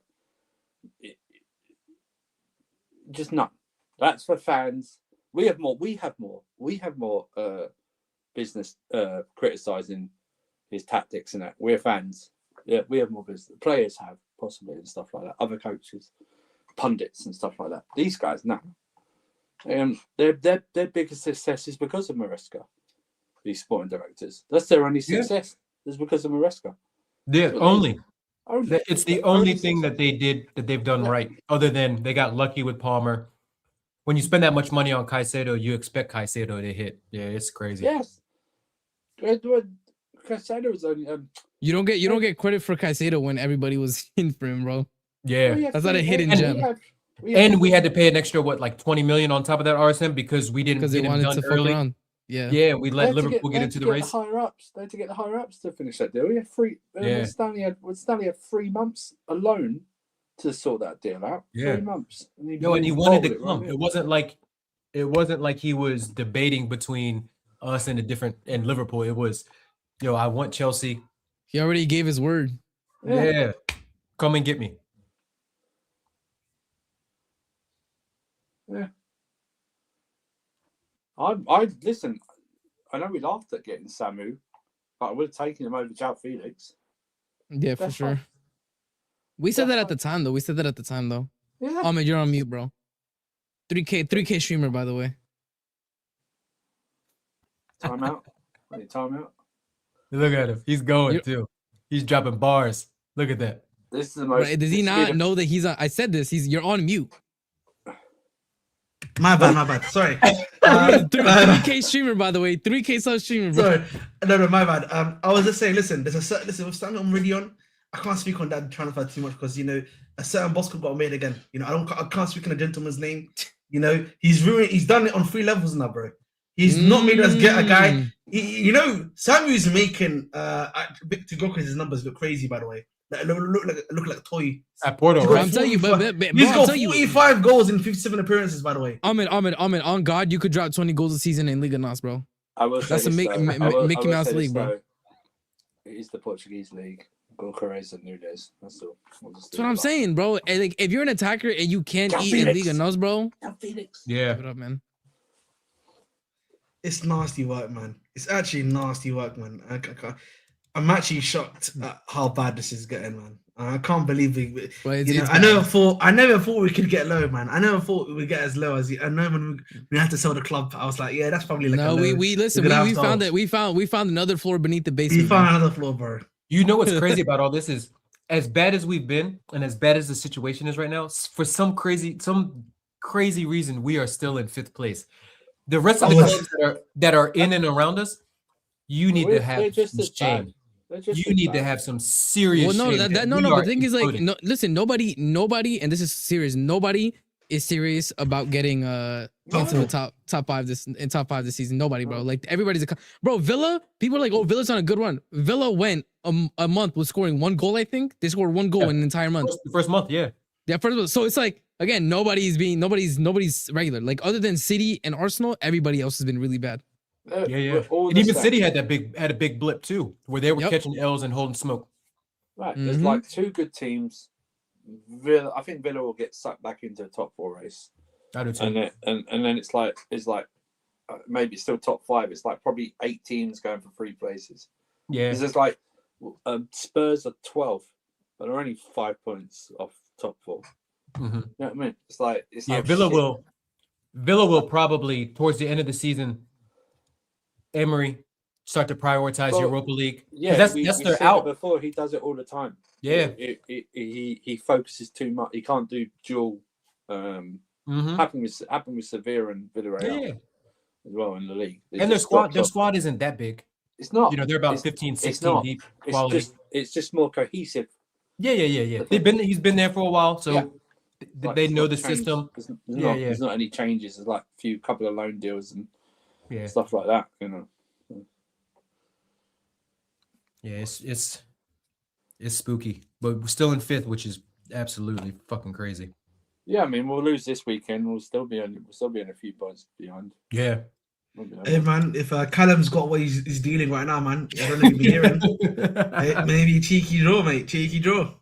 Just none. That's for fans. We have more. We have more business criticizing his tactics and that. We're fans. Yeah, we have more business. Players have possibly and stuff like that. Other coaches, pundits and stuff like that. These guys, no. Their biggest success is because of Maresca. These sporting directors. That's their only success. Is because of Maresca. Yeah, only. Only. It's the only thing that they did that they've done right. Other than they got lucky with Palmer. When you spend that much money on Caicedo, you expect Caicedo to hit. Yeah, it's crazy. Yes. Caicedo was only. You don't get credit for Caicedo when everybody was in for him, bro. Yeah, that's not a hidden gem. We had to pay an extra like 20 million on top of that RSM because we didn't get him done early. Yeah, we let Liverpool get into the race. Higher ups. They had to get the higher ups to finish that deal. We had Stanley had 3 months alone to sort that deal out. Yeah. 3 months. And he wanted to come. It wasn't like he was debating between us and Liverpool. It was, I want Chelsea. He already gave his word. Yeah. Come and get me. Yeah. I listen. I know we laughed at getting Samu, but I would have taken him over João Felix. Yeah, for sure. We said that at the time, though. Yeah. Ahmed, you're on mute, bro. 3K streamer, by the way. Timeout. Timeout. Look at him. He's going too. He's dropping bars. Look at that. This is the most. Right, does he not know that he's on? I said this. You're on mute. My bad. Sorry. 3K streamer, by the way. 3K sub streamer, bro. Sorry. No, my bad. I was just saying, listen, there's a certain, with something I'm really on. I can't speak on that transfer too much because a certain boss could got made again. I can't speak in a gentleman's name. He's ruined. He's done it on 3 levels now, bro. He's not made us get a guy. Samu's making Victor Gokras' numbers look crazy, by the way. Look like a toy. At Porto, right? I'm telling you, he's got 45 goals in 57 appearances, by the way. Ahmed, on God, you could drop 20 goals a season in Liga NOS, bro. That's a Mickey Mouse league, bro. It is the Portuguese league. Gokras and Nunes. That's all. That's what I'm saying, bro. And like, if you're an attacker and you can't eat in Liga NOS, bro. Yeah. What up, man? It's nasty work, man. It's actually nasty work, man. I'm actually shocked at how bad this is getting, man. I can't believe I never thought we could get low, man. I never thought we would get as low as I know when we had to sell the club. I was like, yeah, that's probably like we found it. We found another floor beneath the basement. We found another floor, bro. You know what's crazy about all this is, as bad as we've been and as bad as the situation is right now, for some crazy reason, we are still in 5th place. The rest of the clubs that are in and around us, you need to have some shame. You need to have some serious shame. But the thing is, like, listen, nobody, and this is serious. Nobody is serious about getting into the top 5 this season. Nobody, bro. Like everybody's bro. Villa, people are like, oh, Villa's on a good run. Villa went a month with scoring 1 goal. I think they scored 1 goal in an entire month. The first month, yeah. First month. So it's like, again, nobody's regular. Like other than City and Arsenal, everybody else has been really bad. Yeah. And even City had a big blip too, where they were catching L's and holding smoke. Right. There's like 2 good teams. I think Villa will get sucked back into a top 4 race. I do too. And then it's like maybe it's still top 5. It's like probably 8 teams going for 3 places. Yeah. Because it's like Spurs are 12, but they're only 5 points off top 4. Mm-hmm. You know what I mean? It's like Villa will probably towards the end of the season, Emery start to prioritize Europa League. Yeah, that's their out. Before he does it all the time. Yeah, he focuses too much. He can't do dual. Happened with Sevilla and Villarreal as well in the league. And their squad isn't that big. It's not. They're about 15, 16 deep. Quality. It's just more cohesive. Yeah. He's been there for a while, so they know the system. There's not any changes. There's like a couple of loan deals and stuff like that. Yeah, it's spooky, but we're still in 5th, which is absolutely fucking crazy. Yeah, I mean, we'll lose this weekend. We'll still be in a few points behind. Yeah. Hey man, if Callum's got what he's dealing right now, man, I don't know if you hear him. Hey, maybe cheeky draw, mate. Cheeky draw.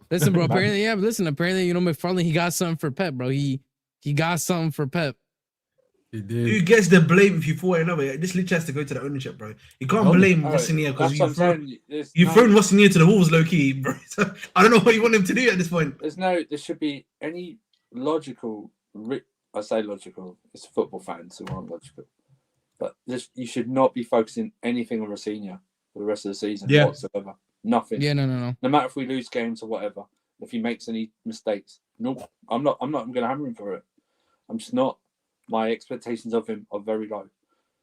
Listen, bro. Apparently, yeah. But listen, apparently, McFarlane, he got something for Pep, bro. He got something for Pep. He did. Who gets the blame if you fall anyway? This literally has to go to the ownership, bro. You can't blame Rosenior because you've thrown Rosenior to the wolves, low key, bro. So, I don't know what you want him to do at this point. There should be any logical. I say logical. It's football fans who aren't logical, but you should not be focusing anything on Rosenior for the rest of the season whatsoever. Nothing. Yeah, no. No matter if we lose games or whatever, if he makes any mistakes, no, I'm not going to hammer him for it. I'm just not. My expectations of him are very low.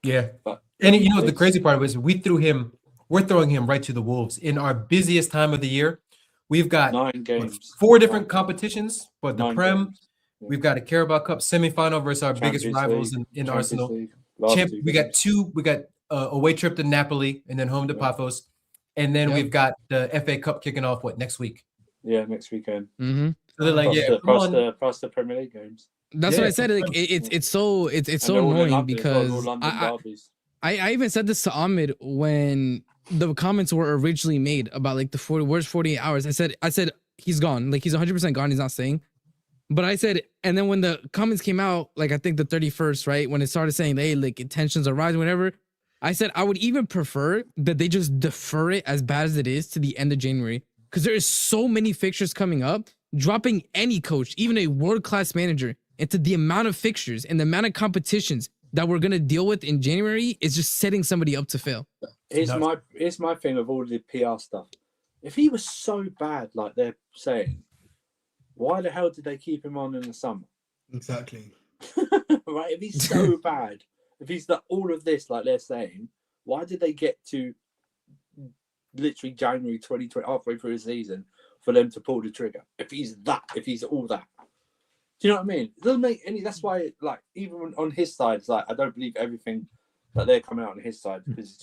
Yeah, but the crazy part was we're throwing him right to the wolves in our busiest time of the year. We've got 9 games, 4 different competitions, but the Prem, games. Yeah. we've got a Carabao Cup semifinal versus our biggest rivals in Arsenal. We got away trip to Napoli and then home to Paphos, and then we've got the FA Cup kicking off next week? Yeah, next weekend. Mm-hmm. So they're like, plus the Premier League games. That's what I said. Like, it's so annoying because I even said this to Ahmed when the comments were originally made about like the 48 hours. I said he's gone. Like he's 100% gone. He's not staying. But I said, and then when the comments came out, like I think the 31st, right, when it started saying, hey, like tensions are rising, whatever, I said I would even prefer that they just defer it as bad as it is to the end of January because there is so many fixtures coming up. Dropping any coach, even a world-class manager, into the amount of fixtures and the amount of competitions that we're gonna deal with in January is just setting somebody up to fail. Here's my thing of all the PR stuff. If he was so bad, like they're saying, why the hell did they keep him on in the summer? Exactly. Right? If he's so bad, if he's all of this, like they're saying, why did they get to literally January 2020, halfway through the season, for them to pull the trigger? If he's all that. Do you know what I mean? It doesn't make any. That's why, like, even on his side, it's like I don't believe everything that they're coming out on his side because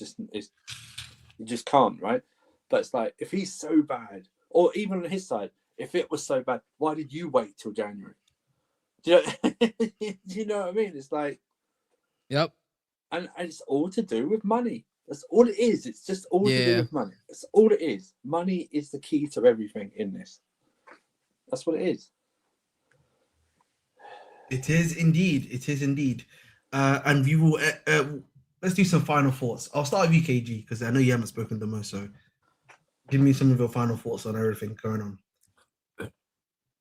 you just can't, right? But it's like if he's so bad, or even on his side, if it was so bad, why did you wait till January? Do you know what I mean? It's like, yep, and it's all to do with money. That's all it is. It's just all to do with money. That's all it is. Money is the key to everything in this. That's what it is. It is indeed. It is indeed. And we will. Let's do some final thoughts. I'll start with UKG because I know you haven't spoken the most. So, give me some of your final thoughts on everything going on.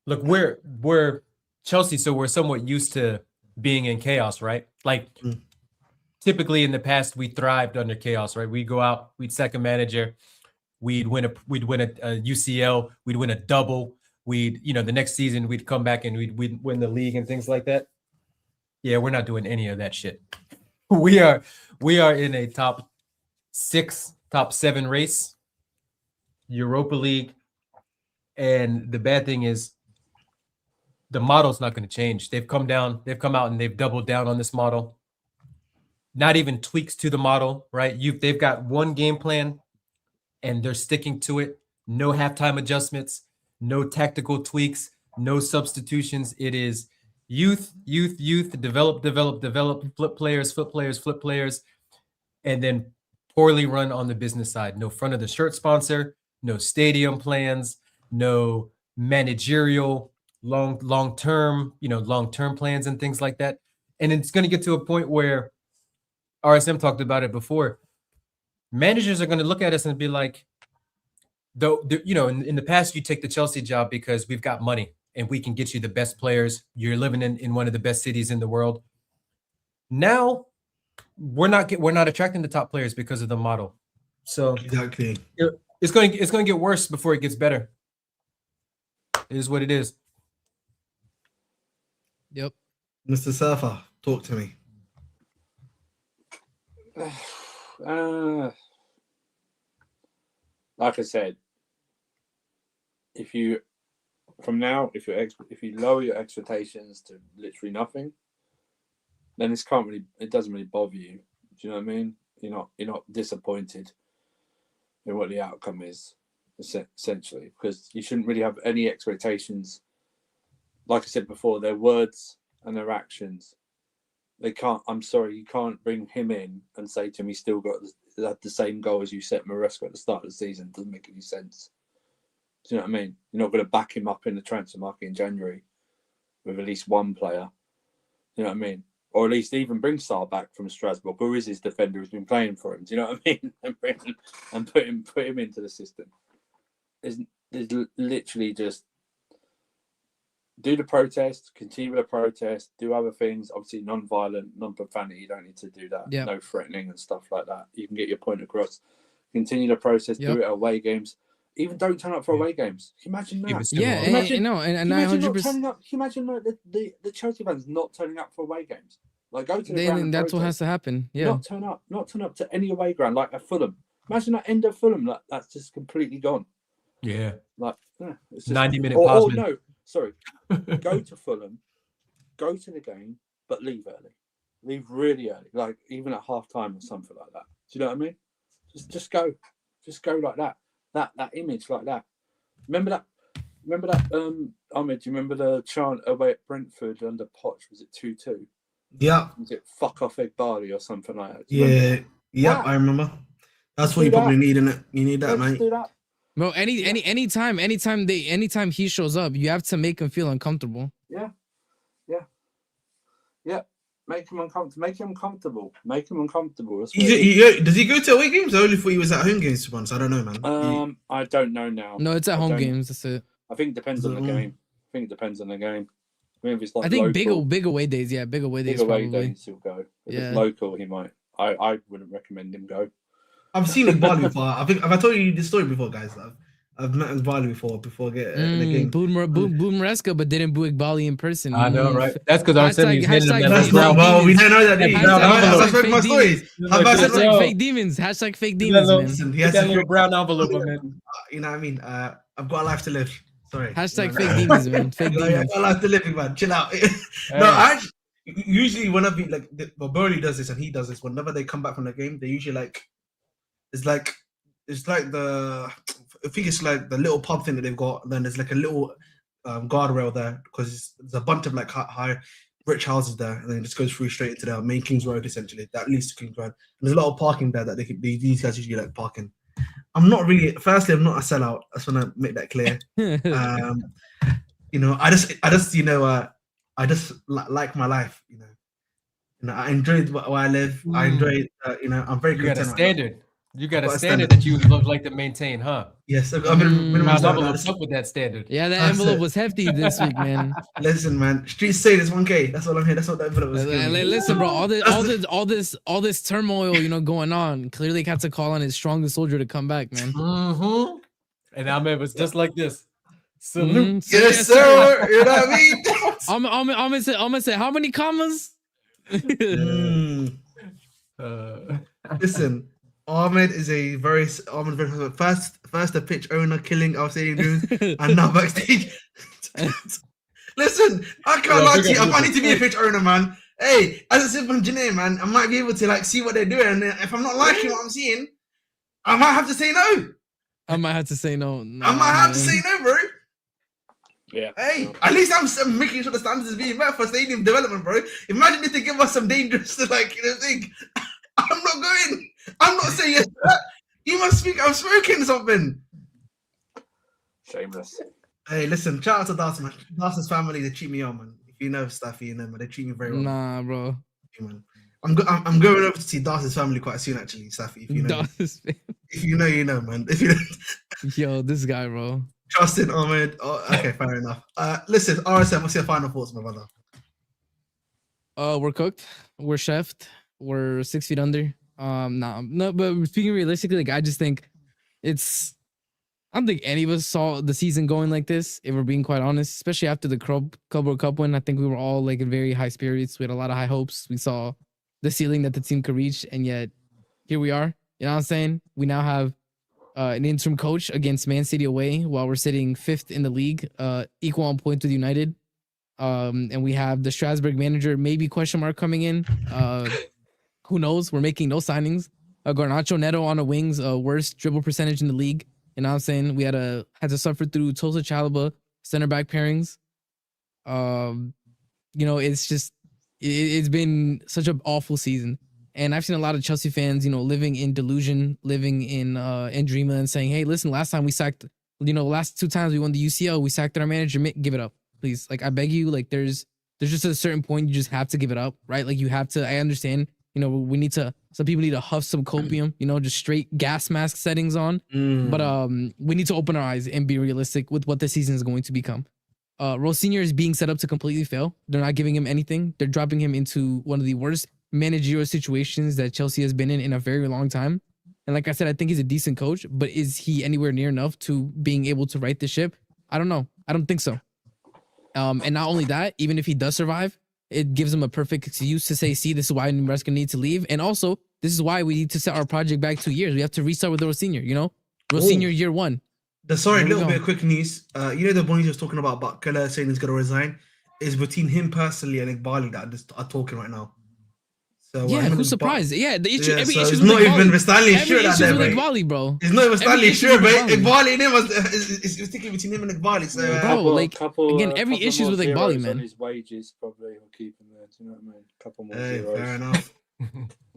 Look, we're Chelsea, so we're somewhat used to being in chaos, right? Like typically in the past, we thrived under chaos, right? We'd go out, we'd sack a manager, we'd win a UCL, we'd win a double. The next season we'd come back and we'd win the league and things like that. Yeah, we're not doing any of that shit. We are in a top 6, top 7 race, Europa League. And the bad thing is the model's not going to change. They've come out and they've doubled down on this model. Not even tweaks to the model, right? They've got one game plan and they're sticking to it. No halftime adjustments. No tactical tweaks, no substitutions. It is youth, develop, flip players, and then poorly run on the business side. No front of the shirt sponsor, no stadium plans, no managerial long-term plans and things like that. And it's going to get to a point where RSM talked about it before. Managers are going to look at us and be like, in the past, you take the Chelsea job because we've got money and we can get you the best players. You're living in one of the best cities in the world. Now, we're not attracting the top players because of the model. So exactly, it's going to get worse before it gets better. It is what it is. Yep. Mr. Surfer, talk to me. Like I said, if you lower your expectations to literally nothing, then it doesn't really bother you. Do you know what I mean? You're not disappointed in what the outcome is, essentially, because you shouldn't really have any expectations like I said before, their words and their actions. They can't. I'm sorry, you can't bring him in and say to him he's still got the same goal as you set Maresca at the start of the season. Doesn't make any sense. Do you know what I mean? You're not going to back him up in the transfer market in January with at least one player. You know what I mean? Or at least even bring Sarr back from Strasbourg, who is his defender who's been playing for him. Do you know what I mean? And put him into the system. There's literally just do the protest, continue with the protest, do other things. Obviously, non-violent, non-profanity. You don't need to do that. Yep. No threatening and stuff like that. You can get your point across. Continue the process. Yep. Do it at away games. Even don't turn up for away games. Can you imagine that? Yeah, Imagine- and Can you I imagine not 100%. turning up? Can you imagine the Chelsea fans not turning up for away games? Like go to the ground. Then and that's what has protest. to happen. Yeah. Not turn up to any away ground like at Fulham. Imagine that end of Fulham, like that's just completely gone. Yeah. Like it's just, 90-minute or pause. no, sorry. Go to Fulham, go to the game, but leave early. Leave really early, like even at half time or something like that. Do you know what I mean? Just go like that. That image like that. Remember that Ahmed, do you remember the chant away at Brentford under Poch? Was it 2-2? Yeah. Was it fuck off Egg Barley or something like that? Do you remember? Yeah. That. I remember. That's Just what do you probably that. need, innit? You need that, Let's mate. do that. Bro, anytime he shows up, you have to make him feel uncomfortable. Yeah. Make him uncomfortable. That's what it is. Does he go to away games? I only thought he was at home games once. I don't know, man. I don't know now. No, it's at I home don't- games. That's it. I think it depends on the Mm. game. I think it depends on the game. I mean, if it's like I think local, big away days. Yeah, big away days big away probably. days, he'll go. If Yeah. it's local, he might. I wouldn't recommend him go. I've seen Igbali before. I think have I told you this story before, guys? I've met Igbali before getting the game. Booed Maresca, but didn't boo Igbali in person. I know, right? That's because Arsenio's hitting him hashtag that That's fake little not brown. well. We don't know that. Hashtag- That's hashtag my fake stories. How about Hashtag- Hashtag Yo. fake demons. Hashtag fake That demons, little- man. Listen, he Get has that to. little brown envelope, man. You know what I mean? I've got a life to live. Sorry. Hashtag You know, fake demons, man. Fake Yeah, demons. I've got a life to live, man. Chill out. Hey. No, usually whenever Burley does this and he does this, whenever they come back from the game, they usually it's like the I think it's like the little pub thing that they've got. And then there's like a little guardrail there because there's a bunch of like high rich houses there, and then it just goes through straight into the main King's Road essentially. That leads to King's Road. And there's a lot of parking there that these guys usually like parking. I'm not a sellout. I just want to make that clear. I just like my life. I enjoy where I live. I enjoy. I'm very You got a content. standard. You got a Got a standard standard. that you would like to maintain, huh? Yes, I've been minimum Round standard. envelopes up with that standard. Yeah, that That's envelope it. was hefty this week, man. Listen, man. Streets say this 1K. That's all I'm here. That's what that envelope was. giving me. Listen, bro, all this turmoil, going on. Clearly had to call on his strongest soldier to come back, man. Mm-hmm. And Ahmed was just like this. Salute. Mhm. Yes, sir. You know what I mean? I'm gonna say how many commas? Mm. Listen, Ahmed is a very first a pitch owner killing our stadium dreams, and now backstage. Listen, I can't lie to you. I might need to be a pitch owner, man. Hey, as a civil engineer, man, I might be able to see what they're doing. And if I'm not liking what I'm seeing, I might have to say no. I might have to say no. I might have to say no, bro. Yeah. Hey, at least I'm making sure the standards is being met for stadium development, bro. Imagine if they give us some dangerous, thing. I'm not going. I'm not saying yes to that. You must speak. I'm smoking something. Shameless. Hey, listen, shout out to Dawson, man. Dawson's family, they treat me on, man. If you know Staffy and them, man, they treat me very well. Nah, bro. Man. I'm going over to see Dawson's family quite soon, actually, Staffy. If you know, if you know, you know, man. If you don't, Yo, this guy, bro. Justin Ahmed. Oh, okay, fair enough. Listen, RSM, what's your final thoughts, my brother? We're cooked. We're chefed. We're 6 feet under. No, but speaking realistically, I just think I don't think any of us saw the season going like this, if we're being quite honest, especially after the Club World Cup win. I think we were all in very high spirits. We had a lot of high hopes. We saw the ceiling that the team could reach, and yet here we are. You know what I'm saying? We now have an interim coach against Man City away while we're sitting 5th in the league, equal on points with United. And we have the Strasbourg manager, maybe question mark coming in. Who knows? We're making no signings. Garnacho Neto on the wings, worst dribble percentage in the league. You know what I'm saying? We had to suffer through Tosa Chalaba center back pairings. It's just it's been such an awful season. And I've seen a lot of Chelsea fans, living in delusion, living in dreamland, saying, "Hey, listen, last time we sacked, last 2 times we won the UCL, we sacked our manager. Give it up, please. Like, I beg you. Like, there's just a certain point you just have to give it up, right? Like, you have to. I understand. Some people need to huff some copium, just straight gas mask settings on. But we need to open our eyes and be realistic with what the season is going to become. Rosenior is being set up to completely fail. They're not giving him anything. They're dropping him into one of the worst managerial situations that Chelsea has been in a very long time. And like I said, I think he's a decent coach, but is he anywhere near enough to being able to right the ship? I don't know. I don't think so. And not only that, even if he does survive, it gives him a perfect excuse to say, see, this is why Maresca needs to leave. And also, this is why we need to set our project back 2 years. We have to restart with Rosenior, Rosenior year 1. Sorry, a little bit of quick news. The one he was talking about Keller saying he's going to resign is between him personally and Iqbali that are talking right now. So, yeah, who's surprised? Yeah, the issue. Every so issue it's with not Iqbali. even Stanley sure that Every issue there, with Iqbali, bro. It's not even Stanley issue sure, with but Iqbali. Iqbali and him was sticking between him and Iqbali. So, Bro, again, every couple issue more with Iqbali, zeros man. on his wages probably will keep him there. Do you know what I mean? Couple more hey, zeros. fair enough.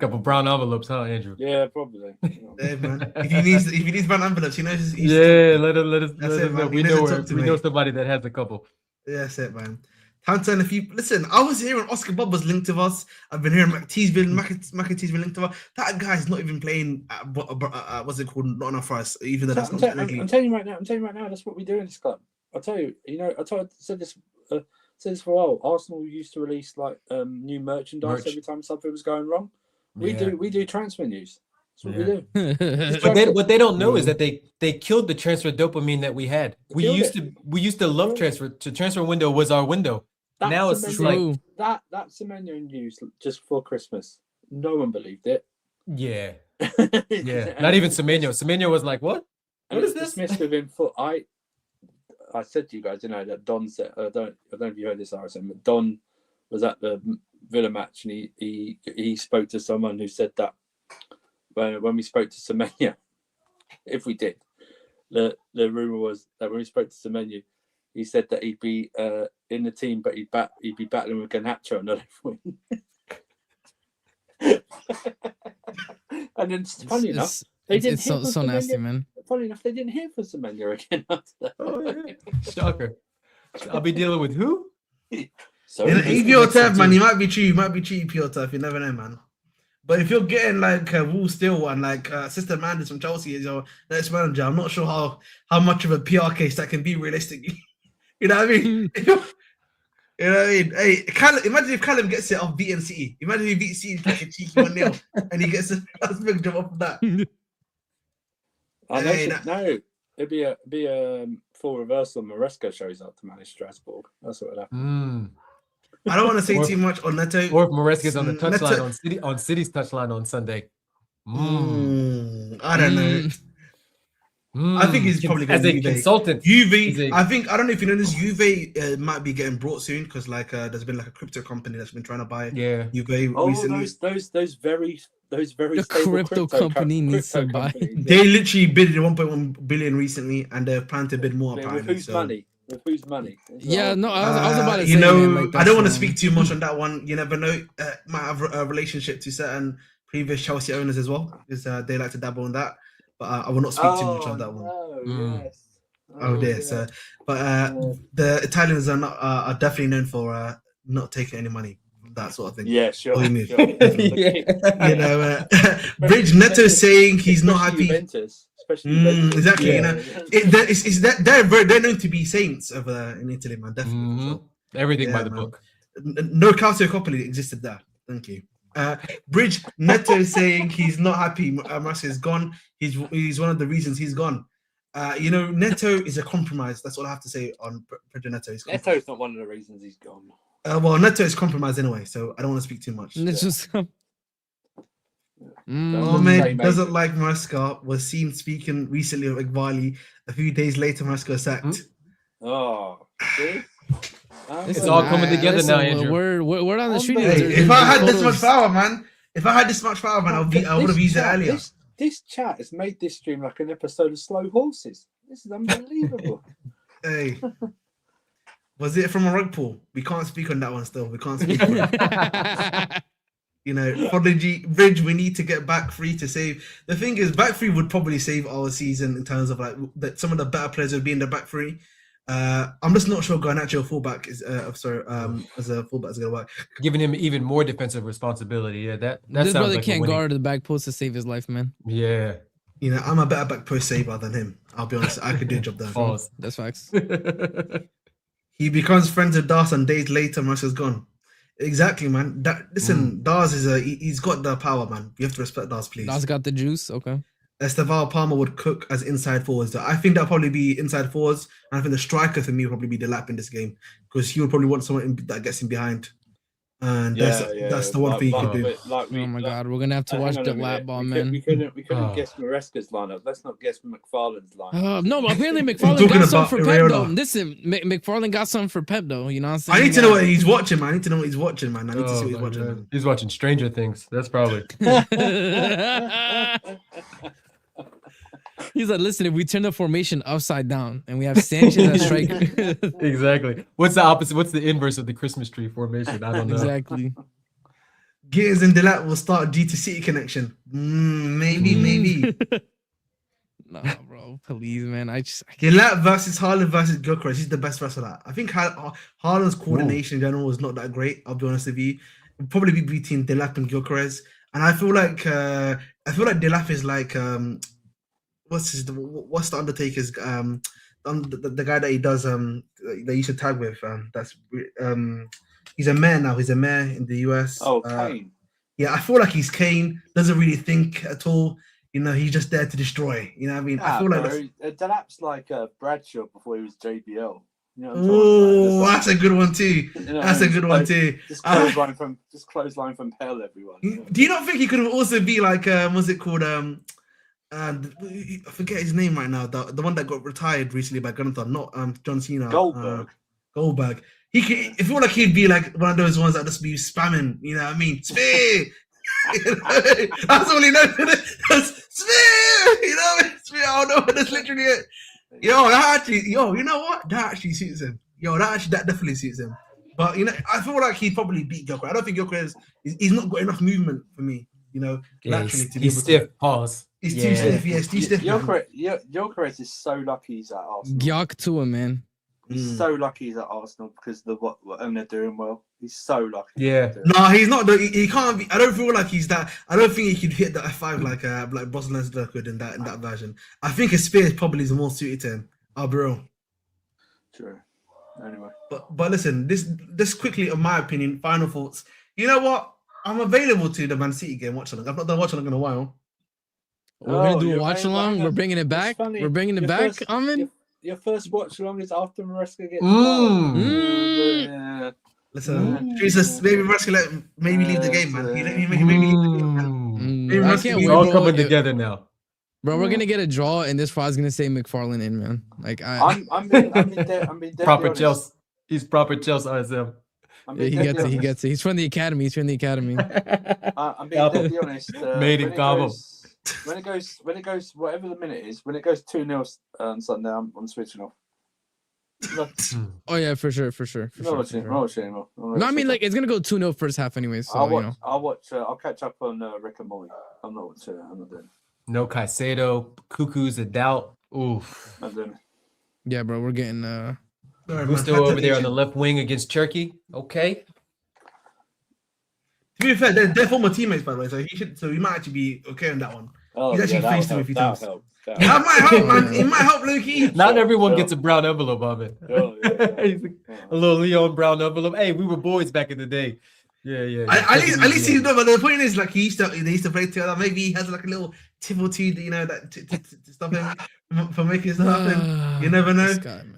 Couple brown envelopes, huh, Andrew? Yeah, probably. Hey, man. If he needs brown envelopes, he's Yeah, let us That's it, know. man. We He knows know to talk to we me. know somebody that has a couple. Yeah, that's it, man. Tantan, if you listen, I was hearing Oscar Bob was linked to us. I've been hearing McAtee's been linked to us. That guy's not even playing at what's it called? Not enough for us, even though that's not I'm telling you right now. That's what we do in this club. I'll tell you. I said this for a while. Arsenal used to release like new merchandise every time something was going wrong. We do transfer news. That's what we do. But what they don't know is that they killed the transfer dopamine that we had. We used to love transfer. The transfer window was our window. Now it's just like that Semenyo news just before Christmas. No one believed it. Yeah. Not even Semenyo. Semenyo was like, "What? What is this?" Dismissed within foot. I said to you guys, that Don said. I don't know if you heard this, RSM, but Don was at the Villa match and he spoke to someone who said that when we spoke to Semenyo, if we did, the rumor was that when we spoke to Semenyo, he said that he'd be in the team, but he'd be battling with Garnacho and not everyone. And then, funny enough, they didn't. It's so nasty, man. Funny enough, they didn't hear from Semenyo again after that. Oh, yeah. Shocker. I'll be dealing with who? So Piotr, man, you might be cheating Piotr. You never know, man. But if you're getting like Wool Still and like Sister Manders from Chelsea as your next manager, I'm not sure how much of a PR case that can be realistically. You know what I mean? You know what I mean? Hey, imagine if Callum gets it off beating City. Imagine if he beats City like a cheeky 1-0 and he gets a big job off of that. No, it'd be a full reversal. Maresca shows up to manage Strasbourg. That's what would happen. I don't want to say too much on Neto. Or if Maresca's on the touchline on City's touchline on Sunday. I don't know. I think he's probably going as to a Juve. consultant. Juve. I don't know if you know this. Juve might be getting brought soon because there's been like a crypto company that's been trying to buy Juve recently. Those very the crypto company needs to buy. They literally bid 1.1 billion recently, and they're planning to bid more. With whose money? With whose money? Yeah, no, I was about to say. I don't want to speak too much on that one. You never know. Might have a relationship to certain previous Chelsea owners as well, because they like to dabble on that. But I will not speak too much on that one. Yes. Dear. Yes. So, but the Italians are definitely known for not taking any money. That sort of thing. Yeah, sure. You know, Bridge Neto saying he's not happy. Juventus, exactly. Yeah. You know, they're known to be saints over there in Italy, man. Definitely. So, everything by the book. No calciopoli existed there. Thank you. Bridge Neto saying he's not happy. Maresca is gone. He's one of the reasons he's gone. You know, Neto is a compromise. That's all I have to say on Bridge Neto. Neto's not one of the reasons he's gone. Well, Neto is compromised anyway, so I don't want to speak too much. It's just Ahmed doesn't like Maresca. Was seen speaking recently of Iqbali. A few days later, Maresca was sacked. Oh, see? It's all coming together now, Andrew. We're on the street. If I had this much power, man, I would have used it earlier. This chat has made this stream like an episode of Slow Horses. This is unbelievable. Hey. Was it from a rug pull? We can't speak on that one still. We can't speak on it. You know, Prodigy, Bridge, we need to get back three to save. The thing is, back three would probably save our season in terms of like that some of the better players would be in the back three. I'm just not sure Garnacho fullback is as a fullback is gonna work. Giving him even more defensive responsibility. Yeah, that This sounds brother like a can't winning- guard the back post to save his life, man. Yeah. You know, I'm a better back post saver than him. I'll be honest. I could do a job there. Pause. That's facts. He becomes friends with Das, and days later, Maresca's gone. Exactly, man. Listen, Das is he's got the power, man. You have to respect Das, please. Das got the juice. Okay. Esteval Palmer would cook as inside forwards. I think that'll probably be inside forwards, and I think the striker for me will probably be Delap in this game because he would probably want someone that gets him behind, and that's the one thing he could do. Oh my God, we're gonna have to watch the lap ball, man. We couldn't guess Maresca's lineup. Let's not guess McFarlane's lineup. No, but apparently McFarlane talking got something for about Pep Areola. though. Listen, McFarlane got something for Pep though. You know what I'm saying? I need to know what he's watching, man. I need to know what he's watching, man. I need to see what he's my watching. God. Man. He's watching Stranger Things. That's probably. He's like, listen, if we turn the formation upside down and we have Sanchez as striker. Exactly. What's the opposite? What's the inverse of the Christmas tree formation? I don't know. Exactly. Gittins and Delap will start due to City connection. Maybe. Nah, bro, please, man. I can't. Delap versus Haaland versus Gyökeres. He's the best wrestler. I think Haaland's coordination in general was not that great. I'll be honest with you. It'd probably be between Delap and Gyökeres. And I feel like Delap is like what's the Undertaker's the guy that he does that he used to tag with he's a mayor now. He's a mayor in the US. Oh, Kane. Yeah, I feel like he's Kane. Doesn't really think at all. You know, he's just there to destroy. You know what I mean? I feel like Delap's like Bradshaw before he was JBL. You know what I'm oh, talking that's a good one too. about? You know, That's a good one too. Just clothesline from hell, everyone. Do you not think he could have also be like what's it called? I forget his name right now. The one that got retired recently by Gunther, not John Cena. Goldberg. He could. I feel like he'd be like one of those ones that just be spamming. You know what I mean? Spear. That's all he knows. Spear. You know what I mean? Spear. I don't know. That's literally it. You know what? That actually suits him. That definitely suits him. But you know, I feel like he'd probably beat Gyökeres. I don't think Gyökeres he's not got enough movement for me. You know, naturally to be able he's stiff. to. Pause. He's too stiff. Yeah, he's too stiff. Gyökeres is so lucky he's at Arsenal. Gyok to him, man. He's so lucky he's at Arsenal because and they're doing well. He's so lucky. Yeah. No, he's not. He can't be. I don't feel like he's that. I don't think he could hit the F5 like Bros Lesnar could in that version. I think his spear probably is more suited to him. I'll be real. True. Anyway. But listen, this quickly, in my opinion, final thoughts. You know what? I'm available to the Man City game watch along. I've not done watch along in a while. We're gonna do a watch along. We're bringing it back. We're bringing it back. Amin. Your first watch along is after Maresca gets. Listen, Jesus, maybe Maresca maybe leave the game, man. Maybe leave the game, man. I can't wait, We're all bro. coming together now. Bro, we're gonna get a draw, and this pod's gonna say McFarlane in, man. Like I'm being Proper honest. Chelsea. He's proper Chelsea ISM. he gets it. He's from the academy. I'm being deadly honest. Made in Cabo. When it goes, whatever the minute is, when it goes 2-0 on Sunday, I'm switching off. Oh yeah, for sure. No, I mean, like it's gonna go 2-0 first half anyway. So I'll watch. I'll catch up on Rick and Morty. I'm not doing it. No Caicedo. Cuckoo's a doubt. Oof. I'm doing it. Yeah, bro, we're getting Gusto over there on the left wing against Turkey. Okay. To be fair, they're former teammates, by the way, so he might actually be okay on that one. Oh, He's actually faced him a few times. That'll That might help, man. It might help, Loki. Not everyone gets a brown envelope of it. Yeah. A little Leon brown envelope. Hey, we were boys back in the day. Yeah. At least he know. But the point is, like, they used to play together. Maybe he has like a little tip or two, you know, that to stop him from making stuff happen. You never know. This guy, man.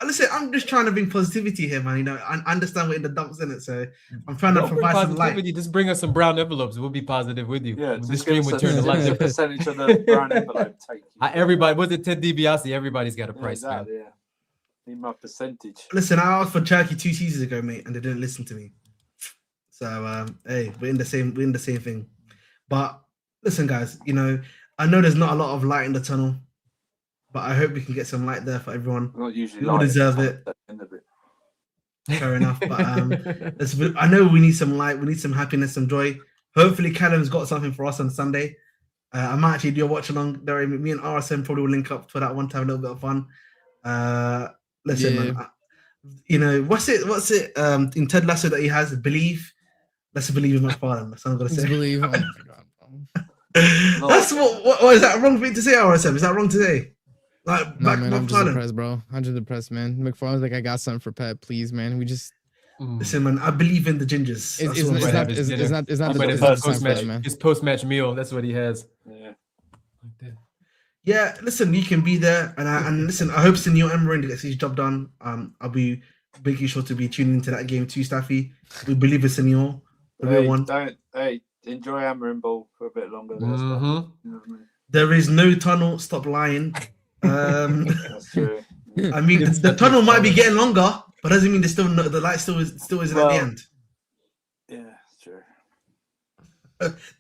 Listen, I'm just trying to bring positivity here, man. You know, I understand we're in the dumps in it, so I'm trying to provide some light. Just bring us some brown envelopes. We'll be positive with you. Yeah, the stream would turn a lot different. Percentage of the brown envelope take. Everybody, was it Ted DiBiase? Everybody's got a price, man. Yeah. Need my percentage. Listen, I asked for Turkey 2 seasons ago, mate, and they didn't listen to me. So, hey, we're in the same thing. But listen, guys, you know, I know there's not a lot of light in the tunnel, but I hope we can get some light there for everyone. Not usually. We all deserve it. Fair enough. But I know we need some light, we need some happiness, some joy. Hopefully, Callum's got something for us on Sunday. I might actually do a watch along. Me and RSM probably will link up for that one to have a little bit of fun. Listen, Yeah. man. You know what's it? In Ted Lasso that he has, believe. Let's believe in McFarlane. That's what I'm gonna Just say. believe. Oh my god. Bro. That's what is that wrong thing to say, RSM? Is that wrong to say? Like, No, back man, I'm just McFarlane. depressed, bro. I'm just depressed, man. McFarlane's like, I got something for Pep, please, man. We just. Listen, man, I believe in the gingers. It's That's all I'm not. saying. It's not But the his time for post-match, that, man. his post-match meal. That's what he has. Yeah. Yeah, listen, you can be there, and listen. I hope Senor Emery gets his job done. I'll be making sure to be tuning into that game too, Staffy. We believe in Senor, the real one. Enjoy Amarin Ball for a bit longer. Mhm. You know what I mean? There is no tunnel. Stop lying. That's true. I mean, the tunnel might be getting longer, but doesn't mean there's still the light still isn't at the end. Yeah, that's true.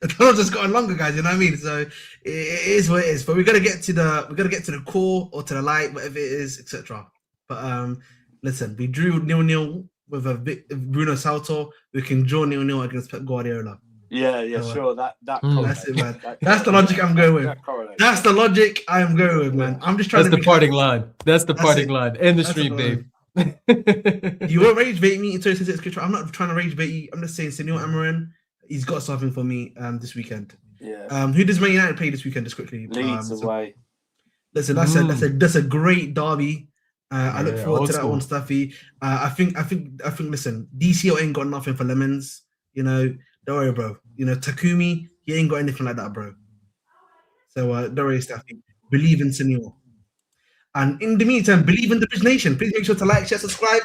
The tunnel's just gotten longer, guys. You know what I mean? So it is what it is. But we gotta get to the core or to the light, whatever it is, etc. But listen, we drew 0-0 with a Bruno Salto. We can draw 0-0 against Pep Guardiola. Yeah, sure. That That's it, man. That's the logic I'm going with. That's the logic I'm going with, man. I'm just trying That's to the parting line. That's the parting line. End the That's stream, the babe. You won't rage bait me in 2026. I'm not trying to rage bait you. I'm just saying, Senor Amarin, he's got something for me this weekend. Yeah. Who does Man United play this weekend? Just quickly. Leeds away. Listen, that's a great derby. I look forward to that one, Stuffy. I think. Listen, DCO ain't got nothing for lemons. You know, don't worry, bro. You know, Takumi, he ain't got anything like that, bro. So don't worry, Stuffy. Believe in Senor. And in the meantime, believe in the Bridge Nation. Please make sure to like, share, subscribe.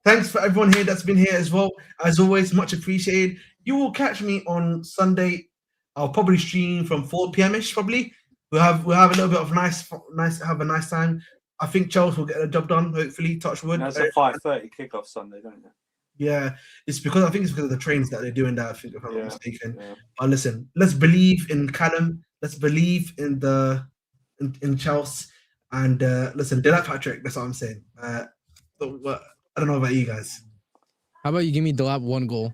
Thanks for everyone here that's been here as well. As always, much appreciated. You will catch me on Sunday. I'll probably stream from 4 p.m.ish. Probably we'll have a little bit of nice have a nice time. I think Chelsea will get the job done. Hopefully, touch wood. That's a 5:30 kickoff Sunday, don't you? Yeah, it's because I think it's because of the trains that they're doing that. I think if I'm not mistaken. Yeah. But listen, let's believe in Callum. Let's believe in in Chelsea. And listen, Dylan Patrick. That's what I'm saying. I don't know about you guys. How about you give me Delap 1 goal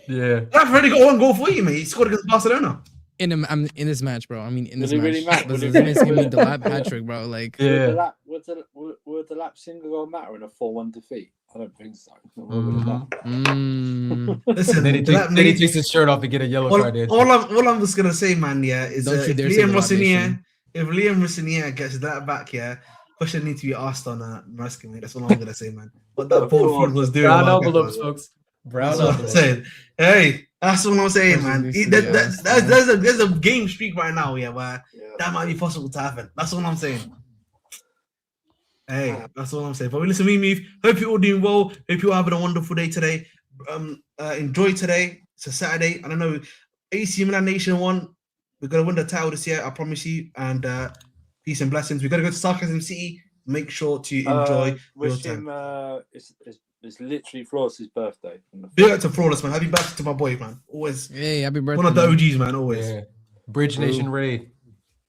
Yeah. I've already got 1 goal for you, mate. He scored against Barcelona. in this match, bro? I mean, in this Does it match. really matter? Does Would it it give me Delap Patrick, bro? Like, Yeah. Would the lap single goal matter in a 4-1 defeat? I don't think so. Listen, Then he takes his shirt off to get a yellow card. all I'm just gonna say, man, is Don't you if dare say Liam Rosenior gets that back, question needs to be asked on Maresca, mate. That's all I'm gonna say, man. What that ball front was doing. Brown envelopes, folks. Brown That's what I'm envelopes. saying. Hey, that's what I'm saying, man. There's a game streak right now, where that might be possible to happen. That's all I'm saying. Hey, that's all I'm saying. But listen, we move. Hope you're all doing well. Hope you're all having a wonderful day today. Enjoy today. It's a Saturday. I don't know. AC Milan Nation won. We're gonna win the title this year. I promise you. And peace and blessings. We're gonna go to Sarcasm City. Make sure to enjoy your Wish time. him. It's literally Flora's birthday. Big up to Flawless, man. Happy birthday to my boy, man. Always hey, happy birthday. one of the man. OGs, man. Always. Yeah. Bridge Nation raid.